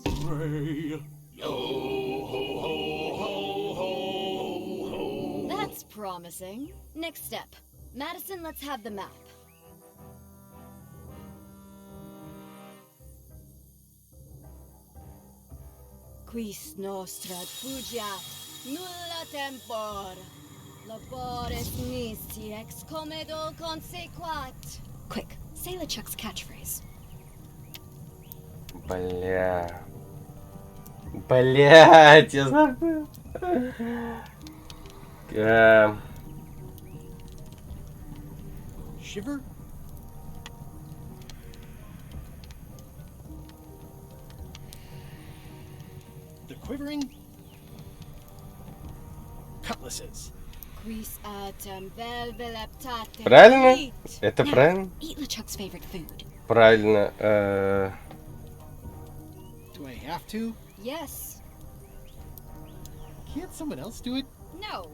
Pray. Yo ho ho ho ho ho. That's promising. Next step. Madison, let's have the map. Quis nostra fugiat nulla tempor. Labores misti ex comedo consequat. Quick, say LeChuck's catchphrase. Бля. Блять, я забыл. Shiver? The quivering cutlasses. Quis autem velveleptate. Правильно? Eat. Это Now, правильно? Eat LeChuck's favorite food. Правильно. Do I have to? Yes. Can't someone else do it? No.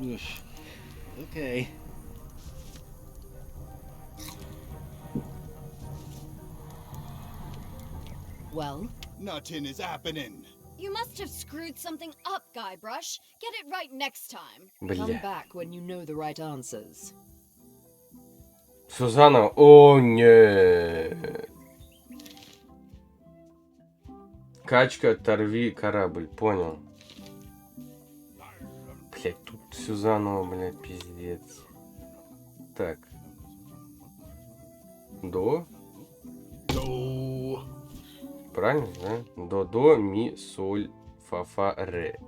Oof. Okay. Well, Nothing is happening. You must have screwed something up, Guybrush. Get it right next time. Come Бля. back when you know the right answers. Все заново. О, нет. Качка, оторви корабль. Понял. Блять, тут все заново, блядь, пиздец. Так. До. До. Правильно, да? До, ми, соль, фа, ре.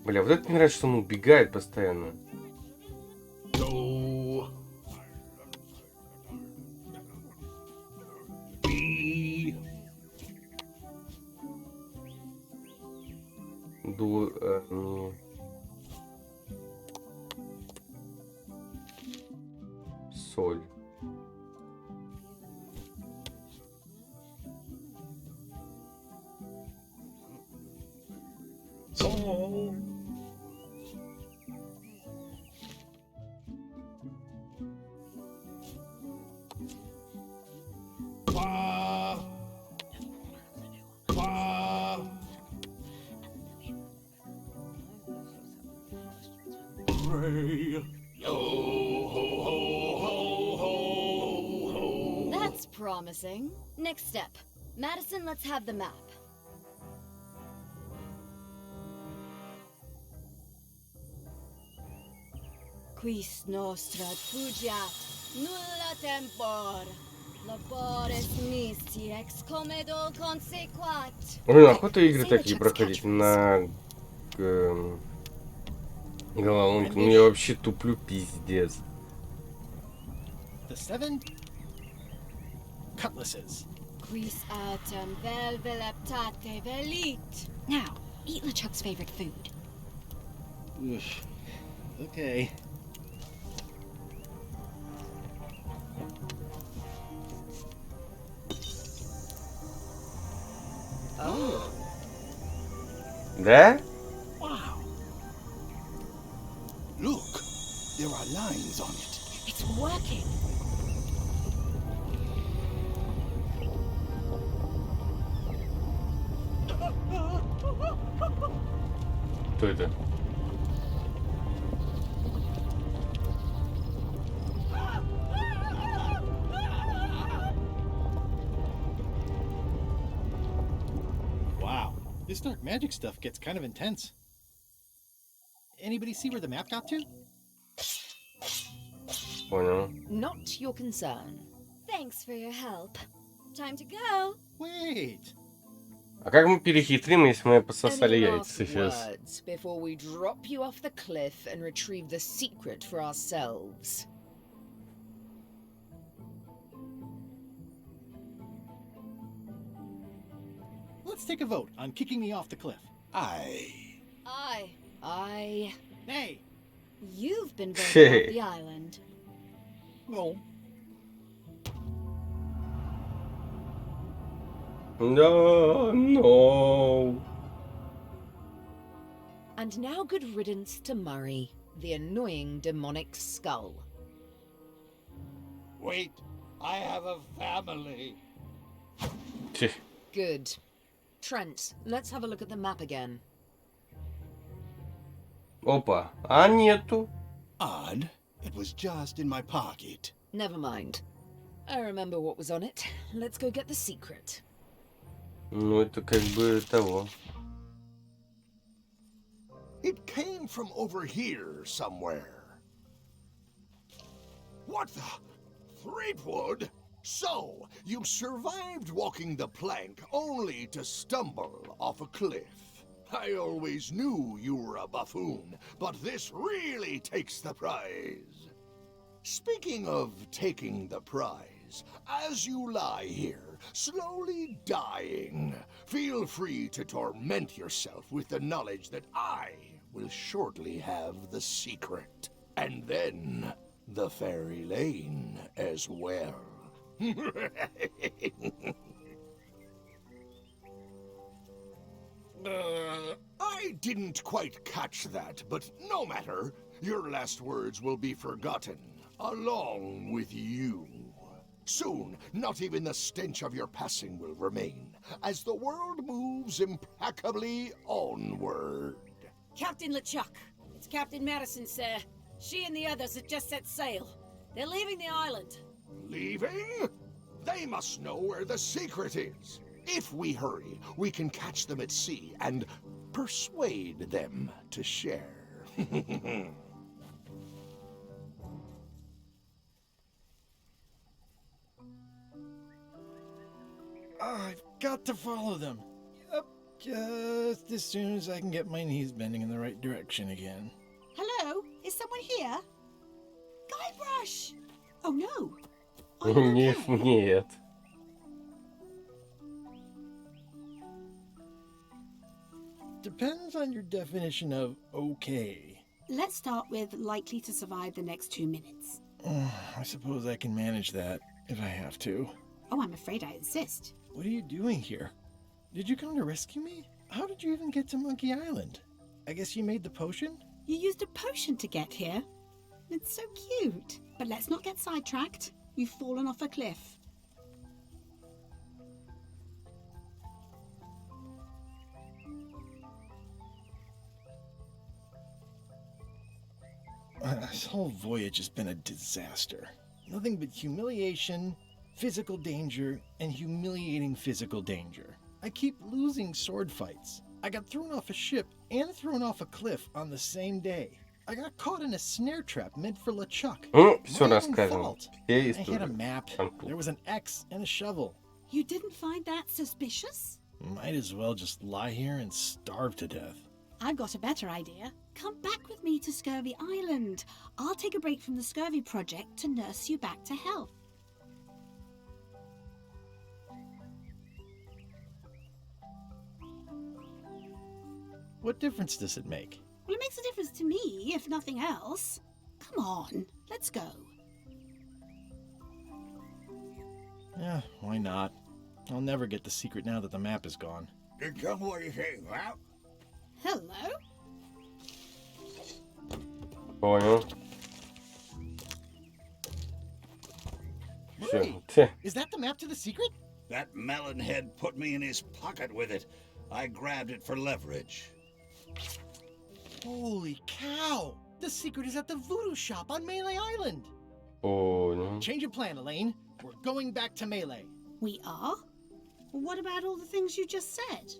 Бля, вот это мне нравится, что он убегает постоянно. До. Ми. До, ми. Соль. Сол. Фа. Фа. Ре. Yo ho ho ho ho ho. That's promising. Next step. Madison, let's have the map. Quis nostra fugiat nulla tempor. Labores misti ex comedo consequat. Блин, охота игры Say the такие Chuck's проходить catchphrase. на головоломку. Ну я вообще туплю пиздец. The 7 cutlasses. Quis autem vel veleptate velit. Now, eat LeChuck's favorite food. Oof. Okay. Oh, Да? Wow. Look, there are lines on it. it's working. Кто это? Wow. This dark magic stuff gets kind of intense. Anybody see where the map got to? Понял. Not your concern. Thanks for your help. Time to go. Wait. А как мы перехитрим, если мы пососали Any яйца last сейчас? words before we drop you off the cliff and retrieve the secret for ourselves? Let's take a vote on kicking me off the cliff. Aye. I... Nay. You've been voted Hey. off the island. No. No, no. And now good riddance to Murray, the annoying demonic skull. Wait, I have a family. Тих. Good. Trent, let's have a look at the map again. Опа. А нету. Odd. It was just in my pocket. Never mind. I remember what was on it. Let's go get the secret. Ну это как бы того. It came from over here somewhere. What the? Threepwood? So, you survived walking the plank only to stumble off a cliff. I always knew you were a buffoon, but this really takes the prize. Speaking of taking the prize, as you lie here, slowly dying, feel free to torment yourself with the knowledge that I will shortly have the secret. And then the fairy lane as well. I didn't quite catch that, but no matter. Your last words will be forgotten, along with you. Soon, not even the stench of your passing will remain, as the world moves implacably onward. Captain LeChuck, it's Captain Madison, sir. She and the others have just set sail. They're leaving the island. Leaving? They must know where the secret is. If we hurry, we can catch them at sea and persuade them to share. I've got to follow them. Yep, just as soon as I can get my knees bending in the right direction again. Hello? Is someone here? Guybrush! Oh no! Нет. Depends on your definition of okay. Let's start with likely to survive the next 2 minutes. I suppose I can manage that if I have to. Oh, I'm afraid I insist. What are you doing here? Did you come to rescue me? How did you even get to Monkey Island? I guess you made the potion? You used a potion to get here. It's so cute. But let's not get sidetracked. You've fallen off a cliff. This whole voyage has been a disaster. Nothing but humiliation, physical danger, and humiliating physical danger. I keep losing sword fights. I got thrown off a ship and thrown off a cliff on the same day. I got caught in a snare trap meant for LeChuck. Все My own расскажем. fault. Все I had a истории. map. There was an X and a shovel. You didn't find that suspicious? Might as well just lie here and starve to death. I've got a better idea. Come back with me to Scurvy Island. I'll take a break from the Scurvy Project to nurse you back to health. What difference does it make? Well, it makes a difference to me, if nothing else. Come on, let's go. Yeah, why not? I'll never get the secret now that the map is gone. Hello? Понял. Murray, Всё. is that the map to the secret? That melonhead put me in his pocket with it. I grabbed it for leverage. Holy cow! The secret is at the voodoo shop on Melee Island. Понял. Change of plan, Elaine. We're going back to Melee. We are? What about all the things you just said?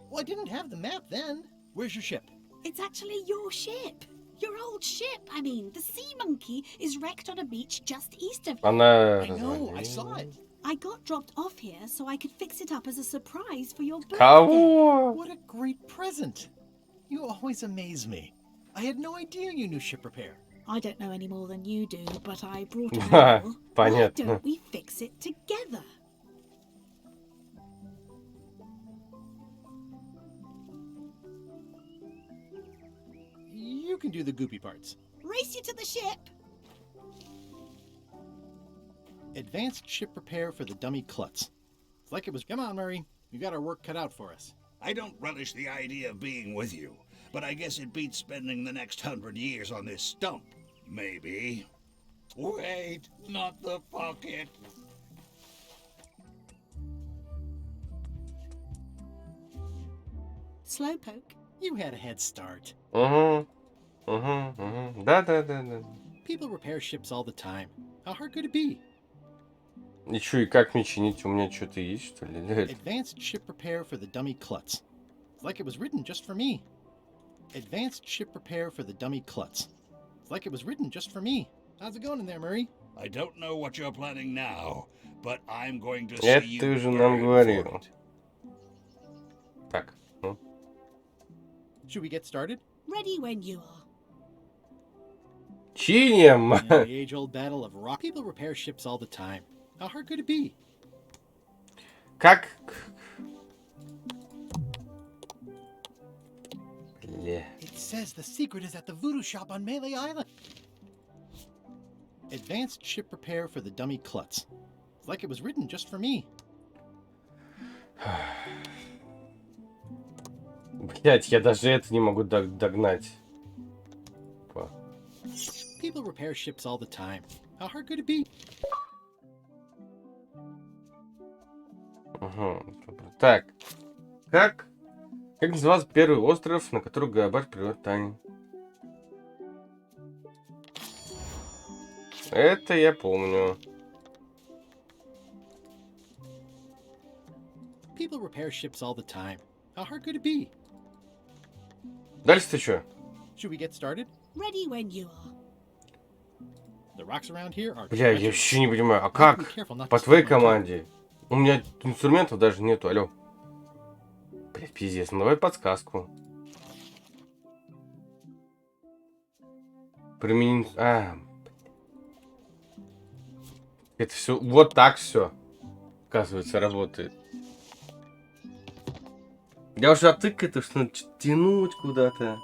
Well, I didn't have the map then. Where's your ship? It's actually your ship. Your old ship. I mean, the Sea Monkey is wrecked on a beach just east of here. Она I know, I saw it. I got dropped off here so I could fix it up as a surprise for your birthday. Кого? What a great present. You always amaze me. I had no idea you knew ship repair. I don't know any more than you do, but I brought it along. Why Понятно. don't we fix it together? You can do the goopy parts. Race you to the ship. Advanced ship repair for the dummy klutz. It's like it was. Come on, Murray. You got our work cut out for us. I don't relish the idea of being with you, but I guess it beats spending the next 100 years on this stump. Maybe. Wait, not the pocket. Slowpoke. You had a head start. Угу. Угу. Угу. Да. People repair ships all the time. How hard could it be? И чё, и как мне чинить? У меня что-то есть, что ли? Advanced ship repair for the dummy klutz. It's like it was written just for me. Advanced ship repair for the dummy klutz. It's like it was written just for me. How's it going in there, Murray? I don't know what you're planning now, but I'm going to Это see you ты уже нам burn говорил. for it. Так, ну. Should we get started? Ready when you are. Чинем! In the age-old battle of rock, people repair ships all the time. How hard could it be? Как? Бля. It says the secret is at the voodoo shop on Melee Island. Advanced ship repair for the dummy klutz. It's like it was written just for me. Блять, я даже это не могу догнать. People repair ships all the time. How hard could it be? Так. Как назывался первый остров, на который Габар привел Тань? Это я помню. People repair ships all the time. How hard could it be? Дальше ты что? Should we get started? Ready when you are. The rocks around here are Бля, я treacherous. вообще не понимаю, а Be как careful not по to твоей step on команде? У меня инструментов даже нету, алло. Блять, пиздец, ну давай подсказку. Применить... Это все, вот так все, оказывается, работает. Я уже отык это, что надо тянуть куда-то,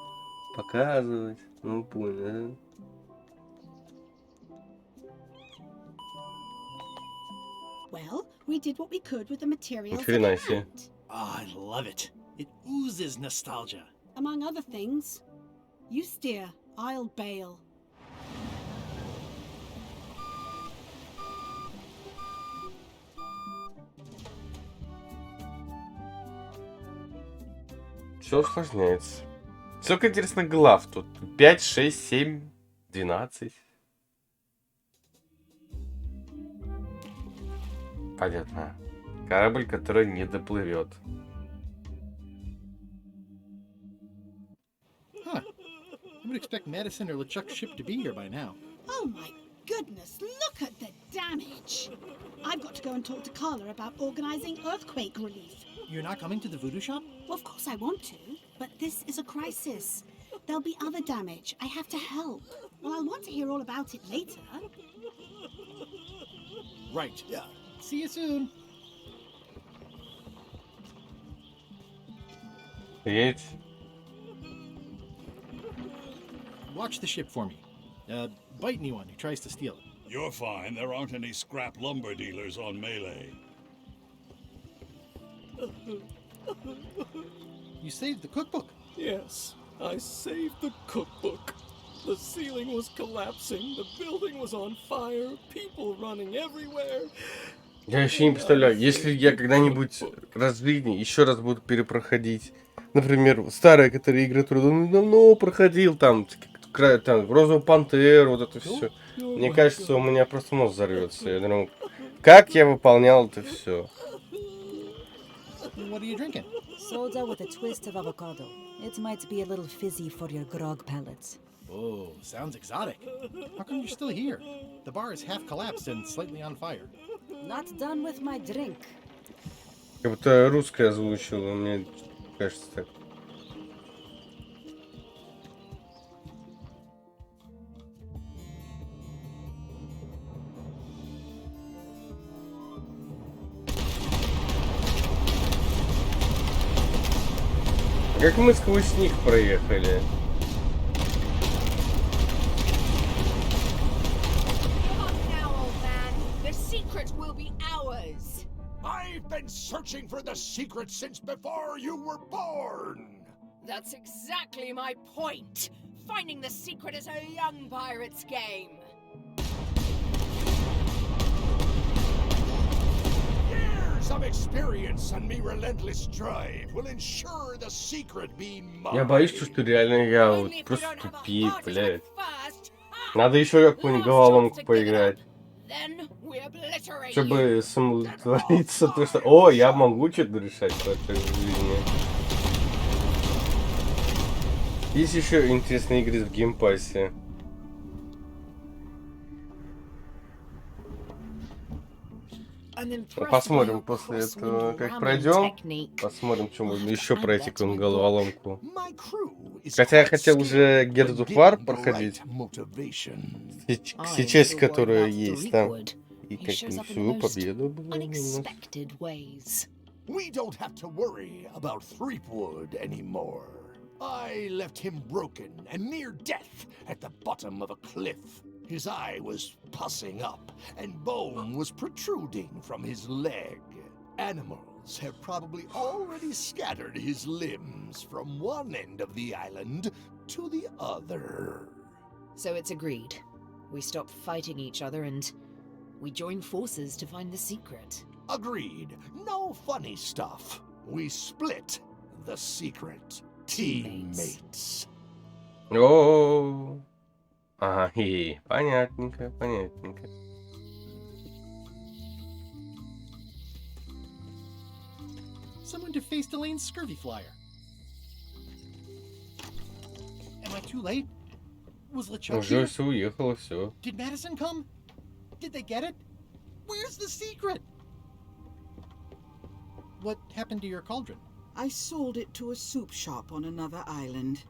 показывать. Ну, понял, да? Well, we did what we could with the materials Ни хрена at себе. hand. Oh, I love it. It oozes nostalgia. Among other things. You steer, I'll bail. Все усложняется. Сколько интересных глав тут? 5, 6, 7, 12. Понятно. Корабль, который не доплывет. Huh. I would expect Madison or LeChuck's ship to be here by now. Oh my goodness, look at the damage! I've got to go and talk to Carla about organising earthquake relief. You're not coming to the voodoo shop? Well, of course I want to, but this is a crisis. There'll be other damage. I have to help. Well, I'll want to hear all about it later. Right. See you soon. Едь. Watch the ship for me. Bite anyone who tries to steal it. You're fine. There aren't any scrap lumber dealers on Melee. You saved the cookbook. Yes, I saved the cookbook. The ceiling was collapsing, the building was on fire, people running everywhere. Я вообще не представляю, если я когда-нибудь раз в жизни еще раз буду перепроходить, например, старые которые игры, которые давно проходил, там Розовую Пантеру, вот это все. Мне кажется, у меня просто мозг взорвется. Я думаю, как я выполнял это все? What are you drinking? Soda with a twist of avocado. It might be a little fizzy for your grog palates. Oh, sounds exotic. How come you're still here? The bar is half collapsed and slightly on fire. Not done with my drink. Как будто русское озвучило, мне кажется так. Как мы сквозь них проехали? I've been searching for the secret since before you were born! That's exactly my point. Finding the secret is a young pirate's game. Years of experience and me relentless drive will ensure the secret be mine. Я боюсь, что реально я вот просто тупик, блядь. Надо еще какую-нибудь головоломку поиграть. Чтобы самоудовлетвориться, то что... О, я могу что-то решать в этой жизни. Есть еще интересные игры в геймпассе. Посмотрим после этого, как пройдем. Посмотрим, что можно еще пройти какую-нибудь головоломку. Хотя я хотел уже Gears of War проходить. Все части, которые есть там. И как бы всю победу была. We don't have to worry about Threepwood anymore. I left him broken and near death at the bottom of a cliff. His eye was pussing up, and bone was protruding from his leg. Animals goons have probably already scattered his limbs from one end of the island to the other. So it's agreed. We stop fighting each other and we join forces to find the secret. Agreed. No funny stuff. We split the secret. Teammates. О, ага, понятненько, понятненько. Someone defaced Elaine's scurvy flyer. Am I too late? Was LeChuck Уже here? все уехало, все. Did Madison come? Did they get it? Where's the secret? What happened to your cauldron? I sold it to a soup shop on another island.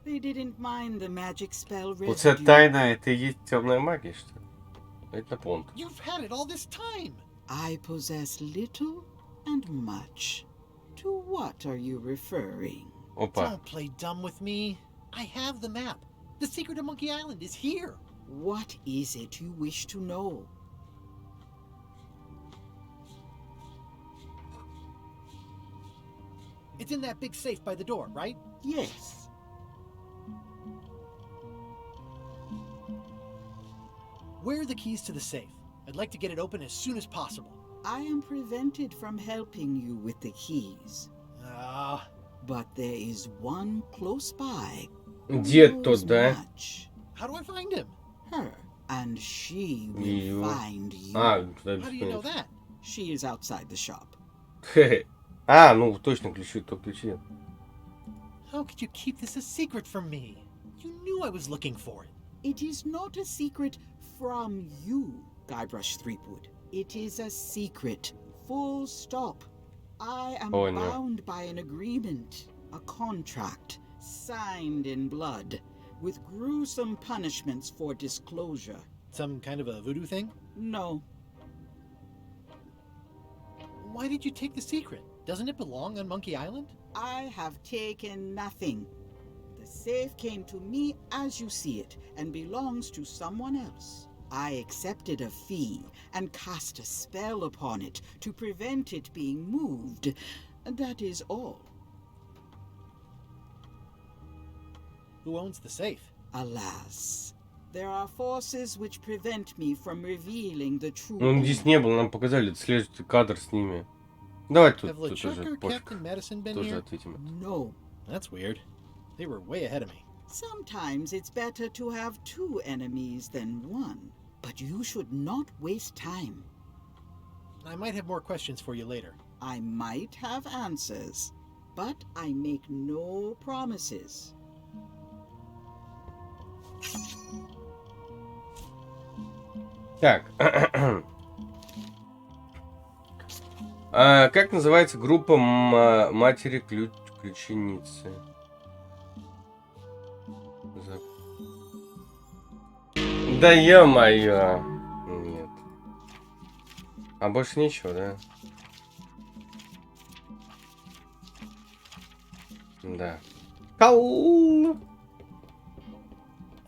They didn't mind the magic spell Оце residue. тайна, это и есть темная магия, что ли? Это понт. You've had it all this time. I possess little and much. To what are you referring? Опа. Don't play dumb with me. I have the map. The secret of Monkey Island is here. What is it you wish to know? It's in that big safe by the door, right? Yes. Where are the keys to the safe? I'd like to get it open as soon as possible. I am prevented from helping you with the keys. But there is one close by. Дед тот, да? How do I find him? Her. And she will find you. How do you know that? She is outside the shop. Ну точно, ключи, то ключи. How could you keep this a secret from me? You knew I was looking for it. It is not a secret from you, Guybrush Threepwood. It is a secret. Full stop. I am bound by an agreement, a contract, signed in blood, with gruesome punishments for disclosure. Some kind of a voodoo thing? No. Why did you take the secret? Doesn't it belong on Monkey Island? I have taken nothing. The safe came to me as you see it, and belongs to someone else. I accepted a fee and cast a spell upon it to prevent it being moved. That is all. Who owns the safe? Alas, there are forces which prevent me from revealing the truth. Он здесь не был, нам показали следующий кадр с ними. Давай тут Have LeChuck тоже or пофиг. Captain Madison been Тоже here? ответим. No. That's weird. They were way ahead of me. Sometimes it's better to have two enemies than one. But you should not waste time. I might have more questions for you later. I might have answers, but I make no promises. Так. Как называется группа матери ключеницы? Да ё-моё. Нет. А больше ничего, да? Да. Кау!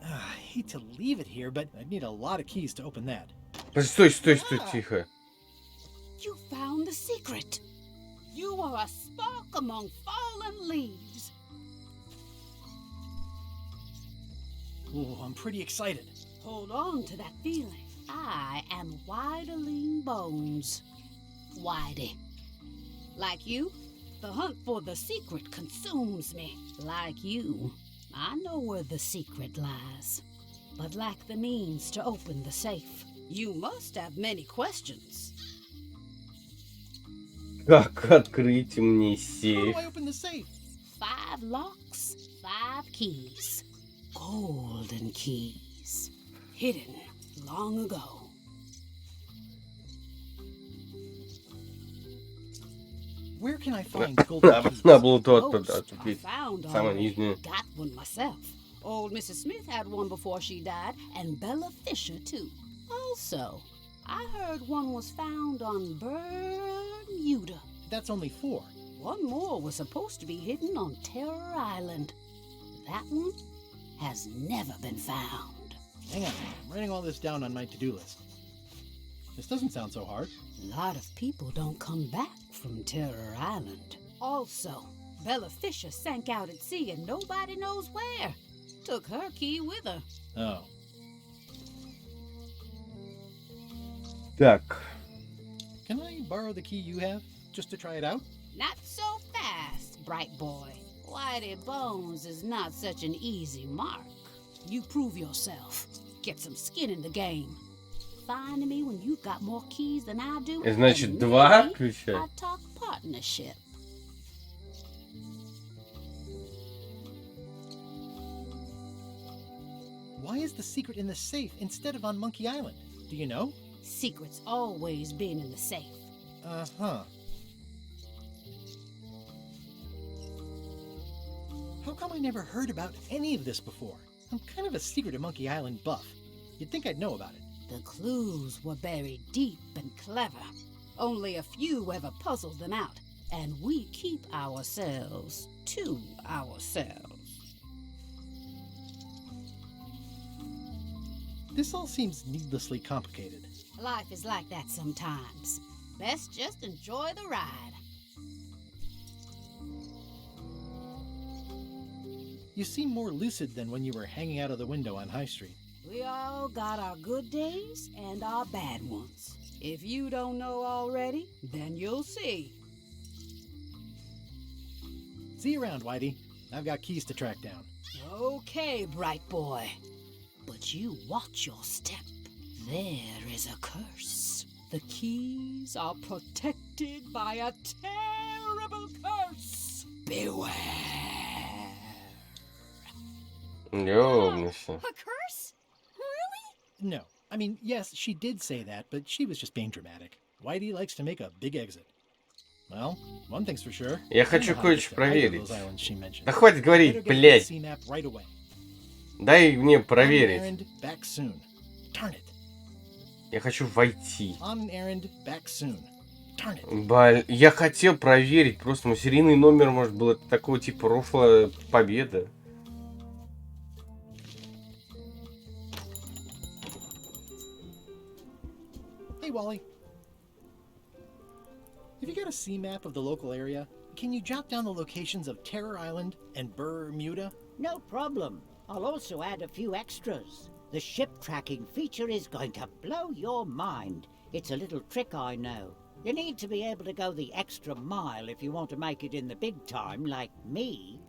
I hate to leave it here, but I'd need a lot of keys to open that. Стой, тихо. You found the secret. You are a spark among fallen leaves. Ooh, I'm pretty excited. Hold on to that feeling. I am Whiteling Bones. Whitey. Like you, the hunt for the secret consumes me. Like you, I know where the secret lies, but lack the means to open the safe. You must have many questions. Как открыть мне How сейф? do I open the safe? 5 locks, 5 keys. Golden keys. Hidden long ago. Where can I find golden keys? Надо было то Most are ответить. found Самое already. нижнее. Got one myself. Old Mrs. Smith had one before she died, and Bella Fisher too. Also, I heard one was found on Bermuda. That's only 4. One more was supposed to be hidden on Terror Island. That one has never been found. Hang on, I'm writing all this down on my to-do list. This doesn't sound so hard. A lot of people don't come back from Terror Island. Also, Bella Fisher sank out at sea and nobody knows where. Took her key with her. Oh. Так. Can I borrow the key you have, just to try it out? Not so fast, bright boy. Whitey Bones is not such an easy mark. You prove yourself. Get some skin in the game. Find me when you've got more keys than I do. Значит, and два maybe ключа. I'll talk partnership. Why is the secret in the safe instead of on Monkey Island? Do you know? Secret's always been in the safe. Uh-huh. How come I never heard about any of this before? I'm kind of a secret at Monkey Island buff. You'd think I'd know about it. The clues were buried deep and clever. Only a few ever puzzled them out, and we keep ourselves to ourselves. This all seems needlessly complicated. Life is like that sometimes. Best just enjoy the ride. You seem more lucid than when you were hanging out of the window on High Street. We all got our good days and our bad ones. If you don't know already, then you'll see. See you around, Whitey. I've got keys to track down. Okay, bright boy. But you watch your step. There is a curse. The keys are protected by a terrible curse. Beware. Ёбнешься. A curse? Really? No. I mean, yes, she did say that, but she was just being dramatic. Whitey likes to make a big exit. Well, one thing's for sure. Я хочу кое-что проверить. Да Да хватит говорить, блядь. Дай мне проверить. Я хочу войти. Я хотел проверить, просто серийный номер, может, был такого типа рофла победа. Hey, Wally. Have you got a sea map of the local area? Can you jot down the locations of Terror Island and Bermuda? No problem. I'll also add a few extras. The ship tracking feature is going to blow your mind. It's a little trick, I know. You need to be able to go the extra mile if you want to make it in the big time, like me.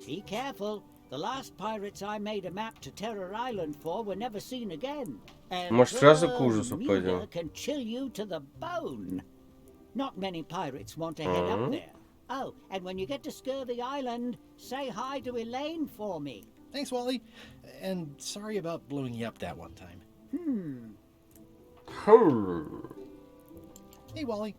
Be careful. The last pirates I made a map to Terror Island for were never seen again. And Может, сразу к ужасу пойдем? Bermuda can chill you to the bone. Not many pirates want to head up there. Oh, and when you get to Scurvy Island, say hi to Elaine for me. Thanks, Wally. And sorry about blowing you up that one time. Hey, Wally.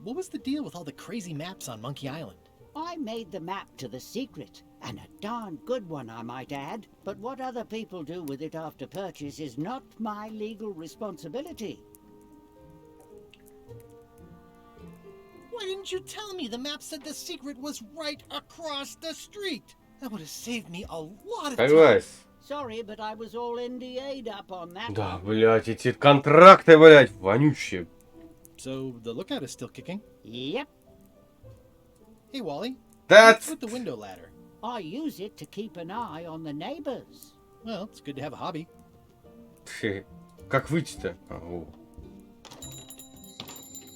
What was the deal with all the crazy maps on Monkey Island? I made the map to the secret, and a darn good one, I might add. But what other people do with it after purchase is not my legal responsibility. Why didn't you tell me the map said the secret was right across the street? That would have saved me a lot of time. Sorry, but I was all NDA'd up on that. Да, блядь, эти контракты, блядь, вонючие. So the lookout is still kicking? Yep. Hey, Wally. That's... What's with the window ladder? I use it to keep an eye on the neighbors. Well, it's good to have a hobby. Как выйти-то?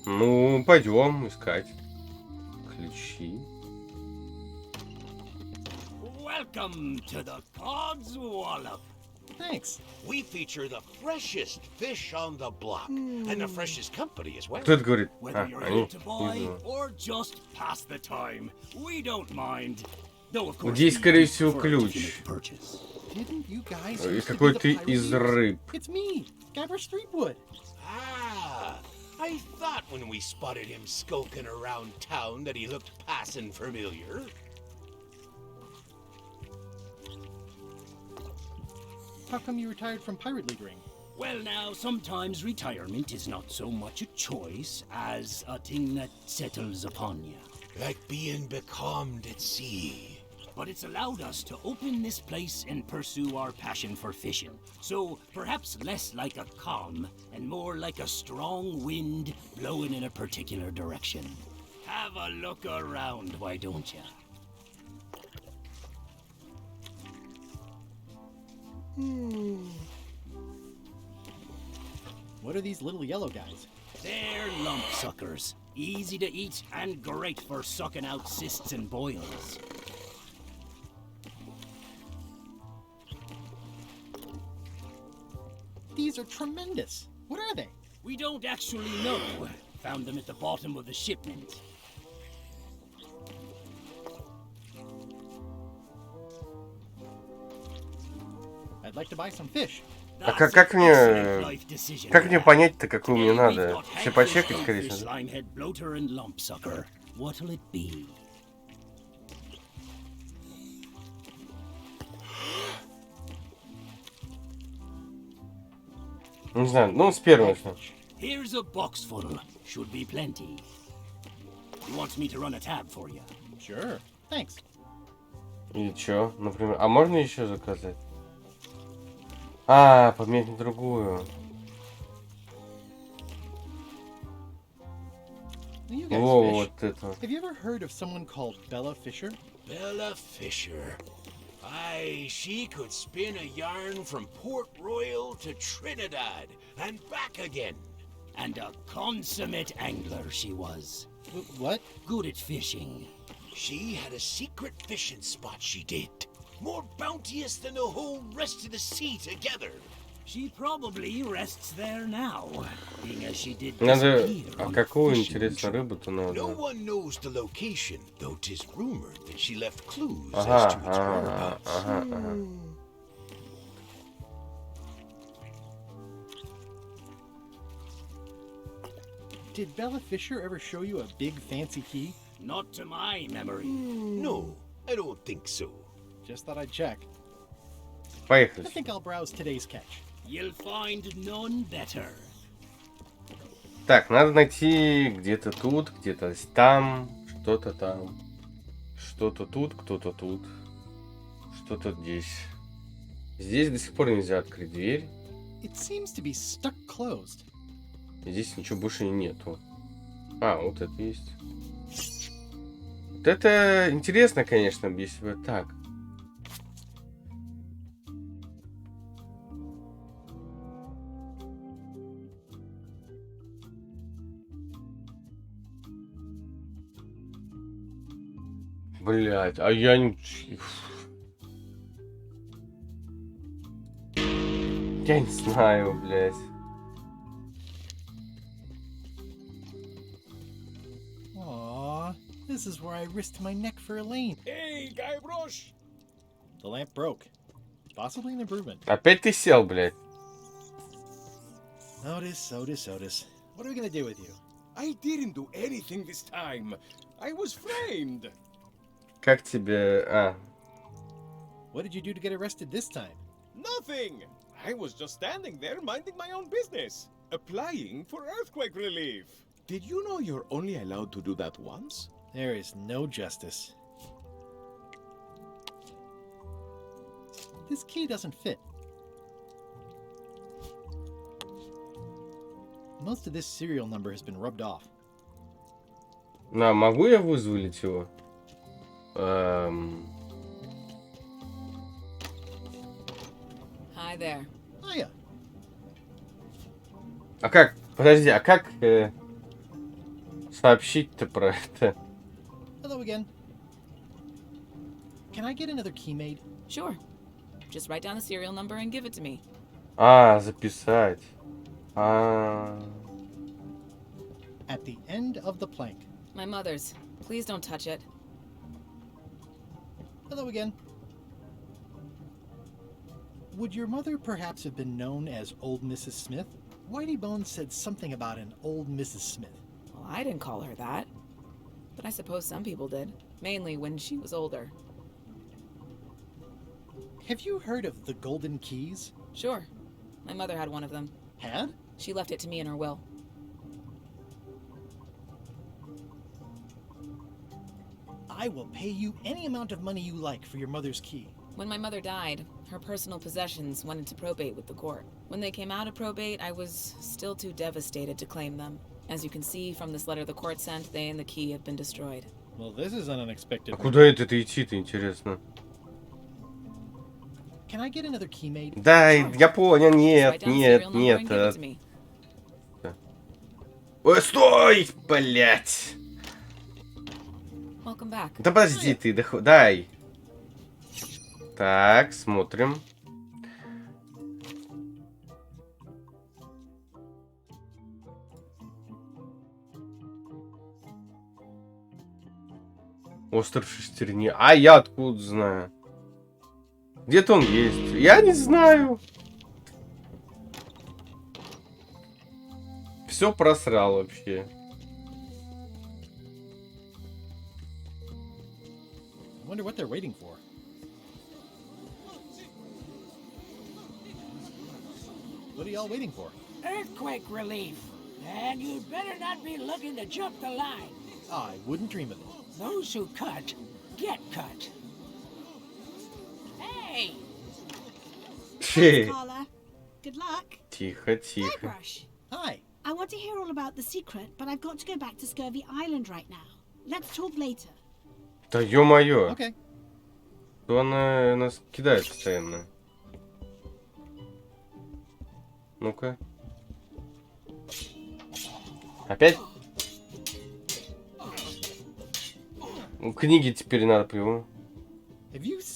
Ну, пойдем искать ключи. Welcome to the Codswallop. Thanks. We feature the freshest fish on the block, and the freshest company as well. Кто это говорит? Whether you're here to buy or just pass the time, we don't mind. Though, of course, Здесь, скорее всего, ключ. Didn't you guys И какой-то из рыб. It's me, Guybrush Threepwood. Ah, I thought when we spotted him skulking around town that he looked passing familiar. How come you retired from Pirate League Ring? Well, now, sometimes retirement is not so much a choice as a thing that settles upon you. Like being becalmed at sea. but it's allowed us to open this place and pursue our passion for fishing. So perhaps less like a calm and more like a strong wind blowing in a particular direction. Have a look around, why don't you? What are these little yellow guys? They're lump suckers. Easy to eat and great for sucking out cysts and boils. These are tremendous. What are they? We don't actually know. Found them at the bottom of the shipment. I'd like to buy some fish. А как мне понять-то, какую мне надо? Все почекать, скорее всего. Не знаю, ну с первого начнем. Here's a box full. Should be plenty. You want me to run a tab for you? Sure. Thanks. И чё, например? А можно еще заказать? А, поменять на другую. You guys Во, fish. вот это. Have you ever heard of someone called Bella Fisher? Bella Fisher. Aye, she could spin a yarn from Port Royal to Trinidad and back again. And a consummate angler she was. What? Good at fishing. She had a secret fishing spot, she did. More bounteous than the whole rest of the sea together. She probably rests there now, being as she did Надо... disappear А on какую, fishing интересно, рыбу-то No надо? one knows the location, though 'tis rumored that she left clues as Ага, to its whereabouts. ага. Did Bella Fisher ever show you a big fancy key? Not to my memory. No, I don't think so. Just thought I'd check. Поехали. I think I'll browse today's catch. You'll find none better. Так, надо найти где-то тут, где-то там, что-то там. Что-то тут, кто-то тут. Что-то здесь. Здесь до сих пор нельзя открыть дверь. It seems to be stuck closed. Здесь ничего больше нету. А, вот это есть. Вот это интересно, конечно, если бы так. Блять, а я не... Я не знаю, блять. Aww, this is where I risked my neck for Elaine. Hey, guy bros! The lamp broke. Possibly an improvement. Опять ты сел, блядь. Otis. What are we gonna do with you? I didn't do anything this time. I was framed. Как тебе... А, What did you do to get arrested this time? Nothing. I was just standing there minding my own business, applying for earthquake relief. Did you know you're only allowed to do that once? There is no justice. This key doesn't fit. Most of this serial number has been rubbed off. на, могу я вызволить его? Hi there. Hiya. А как? Подожди, а как сообщить-то про это? Hello again. Can I get another key made? Sure. Just write down the serial number and give it to me. А, записать. А. At the end of the plank. My mother's. Please don't touch it. Hello again. Would your mother perhaps have been known as Old Mrs. Smith? Whitey Bones said something about an old Mrs. Smith. Well, I didn't call her that. But I suppose some people did. Mainly when she was older. Have you heard of the Golden Keys? Sure. My mother had one of them. Had? She left it to me in her will. I will pay you any amount of money you like for your mother's key. When my mother died, her personal possessions went into probate with the court. When they came out of probate, I was still too devastated to claim them. As you can see from this letter the court sent, they and the key have been destroyed. Well, this is an unexpected. А куда это идти-то, интересно? Can I get another key made? Да, я понял, нет, нет, нет. Ой, стой, блять! Да подожди ты, дай. Так, смотрим. Остров шестерни. А я откуда знаю? Где-то он есть. Я не знаю. Все просрал вообще. I wonder what they're waiting for. What are y'all waiting for? Earthquake relief. And you'd better not be looking to jump the line. I wouldn't dream of it. Those who cut, get cut. Hey! Thanks, Carla. Good luck. Тихо, тихо. Guybrush. Hi. I want to hear all about the secret, but I've got to go back to Scurvy Island right now. Let's talk later. Да ё-моё. Okay. То она нас кидает постоянно. Ну-ка. Опять? Книги теперь надо его.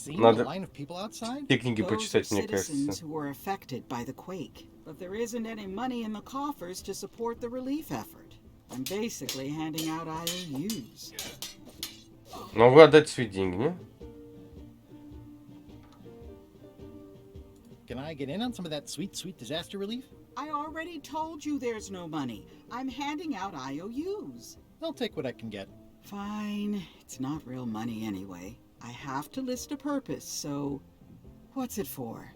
Надо те книги почитать, мне кажется. Who were affected by the quake, but there isn't any money in the coffers to support the relief effort. I'm basically handing out IOUs. Могу отдать свои деньги, не? Can I get in on some of that sweet, sweet disaster relief? I already told you there's no money. I'm handing out IOUs. I'll take what I can get. Fine. It's not real money anyway. I have to list a purpose, so what's it for?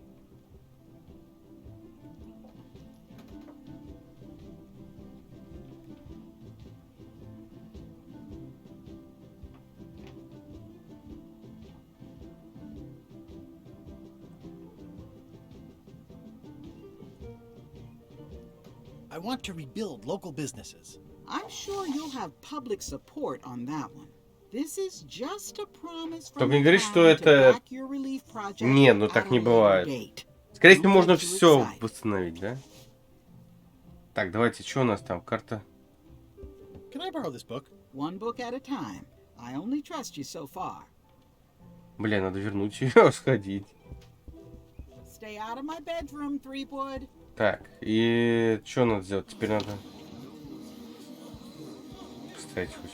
I want to rebuild local businesses. I'm sure you'll have public support on that one. This is just a promise from Только не говори, что это... Не, ну так не бывает. Скорее всего, можно все восстановить, да? Так, давайте, что у нас там? Карта. Can I borrow this book? One book at a time. I only trust you so far. Бля, надо вернуть ее, сходить. Stay out of my bedroom, Threepwood. Так, и что надо сделать? Теперь надо... Поставить хоть...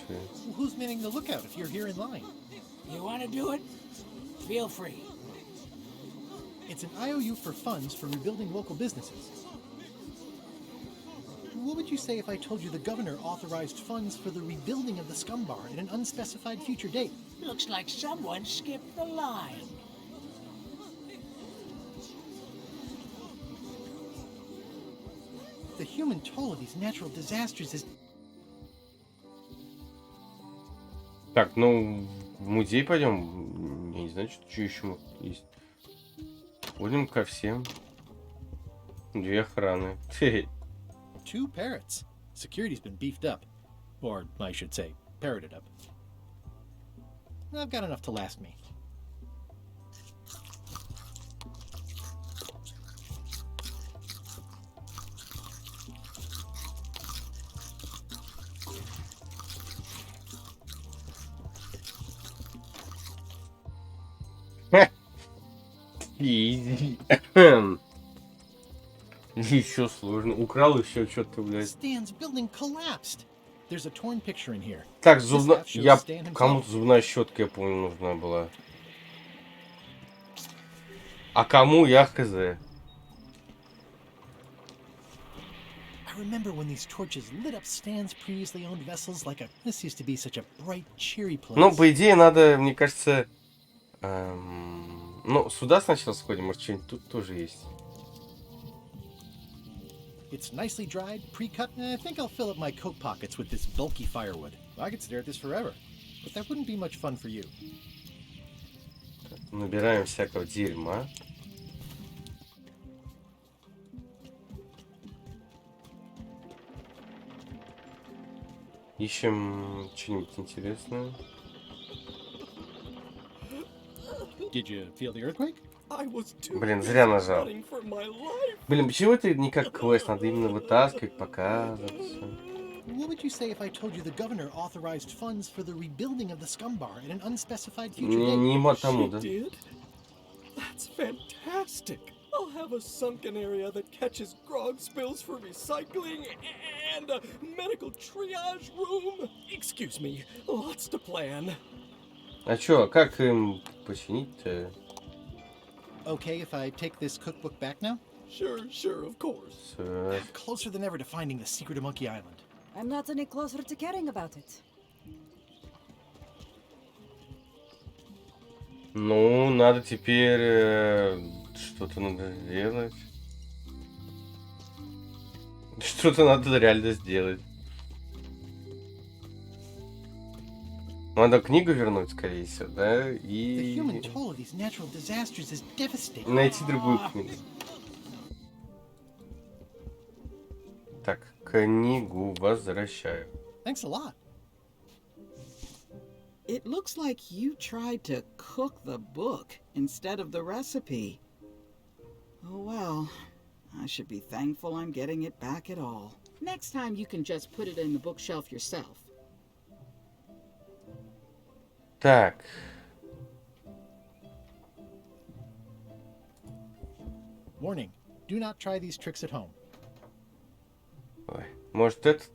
Who's manning the lookout if you're here in line? You want to do it? Feel free. It's an IOU for funds for rebuilding local businesses. What would you say if I told you the governor authorized funds for the rebuilding of the scum bar at an unspecified future date? Looks like someone skipped the line. The human toll of these natural disasters is... Так, ну, в музей пойдем. Я не знаю, что еще есть. Будем ко всем. 2 охраны. Two parrots. Security's been beefed up. Or, I should say, parroted up. I've got enough to last me. Еще сложно. Украл еще что-то, блядь. Stan's building collapsed. There's a torn picture in here. Так, я кому-то зубная щетка, я помню, нужна была. А кому я хз? I remember when these torches lit up Stan's previously owned vessels like a... This used to be such a bright, cheery place. Ну, по идее, надо, мне кажется... Ну, сюда сначала сходим, может, что-нибудь тут тоже есть. It's nicely dried, pre-cut, and I think I'll fill up my coat pockets with this bulky firewood. I could stare at this forever. but that wouldn't be much fun for you. Набираем всякого дерьма. Ищем что-нибудь интересное. Did you feel the earthquake? Блин, зря нажал. Блин, почему это не как квест? Надо именно вытаскивать, показывать. What would you say if I told you the governor authorized funds for the rebuilding of the scum bar at an unspecified future date? Не тому, да? That's fantastic. I'll have a sunken area that catches grog spills for recycling and a medical triage room. Excuse me, lots to plan. А чё, как им починить-то? Okay if I take this cookbook back now? Sure, of course. I'm closer than ever to finding the secret of Monkey Island. I'm not any closer to caring about it. Ну, надо теперь... что-то надо сделать. Что-то надо реально сделать. Надо книгу вернуть, скорее всего, да? И... найти другую книгу. Так, книгу возвращаю. Thanks a lot. It looks like you tried to cook the book instead of the recipe. Oh well, I should be thankful I'm getting it back at all. Next time you can just put it in the bookshelf yourself. Так. Warning, do not try these tricks at home. Ой, может этот?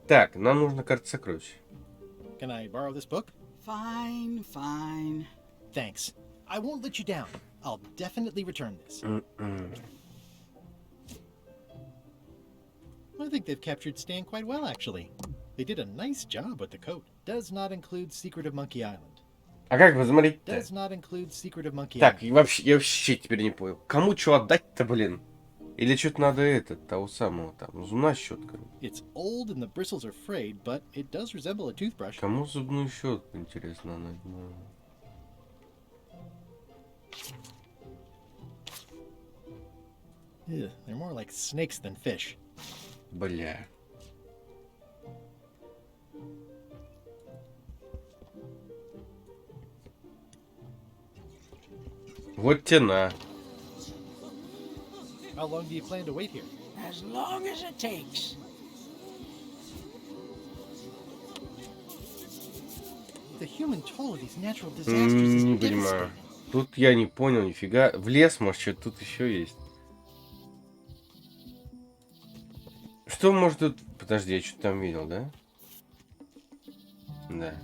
Так, нам нужна карта сокровищ. Can I borrow this book? Fine. Thanks. I won't let you down. I'll definitely return this. I think they've captured Stan quite well, actually. They did a nice job with the coat. Does not include Secret of Monkey Island. А как посмотреть-то? Does not include Secret of Monkey Так, Island. я вообще теперь не понял. Кому что отдать-то, блин? Или что-то надо того самого там, зубная щетка. It's old and the bristles are frayed, but it does resemble a toothbrush. Кому зубную щетку, интересно, она? Ugh, they're more like snakes than fish. Бля. Вот тена. How long do you plan to wait here? As long as it takes. The human toll of these natural disasters is Не понимаю. devastating. Тут я не понял нифига. В лес, может, что-то тут еще есть. Что может тут... Подожди, я что-то там видел, да? Да.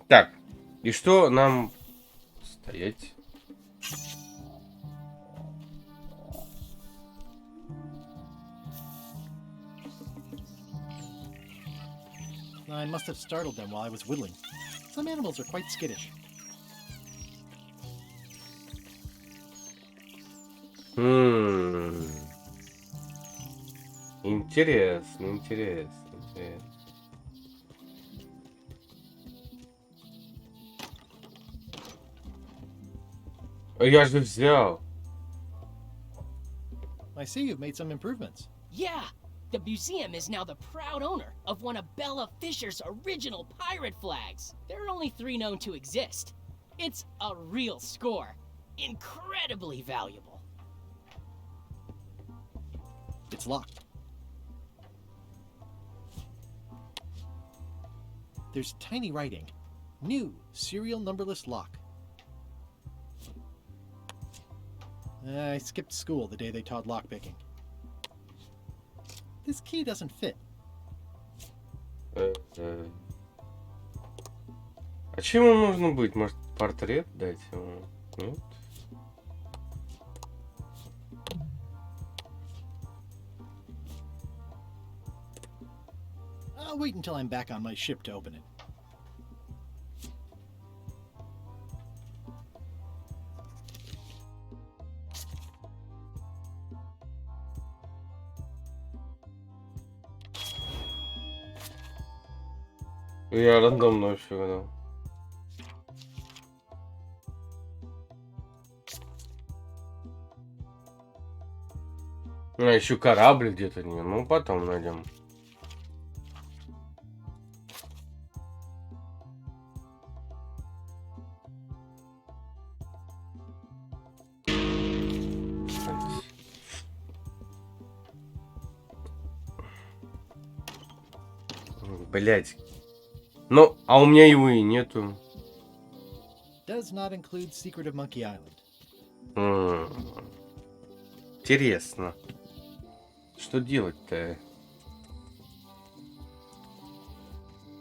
Так. И что нам... Стоять. I must have startled them while I was whittling. Some animals are quite skittish. Интересно. Я же взял. I see you've made some improvements. Yeah! The museum is now the proud owner of one of Bella Fisher's original pirate flags. There are only 3 known to exist. It's a real score. Incredibly valuable. It's locked. There's tiny writing. New serial numberless lock. I skipped school the day they taught lockpicking. This key doesn't fit. А чем ему нужно быть? Может, портрет дать ему? Нет? I'll wait until I'm back on my ship to open it. Я рандомно вообще гадал. А еще корабль где-то не. Ну потом найдем. Блять. Ну, а у меня его и нету. Does not include Secret of Monkey Island. Интересно. Что делать-то?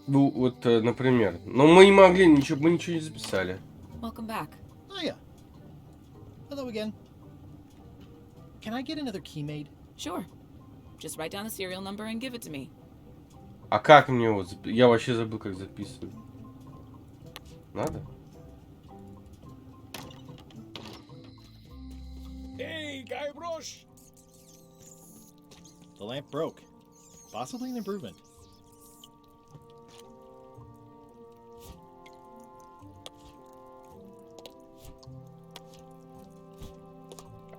Ну, вот, например. Но мы не могли, ничего, мы ничего не записали. Welcome back. Oh yeah. Hello again. Can I get another key made? Sure. Just write down the serial number and give it to me. А как мне его записывать? Я вообще забыл, как записывать. Надо? Hey, Guybrush! The lamp broke. Possibly an improvement.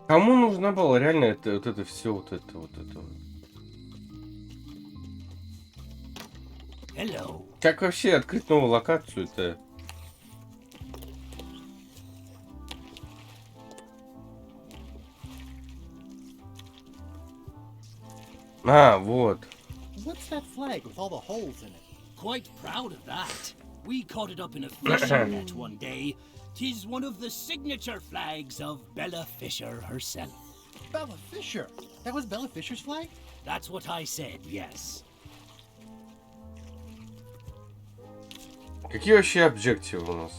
Кому нужно было реально это, вот это все, вот это, вот это? Hello. Как вообще открыть новую локацию-то? А, вот. What's that flag with all the holes in it? Quite proud of that. We caught it up in a fishing net one day. 'Tis one of the signature flags of Bella Fisher herself. Bella Fisher? That was Bella Fisher's flag? That's what I said, yes. Какие вообще объективы у нас?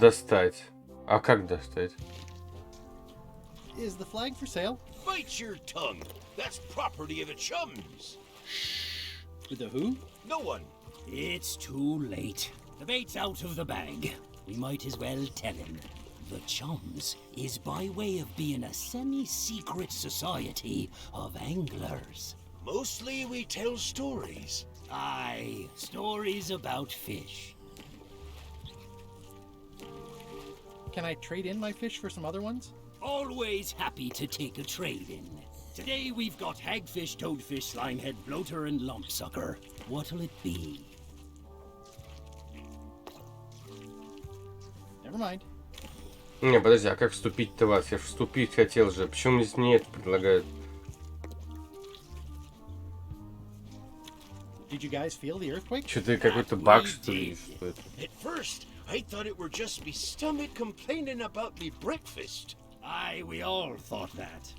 Достать. А как достать? Is the flag for sale? Bite your tongue. That's property of the chums. With the who? No one. It's too late. The bait's out of the bag. We might as well tell him. The Chums is by way of being a semi-secret society of anglers. Mostly we tell stories. Aye, stories about fish. Can I trade in my fish for some other ones? Always happy to take a trade-in. Today we've got hagfish, toadfish, slimehead, bloater, and lumpsucker. What'll it be? Never mind. Не, подожди, а как вступить-то вас? Я же вступить хотел же. Почему здесь не это предлагают? Did you guys feel the earthquake? Что-то какой-то баг, что ли? Что это? At first, I thought it were just me stomach complaining about me breakfast. Aye, we all thought that.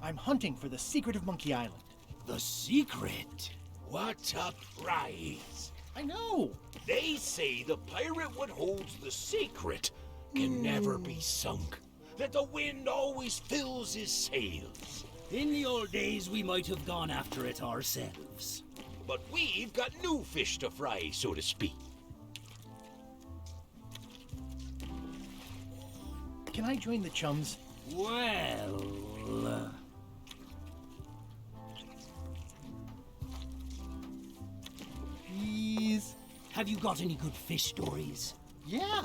I'm hunting for the secret of Monkey Island. The secret? What a prize! I know! They say the pirate what holds the secret can never be sunk. That the wind always fills his sails. In the old days, we might have gone after it ourselves. But we've got new fish to fry, so to speak. Can I join the chums? Well... Please? Have you got any good fish stories? Yeah.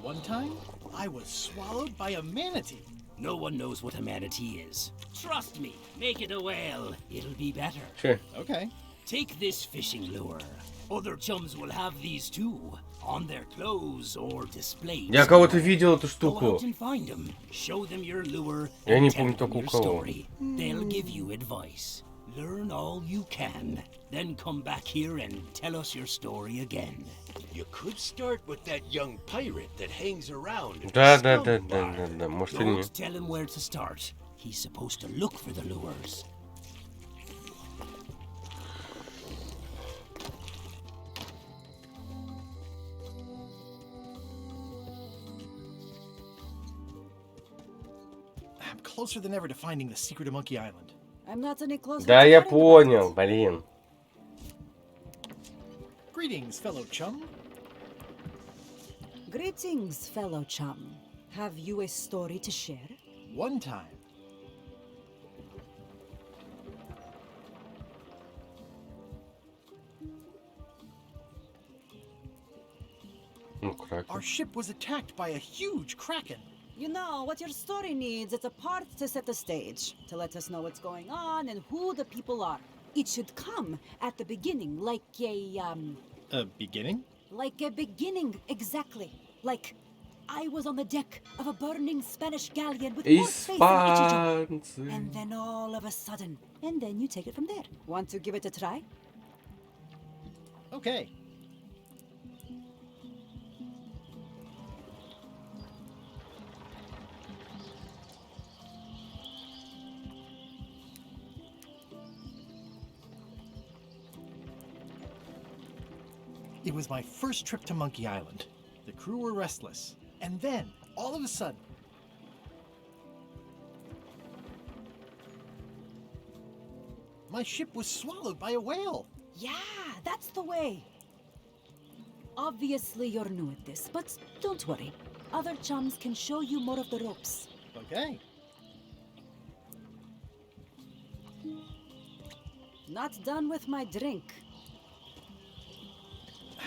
One time, I was swallowed by a manatee. No one knows what a manatee is. Trust me, make it a whale. It'll be better. Sure. Okay. Take this fishing lure. Other chums will have these too, on their clothes or displayed. Я кого-то видел эту Go штуку. out and find them. Show them your lure. Я не and tell помню them только у your кого. story. They'll give you advice. Learn all you can. Then come back here and tell us your story again. You could start with that young pirate that hangs around. at Да, the да, scum да, bar. да, да, да. Может и не. Don't tell him where to start. He's supposed to look for the lures. I'm closer than ever to finding the secret of Monkey Island. I'm not any closer. Да, to я forgetting about понял, блин. Greetings, fellow chum. it. Greetings, fellow chum. Have you a story to share? One time. Our ship was attacked by a huge kraken. You know, what your story needs is a part to set the stage, to let us know what's going on and who the people are. It should come at the beginning, like A beginning? like a beginning, exactly. Like, I was on the deck of a burning Spanish galleon with more faith than Ichijo. And then all of a sudden, and then you take it from there. Want to give it a try? Okay. It was my first trip to Monkey Island. The crew were restless. And then, all of a sudden, my ship was swallowed by a whale. Yeah, that's the way. Obviously, you're new at this, but don't worry. Other chums can show you more of the ropes. Okay. Not done with my drink.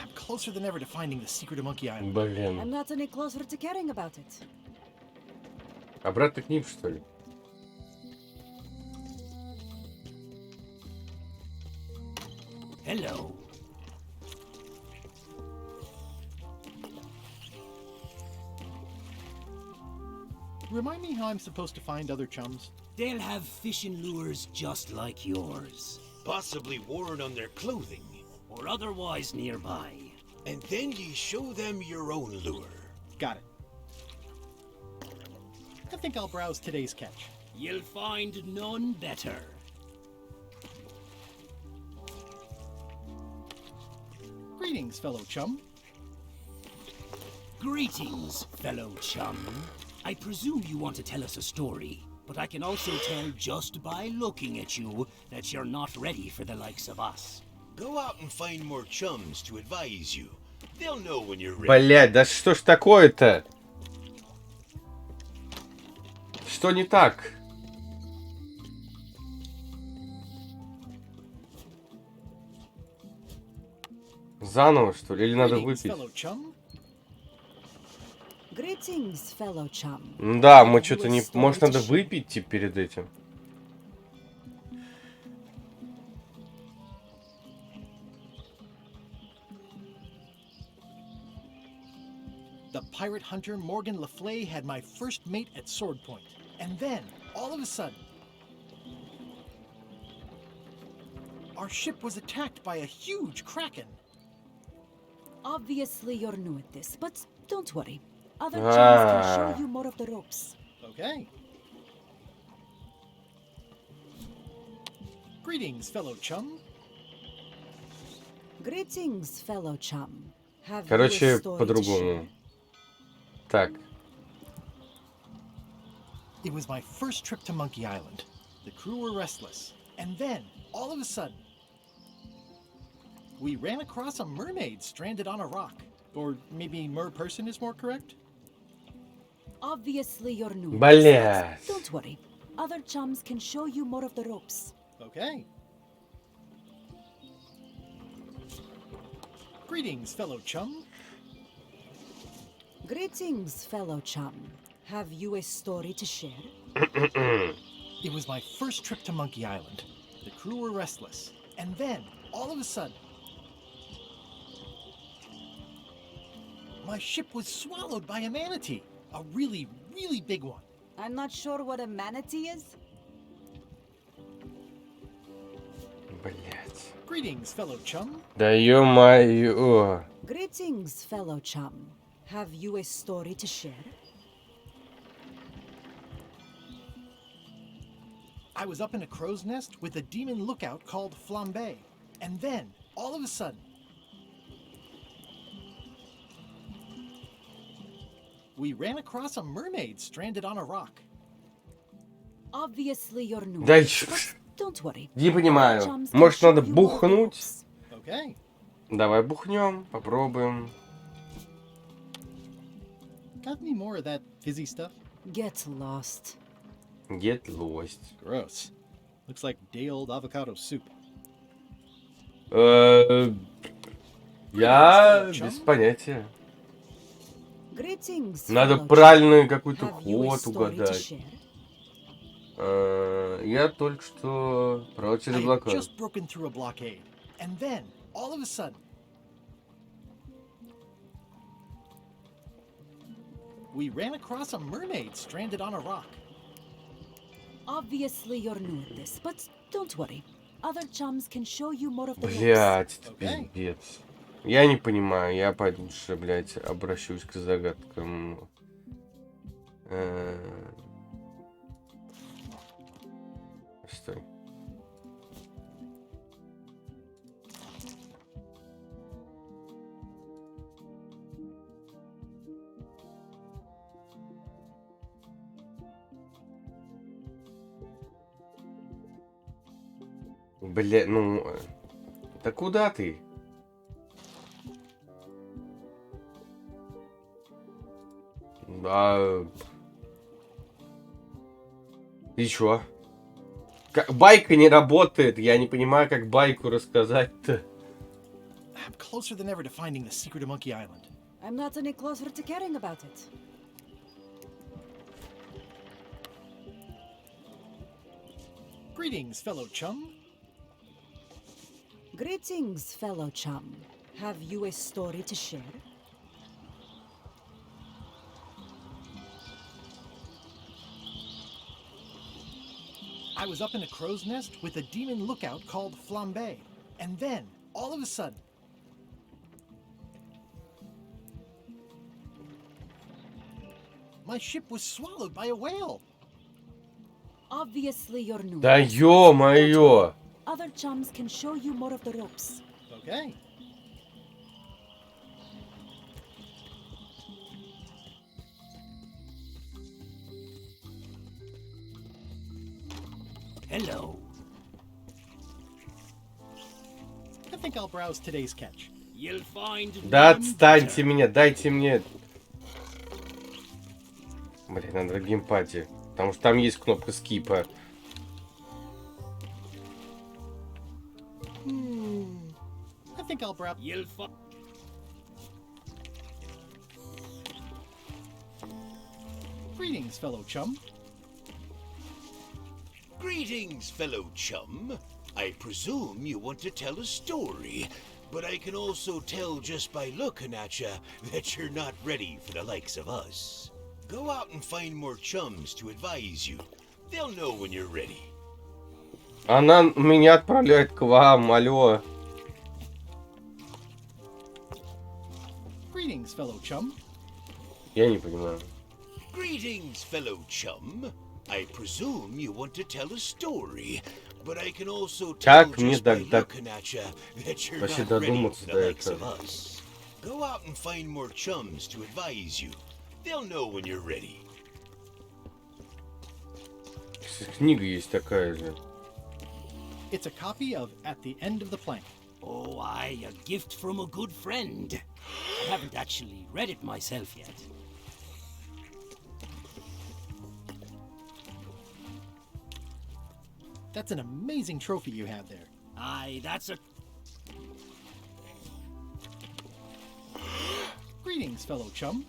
I'm closer than ever to finding the secret of Monkey Island. Блин. I'm not any closer to caring about it. Обратно к ним, что ли? Hello. Remind me how I'm supposed to find other chums? They'll have fishing lures just like yours. Possibly worn on their clothing. Or otherwise nearby. And then ye show them your own lure. Got it. I think I'll browse today's catch. You'll find none better. Greetings, fellow chum. Greetings, fellow chum. I presume you want to tell us a story, but I can also tell just by looking at you that you're not ready for the likes of us. Go out and find more chums to advise you. They'll know when you're ready. Блять, да что ж такое-то? Что не так? Заново, что ли? Или надо выпить? Greetings, fellow chum. Да, мы что-то не... Может, надо выпить типа, перед этим? The pirate hunter Morgan Le Fay had my first mate at sword point. And then, all of a sudden, our ship was attacked by a huge kraken. Obviously, you're new at this, but don't worry. Other chums can show you more of the ropes. Okay. Greetings, fellow chum. Greetings, fellow chum. Have Короче, по-другому. Так. It was my first trip to Monkey Island. The crew were restless. And then, all of a sudden, we ran across a mermaid stranded on a rock. Or maybe mer-person is more correct? Obviously, you're new. Блядь. Don't worry. Other chums can show you more of the ropes. Okay. Greetings, fellow chum. Greetings, fellow chum. Have you a story to share? It was my first trip to Monkey Island. The crew were restless. And then, all of a sudden, my ship was swallowed by a manatee. A really, really big one. I'm not sure what a manatee is. Блять. Greetings, fellow chum. Да ё-моё. Greetings, fellow chum. Have you a story to share? I was up in a crow's nest with a demon lookout called Flambe. And then, all of a sudden, we ran across a mermaid stranded on a rock. Obviously, you're new. Да Don't worry. не понимаю. Может, надо бухнуть? Okay. Давай бухнем, попробуем. Got any more of that fizzy stuff? Get lost. Get lost. Gross. Looks like day-old avocado soup. Я без понятия. Greetings, Надо fellow правильный chum. какой-то Have you a ход story to угадать. share? Я только что провел I через had блокаду. just broken through a blockade, and then, all of a sudden, we ran across a mermaid stranded on a rock. Obviously you're new at this, but don't worry. Other chums can show you more of the ropes. Блять, это пиздец. Я не понимаю, я пойду лучше, блять, обращусь к загадкам. Стой. Бля, ну... Да куда ты? Да... И чё? Байка не работает, я не понимаю, как байку рассказать-то. I'm closer than ever to finding the secret of Monkey Island. I'm not any closer to caring about it. Greetings, fellow chum. Greetings, fellow chum. Have you a story to share? I was up in a crow's nest with a demon lookout called Flambe, and then, all of a sudden, my ship was swallowed by a whale. Obviously you're new. Да ё-моё! Other chums can show you more of the ropes. Okay. Hello. I think I'll browse today's catch. You'll find Да отстаньте меня, дайте мне... Блин, надо в геймпаде. Потому что там есть кнопка скипа. I think I'll browse. You'll find... Greetings, fellow chum. Greetings, fellow chum. I presume you want to tell a story, but I can also tell just by looking at you that you're not ready for the likes of us. Go out and find more chums to advise you. They'll know when you're ready. Она меня отправляет к вам, алло. Greetings, fellow chum. Я не понимаю. Greetings, fellow chum. I presume you want to tell a story, but I can also tell just by looking at you that you're not ready for the likes of us. Go out and find more chums to advise you. They'll know when you're ready. Книга есть такая же. It's a copy of At the End of the Plank. Oh, aye, a gift from a good friend. I haven't actually read it myself yet. That's an amazing trophy you have there. Aye, that's a... Greetings, fellow chum.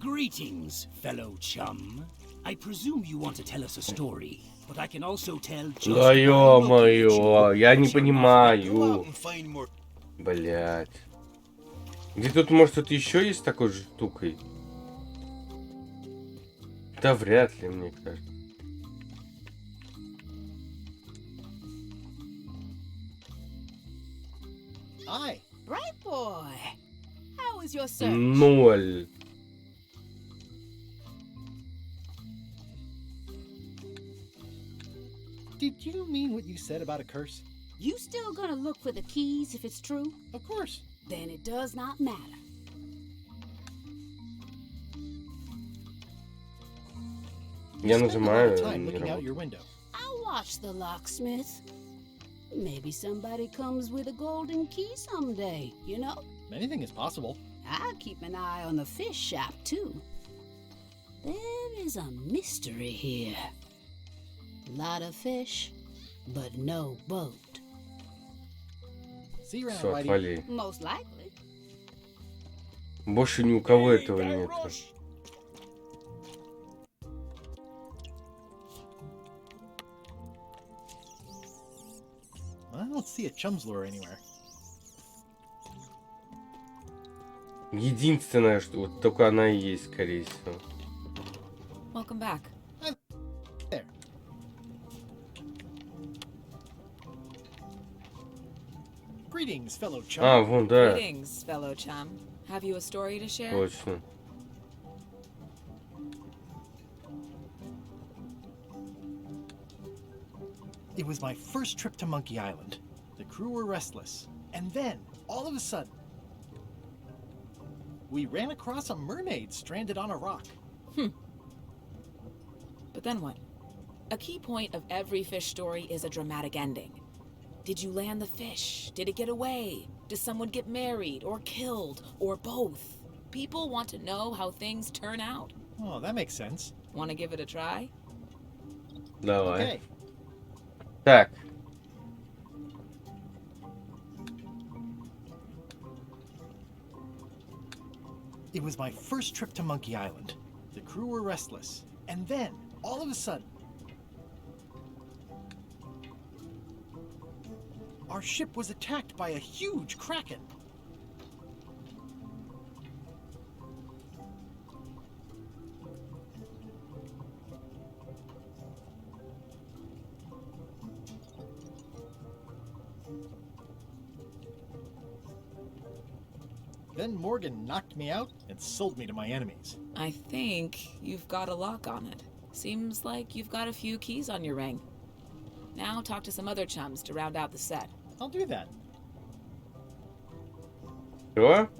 Greetings, fellow chum. I presume you want to tell us a story, but I can also tell just... Да ё-моё, я не понимаю. Блять. Где тут, может, тут еще есть такой же штукой? Да вряд ли, мне кажется. Hi, bright boy. How was your search? 0. Did you mean what you said about a curse? You still gonna look for the keys if it's true? Of course. Then it does not matter. Я нажимаю. Time looking out your window. I'll watch the locksmith. Maybe somebody comes with a golden key someday, you know? Anything is possible. I'll keep an eye on the fish shop, too. There is a mystery here. Lot of fish, but no boat. See you around, Все, отвали. Most likely. Больше ни у кого этого нет. I don't see a chum's lure anywhere. Единственное, что вот только она и есть, скорее всего. Welcome back. There. Greetings, fellow chum. А, вон, да. Greetings, fellow chum. Have you a story to share? Точно. It was my first trip to Monkey Island. The crew were restless. And then, all of a sudden, we ran across a mermaid stranded on a rock. But then what? A key point of every fish story is a dramatic ending. Did you land the fish? Did it get away? Does someone get married or killed or both? People want to know how things turn out. Oh, that makes sense. Want to give it a try? Давай. Okay. Так. It was my first trip to Monkey Island. The crew were restless. And then, all of a sudden, our ship was attacked by a huge kraken. Then Morgan knocked me out and sold me to my enemies. I think you've got a lock on it. Seems like you've got a few keys on your ring. Now talk to some other chums to round out the set. I'll do that. Что?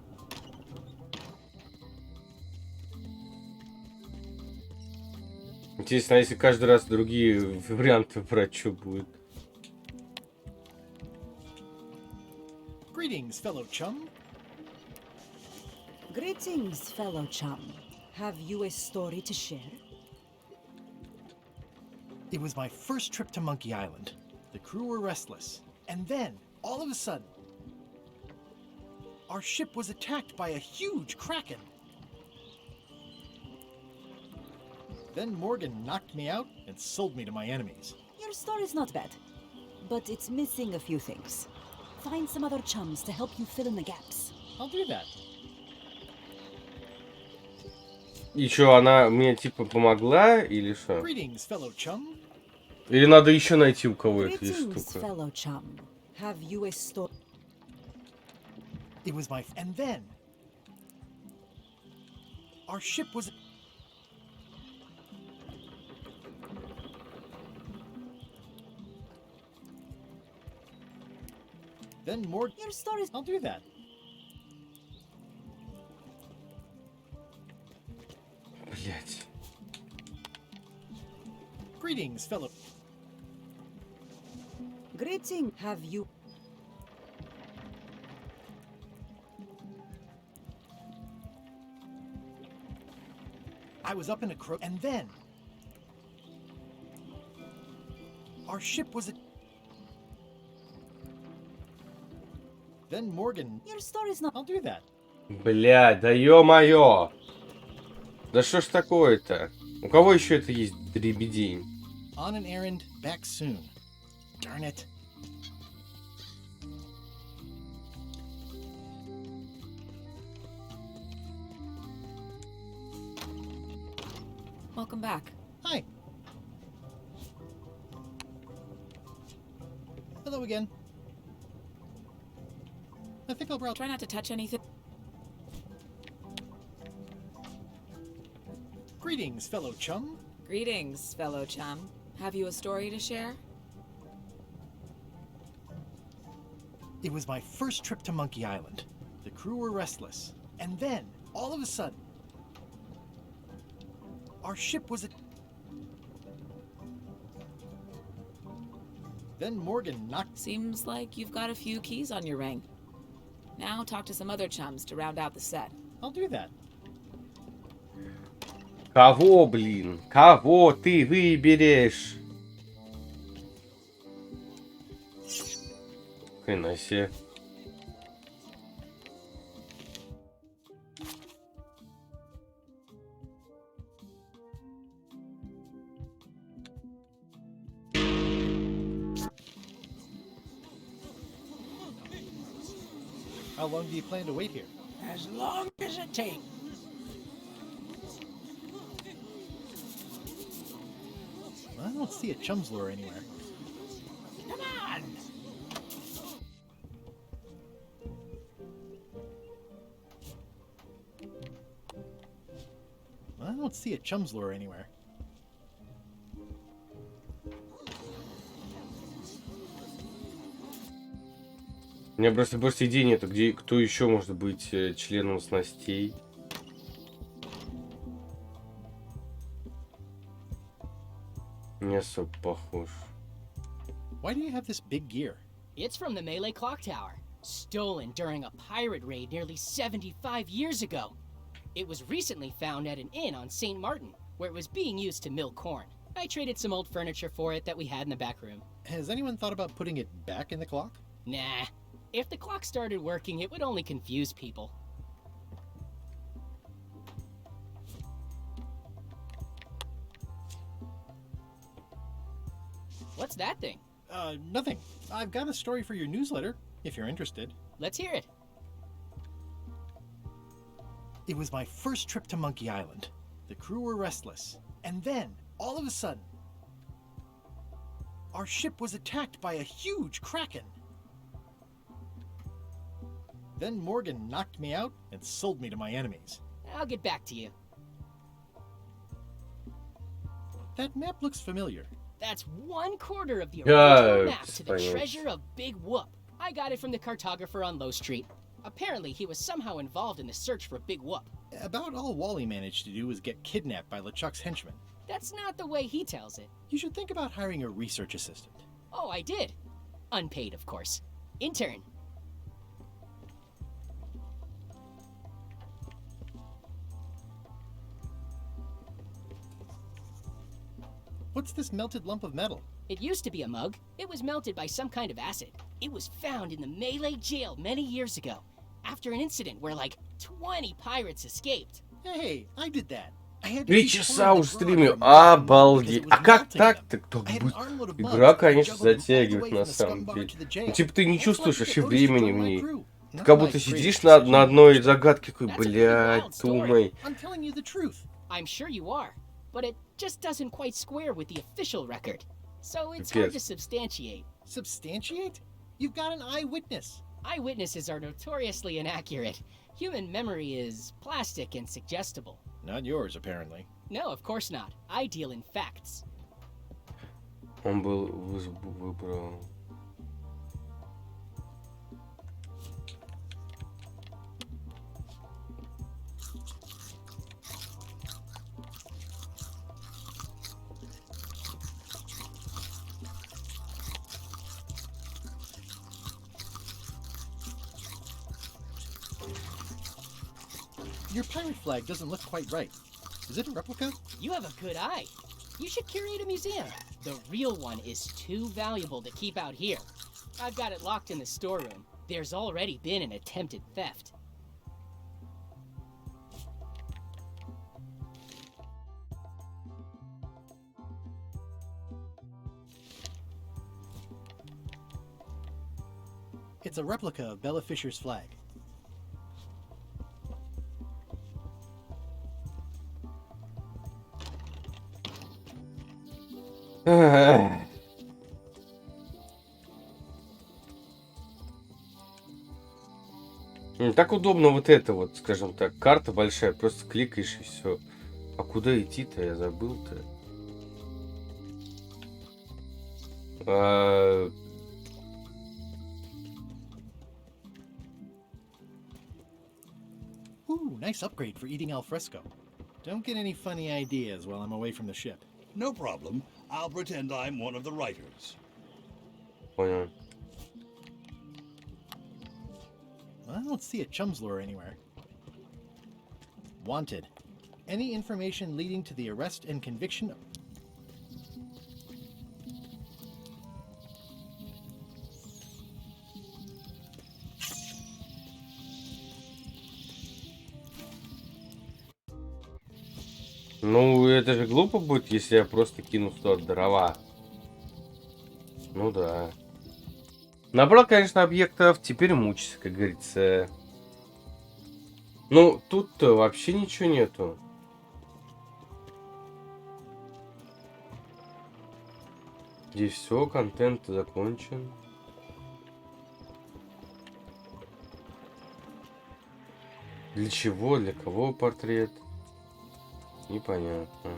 Интересно, а если каждый раз другие варианты брать, что будет? Greetings, fellow chum. Greetings, fellow chum. Have you a story to share? It was my first trip to Monkey Island. The crew were restless. And then, all of a sudden, our ship was attacked by a huge kraken. Then Morgan knocked me out and sold me to my enemies. Your story's not bad, but it's missing a few things. Find some other chums to help you fill in the gaps. I'll do that. И что, она мне типа помогла или что? Greetings, fellow chum. Или надо еще найти, у кого эта Greetings, штука? fellow chum. Have you a story? It was my... And then... Our ship was... Then Morgan... Your story's... I'll do that. Блять. Greetings, fellow... Greeting. Have you... I was up in a crow... And then... Our ship was... Then Morgan... Your story's not... I'll do that. Блядь, да ё-моё! Да что ж такое-то? У кого еще это есть дребедень? On an errand, back soon. Darn it. Welcome back. Hi. Hello again. I think I'll browse. Try not to touch anything. Greetings, fellow chum. Greetings, fellow chum. Have you a story to share? It was my first trip to Monkey Island. The crew were restless. And then, all of a sudden, our ship was... Then Morgan knocked... Seems like you've got a few keys on your ring. Now talk to some other chums to round out the set. I'll do that. Кого, блин? Кого ты выберешь? Хрена себе. How long do you plan to wait here? As long as it takes. I don't see a chum's lure anywhere. Come on! I don't see a chum's lure anywhere. У меня просто больше идей нету, где кто еще может быть членом снастей. Не особо похож. Why do you have this big gear? It's from the Melee Clock Tower, stolen during a pirate raid nearly 75 years ago. It was recently found at an inn on St. Martin, where it was being used to mill corn. I traded some old furniture for it that we had in the back room. Has anyone thought about putting it back in the clock? Nah. If the clock started working, it would only confuse people. What's that thing? Nothing. I've got a story for your newsletter, if you're interested. Let's hear it. It was my first trip to Monkey Island. The crew were restless. And then, all of a sudden, our ship was attacked by a huge kraken. Then Morgan knocked me out and sold me to my enemies. I'll get back to you. That map looks familiar. That's 1/4 of the original map to the Spanish. treasure of Big Whoop. I got it from the cartographer on Low Street. Apparently, he was somehow involved in the search for Big Whoop. About all Wally managed to do was get kidnapped by LeChuck's henchmen. That's not the way he tells it. You should think about hiring a research assistant. Oh, I did. Unpaid, of course. Intern. What's this melted lump of metal? It used to be a mug. It was melted by some kind of acid. It was found in the Melee jail many years ago, after an incident where like 20 pirates escaped. Hey, I did that. 3 часа уж стримил. Обалдеть. А как так-то? Кто будет? Игра, конечно, затягивает на самом деле. Ну, типа ты не чувствуешь вообще времени в ней. Ты как будто сидишь на одной загадке, такой, блядь, думай. I'm sure you are, but it just doesn't quite square with the official record. So it's hard to substantiate. Substantiate? You've got an eyewitness. Eyewitnesses are notoriously inaccurate. Human memory is plastic and suggestible. Not yours, apparently. No, of course not. I deal in facts. Он был выбрал. Your pirate flag doesn't look quite right. Is it a replica? You have a good eye. You should curate a museum. The real one is too valuable to keep out here. I've got it locked in the storeroom. There's already been an attempted theft. It's a replica of Bella Fisher's flag. Так удобно вот это вот, скажем так, карта большая, просто кликаешь и все. А куда идти-то, я забыл-то. Ooh, nice upgrade for eating al fresco. Don't get any funny ideas while I'm away from the ship. No problem. I'll pretend I'm one of the writers. Понял. I don't see a chum's lure anywhere. Wanted. Any information leading to the arrest and conviction. Ну, это же глупо будет, если я просто кину сюда дрова. Ну да. Набрал, конечно, объектов, теперь мучиться, как говорится. Ну, тут-то вообще ничего нету. Здесь все, контент закончен. Для чего, для кого портрет? Непонятно.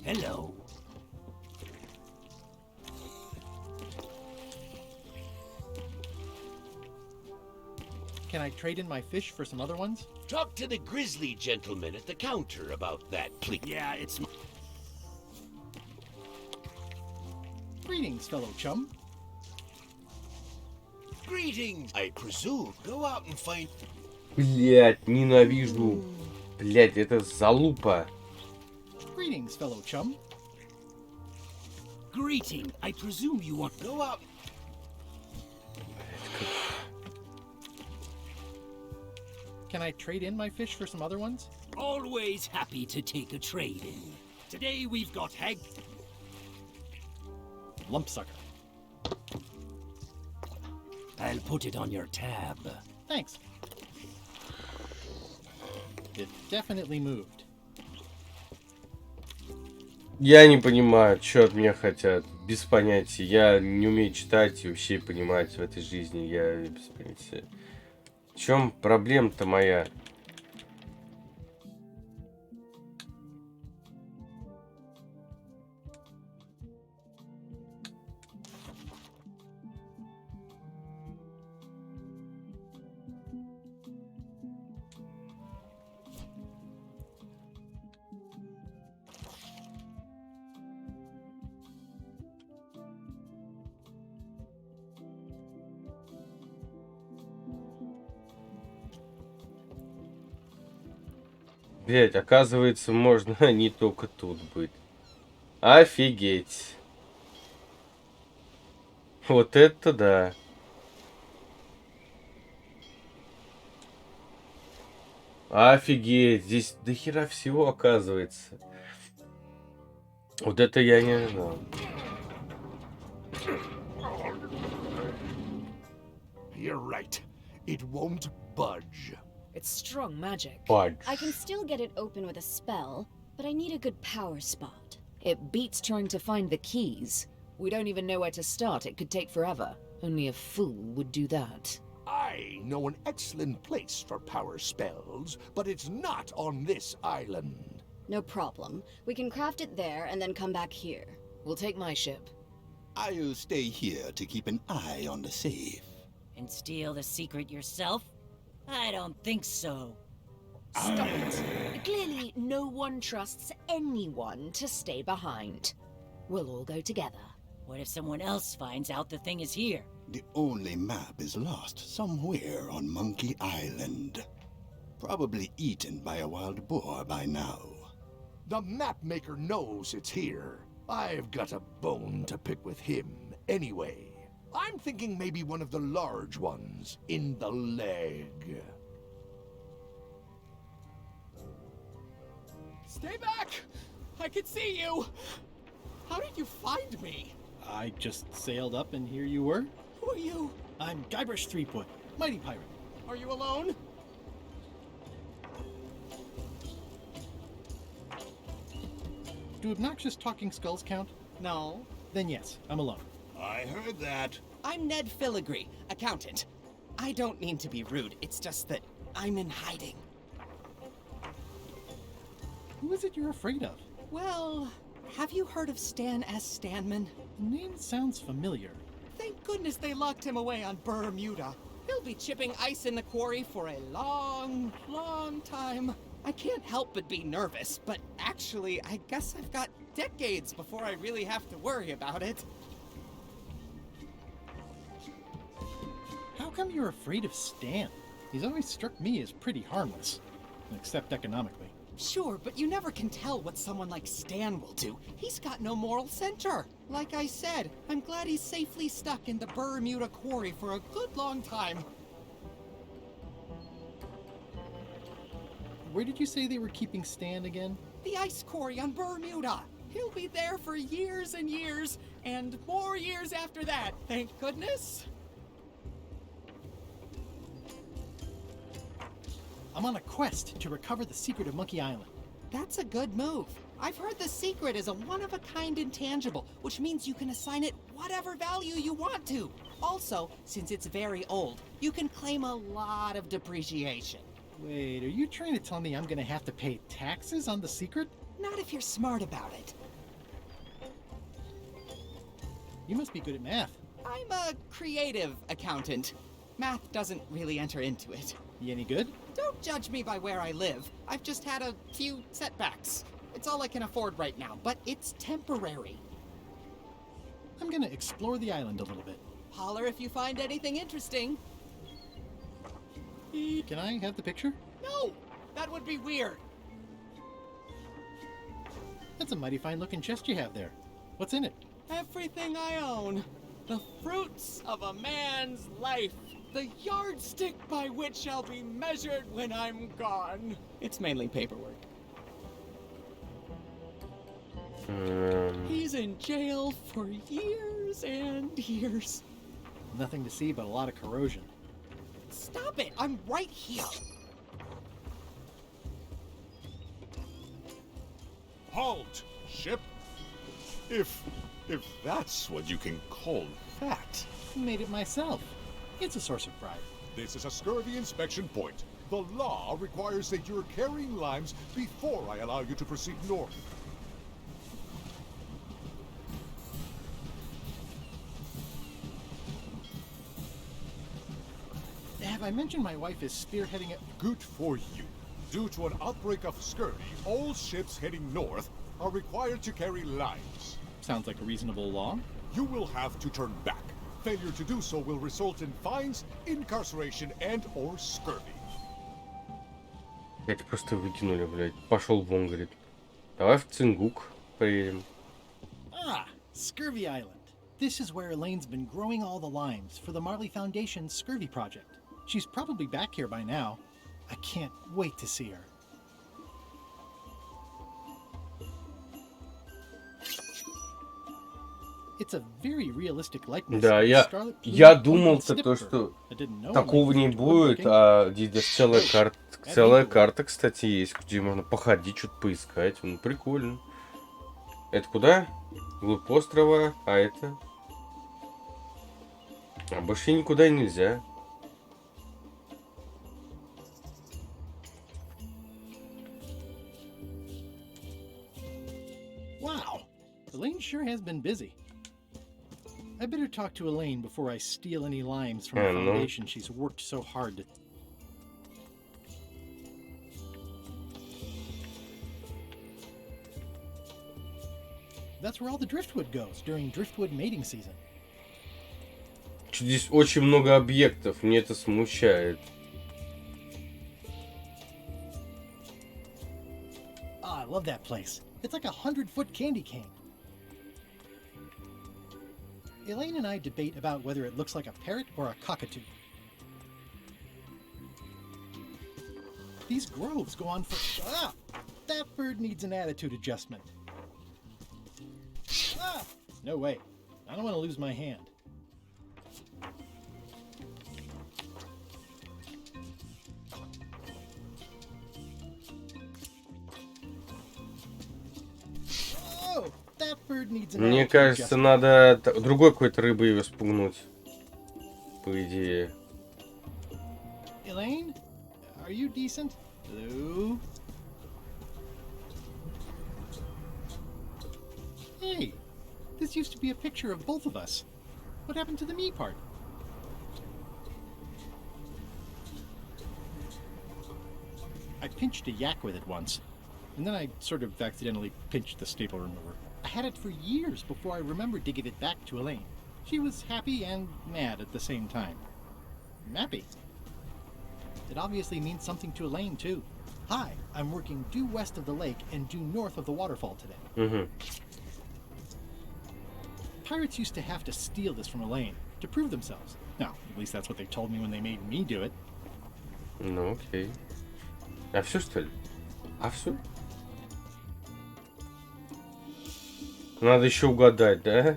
Hello. Can I trade in my fish for some other ones? Talk to the grizzly gentleman at the counter about that, please. Yeah, it's... Greetings, fellow chum. Greetings, I presume. Go out and find... Блять, ненавижу. Блять, это залупа. Greetings, fellow chum. Greeting. I presume you want... Go out... Can I trade in my fish for some other ones? Always happy to take a trade in. Today we've got hag... Lumpsucker. I'll put it on your tab. Thanks. It definitely moved. Я не понимаю, что от меня хотят. Без понятия. Я не умею читать и вообще понимать в этой жизни. Я без понятия. В чем проблема-то моя? Блять, оказывается, можно не только тут быть. Офигеть. Вот это да. Офигеть, здесь до хера всего оказывается. Вот это я не знал. You're right. It won't budge. It's strong magic. Budge. I can still get it open with a spell, but I need a good power spot. It beats trying to find the keys. We don't even know where to start. It could take forever. Only a fool would do that. I know an excellent place for power spells, but it's not on this island. No problem. We can craft it there and then come back here. We'll take my ship. I'll stay here to keep an eye on the safe. And steal the secret yourself? I don't think so. Stop it. Clearly, no one trusts anyone to stay behind. We'll all go together. What if someone else finds out the thing is here? The only map is lost somewhere on Monkey Island. Probably eaten by a wild boar by now. The map maker knows it's here. I've got a bone to pick with him anyway. I'm thinking maybe one of the large ones in the leg. Stay back! I can see you! How did you find me? I just sailed up and here you were. Who are you? I'm Guybrush Threepwood, mighty pirate. Are you alone? Do obnoxious talking skulls count? No. Then yes, I'm alone. I heard that. I'm Ned Filigree, accountant. I don't mean to be rude, it's just that I'm in hiding. Who is it you're afraid of? Well, have you heard of Stan S. Stanman? Name sounds familiar. Thank goodness they locked him away on Bermuda. He'll be chipping ice in the quarry for a long, long time. I can't help but be nervous, but actually, I guess I've got decades before I really have to worry about it. How come you're afraid of Stan? He's always struck me as pretty harmless, except economically. Sure, but you never can tell what someone like Stan will do. He's got no moral center. Like I said, I'm glad he's safely stuck in the Bermuda quarry for a good long time. Where did you say they were keeping Stan again? The ice quarry on Bermuda. He'll be there for years and years, and more years after that, thank goodness. I'm on a quest to recover the secret of Monkey Island. That's a good move. I've heard the secret is a one-of-a-kind intangible, which means you can assign it whatever value you want to. Also, since it's very old, you can claim a lot of depreciation. Wait, are you trying to tell me I'm gonna have to pay taxes on the secret? Not if you're smart about it. You must be good at math. I'm a creative accountant. Math doesn't really enter into it. You any good? Don't judge me by where I live. I've just had a few setbacks. It's all I can afford right now, but it's temporary. I'm gonna explore the island a little bit. Holler if you find anything interesting. Can I have the picture? No! That would be weird. That's a mighty fine looking chest you have there. What's in it? Everything I own. The fruits of a man's life. The yardstick by which I'll be measured when I'm gone. It's mainly paperwork. He's in jail for years and years. Nothing to see but a lot of corrosion. Stop it! I'm right here. Halt, ship. If that's what you can call that. Made it myself. It's a source of pride. This is a scurvy inspection point. The law requires that you're carrying limes before I allow you to proceed north. Have I mentioned my wife is spearheading it? Good for you. Due to an outbreak of scurvy, all ships heading north are required to carry limes. Sounds like a reasonable law. You will have to turn back. Failure to do so will result in fines, incarceration, and/or scurvy. Блять, просто выкинули, блять. Пошел вон, говорит. Давай в Цингук поедем. Ah, Scurvy Island. This is where Elaine's been growing all the limes for the Marley Foundation's Scurvy project. She's probably back here by now. I can't wait to see her. It's a very realistic likeness. Да, я думал-то то, что такого не будет, а здесь целая карта, кстати, есть, где можно походить, что-то поискать. Ну, прикольно. Это куда? Глубь острова, а это? А больше никуда нельзя. Wow, Elaine sure has been busy. I better talk to Elaine before I steal any limes from the foundation she's worked so hard to... That's where all the driftwood goes during driftwood mating season. Здесь очень много объектов, мне это смущает. Ah, I love that place. It's like a 100-foot candy cane. Elaine and I debate about whether it looks like a parrot or a cockatoo. These groves go on for... Ah! That bird needs an attitude adjustment. Ah! No way. I don't want to lose my hand. Oh! That bird needs an Мне attitude кажется, adjustment. надо другой какой-то рыбой его спугнуть. По идее. Elaine? Are you decent? Hello? Hey, this used to be a picture of both of us. What happened to the me part? I pinched a yak with it once, and then I sort of accidentally pinched the staple remover. I had it for years before I remembered to give it back to Elaine. She was happy and mad at the same time. Happy. It obviously means something to Elaine, too. Hi, I'm working due west of the lake and due north of the waterfall today. Угу. Pirates used to have to steal this from Elaine to prove themselves. Now, at least that's what they told me when they made me do it. Ну, окей. А все, что ли? А все? Надо еще угадать, да?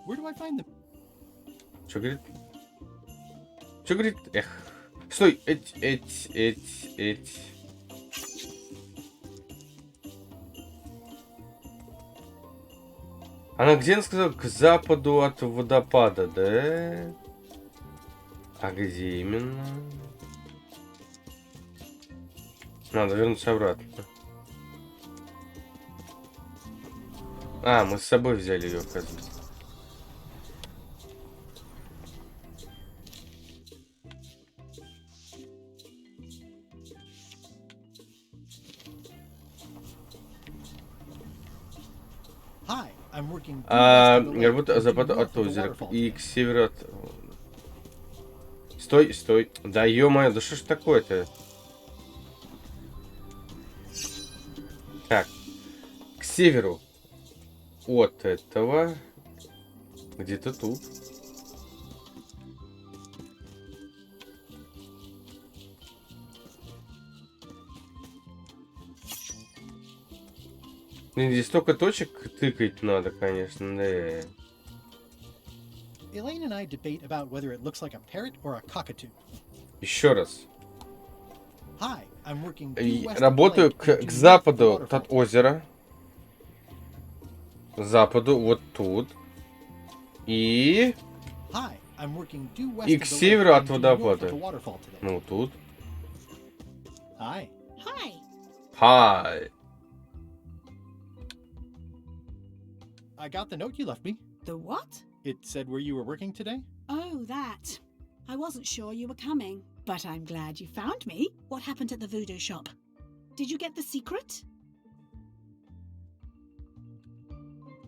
Where do I find them? Что говорит? Что говорит? Эх. Стой! Эть. Она где, она сказала? К западу от водопада, да? А где именно? Надо вернуться обратно. А, мы с собой взяли ее, оказывается. Hi, I'm working due А, west of the lake работа and due запад north от of the озера waterfall и today. к северу от... Стой. Да ё-моё, да что ж такое-то? Так, к северу от этого, где-то тут. Блин, здесь столько точек тыкать надо, конечно, да. Elaine and I debate about whether it looks like a parrot or a cockatoo. Еще раз. Hi, I'm working due И west of the работаю lake and due к north of the западу waterfall от today. озера. К западу вот тут. И... Hi, I'm working due west И of к the lake северу от and due north of водопада. the waterfall today. Ну, тут. Hi. Hi. Хай. I got the note you left me. The what? It said where you were working today. Oh, that. I wasn't sure you were coming, but I'm glad you found me. What happened at the voodoo shop? Did you get the secret?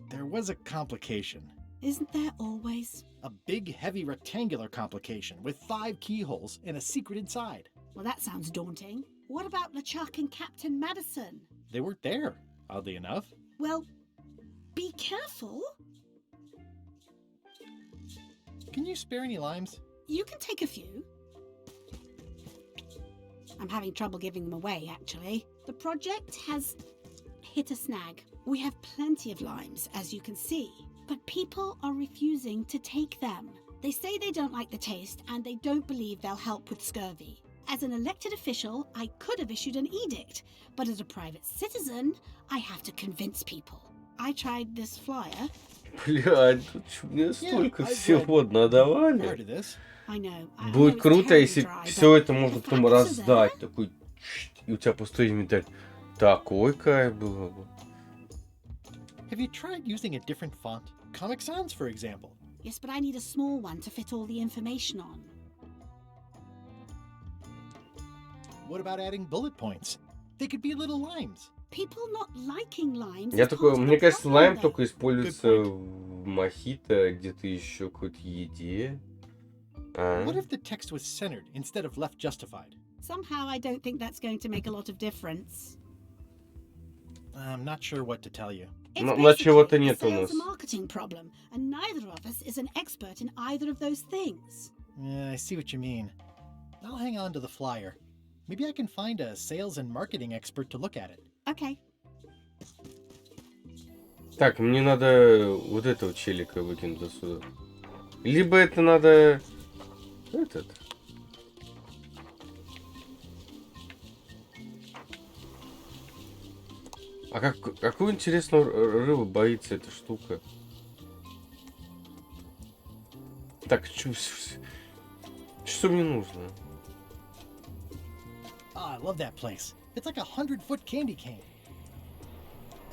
There was a complication. Isn't there always? A big, heavy rectangular complication with 5 keyholes and a secret inside. Well, that sounds daunting. What about LeChuck and Captain Madison? They weren't there, oddly enough. Well, be careful. Can you spare any limes? You can take a few. I'm having trouble giving them away, actually. The project has hit a snag. We have plenty of limes, as you can see, but people are refusing to take them. They say they don't like the taste, and they don't believe they'll help with scurvy. As an elected official, I could have issued an edict, but as a private citizen, I have to convince people. I tried this flyer. Блядь, тут мне столько всего надавали. I know. Будет круто, если все это можно потом раздать. Такой, и у тебя пустой инвентарь. Такой кайф было бы. Have you tried using a different font? Comic Sans, for example. Yes, but I need a small one to fit all the information on. What about adding bullet points? They could be little limes. People not liking limes. Я такой, мне кажется, лайм только используется в мохито, где-то еще какой-то еде. What if the text was centered instead of left justified? Somehow I don't think that's going to make a lot of difference. I'm not sure what to tell you. На чего-то нет у нас. It's a marketing problem, and neither of us is an expert in either of those things. Yeah, I see what you mean. I'll hang on to the flyer. Maybe I can find a sales and marketing expert to look at it. Okay. Так, мне надо вот этого челика выкинуть отсюда. Либо это надо... Этот... А какую интересную рыбу боится эта штука? Так, что мне нужно? Oh, I love that place. It's like a 100-foot candy cane.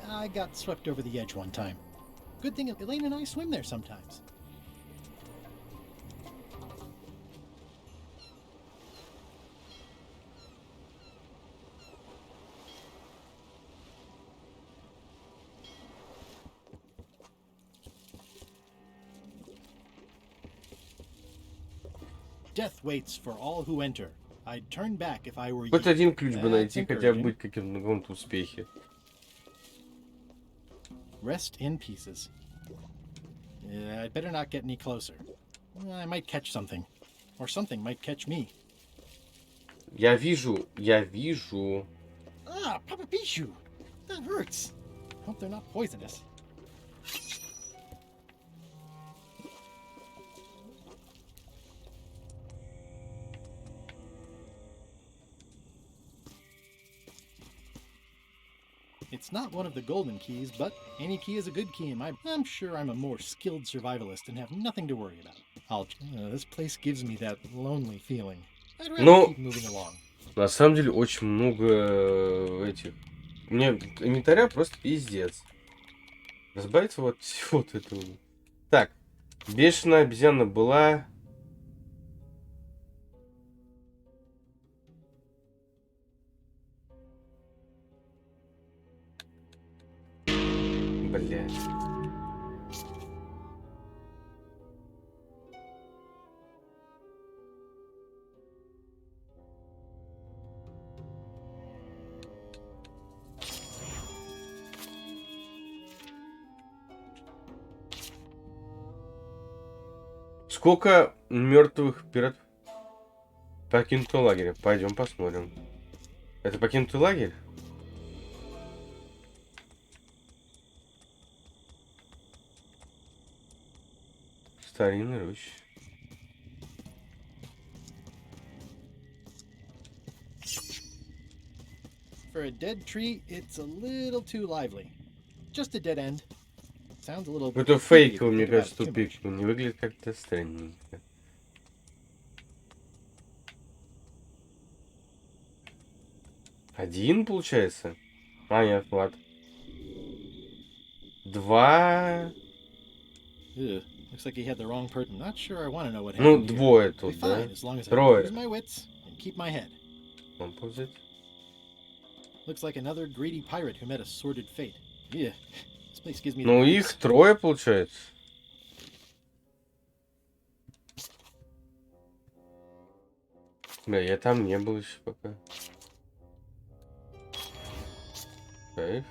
I got swept over the edge one time. Good thing Elaine and I swim there sometimes. Death waits for all who enter. I'd turn back if I were Хоть you. один ключ бы найти, That's хотя бы encouraging. быть каким-то успехе. Rest in pieces. Yeah, I'd better not get any closer. I might catch something. Or something might catch me. Я вижу. Ah, Papa Pichu! That hurts. Hope they're not poisonous. It's not one of the golden keys, but any key is a good key in my... I'm sure I'm a more skilled survivalist and have nothing to worry about. This place gives me that lonely feeling. I'd rather keep moving along. На самом деле очень много этих. У меня инвентаря просто пиздец. Разбавиться вот всего вот этого. Так, бешеная обезьяна была. Блять. Сколько мертвых пиратов покинутого лагеря? Пойдем посмотрим. Это покинутый лагерь? Старинная роща. For a dead tree, it's a little too lively. Just a dead end. Sounds a little bit... Это фейковый, мне кажется, тупик. Не выглядит как-то странненько. Один, получается? А, нет, ладно. Два... Looks like he had the wrong person. Not sure I want to know what Ну, happened here. двое Be тут, да? fine, as long as I Трое. use my wits and keep my head. Он ползет. Looks like another greedy pirate who met a sordid fate. Yeah, this place gives me the Ну, creeps. их трое, получается. Да, я там не был еще пока. Кайф.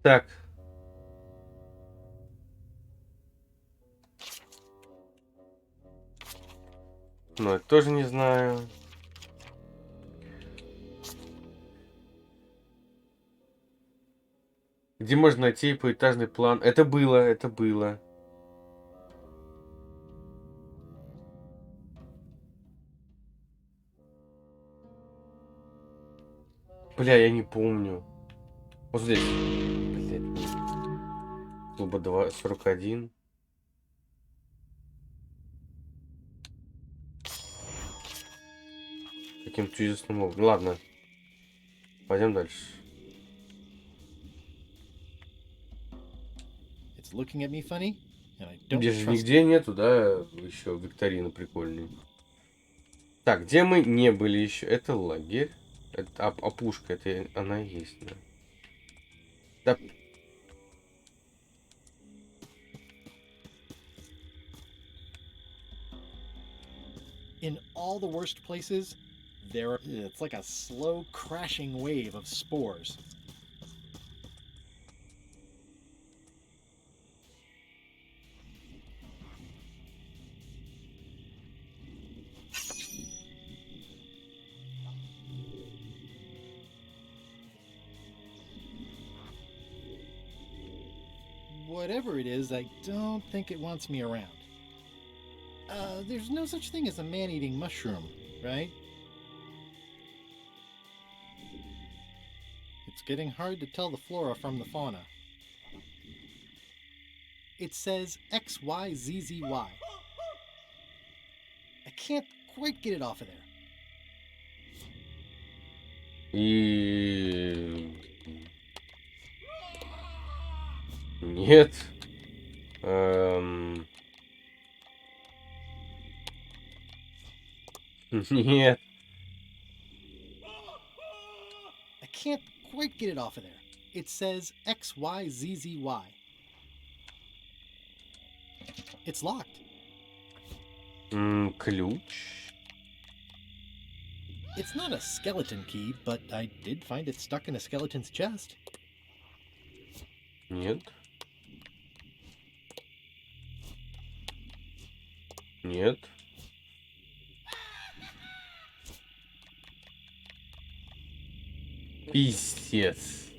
Так. Ну, это тоже не знаю. Где можно найти поэтажный план? Это было, это было. Бля, я не помню. Вот здесь. Блядь. Клуба 41. Каким-то чудесным образом. Ладно. Пойдем дальше. It's looking at me funny, and I don't Здесь же trust нигде нету, да, еще викторина прикольный. Так, где мы не были еще? Это лагерь. Это опушка, это она и есть, да. Да. In all the worst places, it's like a slow crashing wave of spores. Whatever it is, I don't think it wants me around. There's no such thing as a man-eating mushroom, right? It's getting hard to tell the flora from the fauna. It says XYZZY. I can't quite get it off of there. И... Нет. Нет. quite get it off of there. It says XYZZY. It's locked. Ключ. It's not a skeleton key, but I did find it stuck in a skeleton's chest. Нет. Нет. Пиздец.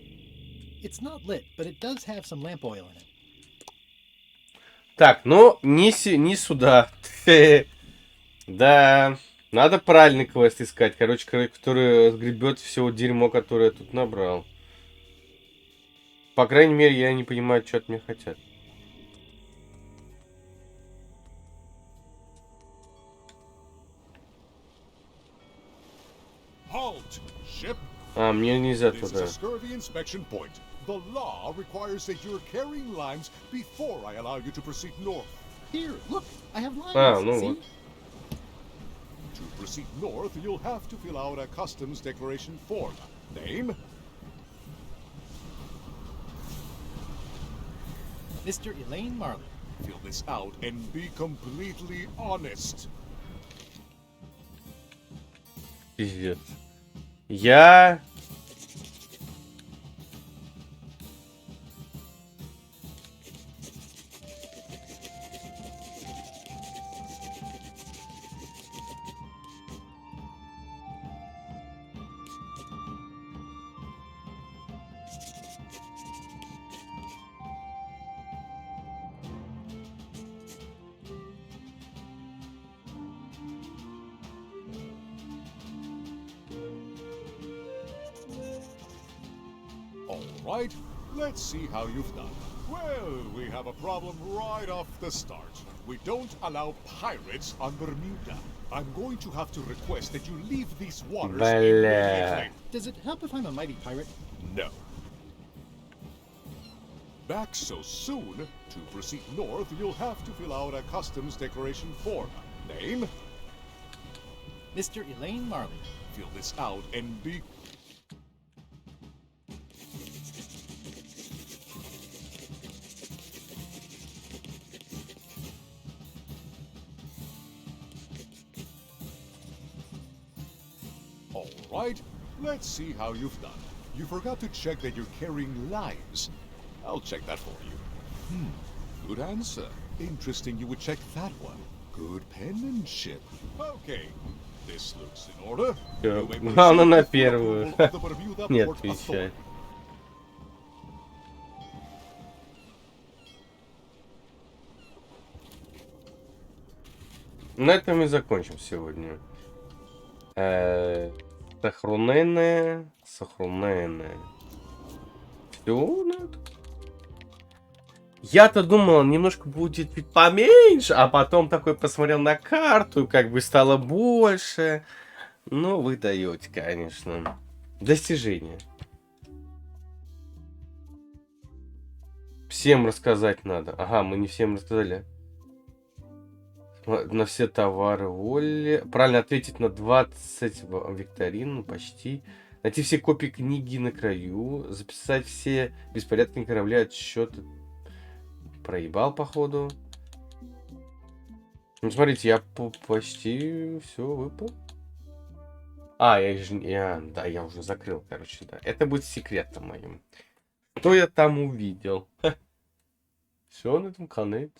It's not lit, but it does have some lamp oil in it. Так, ну, не сюда. Да, надо правильный квест искать. Короче, который сгребет все дерьмо, которое я тут набрал. По крайней мере, я не понимаю, что от меня хотят. Halt, ship. Мне нельзя This is туда. a scurvy inspection point. The law requires that you're carrying limes before I allow you to proceed north. Here, look, I have limes. Ну See? вот. To proceed north, you'll have to fill out a customs declaration form. Name? Mr. Elaine Marley. Fill this out and be completely honest. Пиздец. Я... All right, let's see how you've done. Well, we have a problem right off the start. We don't allow pirates on Bermuda. I'm going to have to request that you leave these waters immediately. Does it help if I'm a mighty pirate? No. Back so soon? To proceed north, you'll have to fill out a customs declaration form. Name? Mr. Elaine Marley. Fill this out and be... All right, let's see how you've done. You forgot to check that you're carrying limes. I'll check that for you. Good answer. Interesting you would check that one. Good penmanship. Okay, this looks in order. You may proceed Главное на with первую. approval of the Bermuda Не Port отвечай. Authority. На этом и закончим сегодня. Сохраненное. Все, я-то думал, немножко будет чуть поменьше, а потом такой посмотрел на карту, как бы стало больше. Ну, вы даете, конечно. Достижение. Всем рассказать надо. Ага, мы не всем рассказали. На все товары воли. Правильно ответить на 20 викторин, ну, почти. Найти все копии книги на краю. Записать все беспорядки на корабле, отсчеты. Проебал, походу. Ну, смотрите, я почти все выпал. Да, я уже закрыл, короче, да. Это будет секретом моим. Что я там увидел? Все, на этом конец.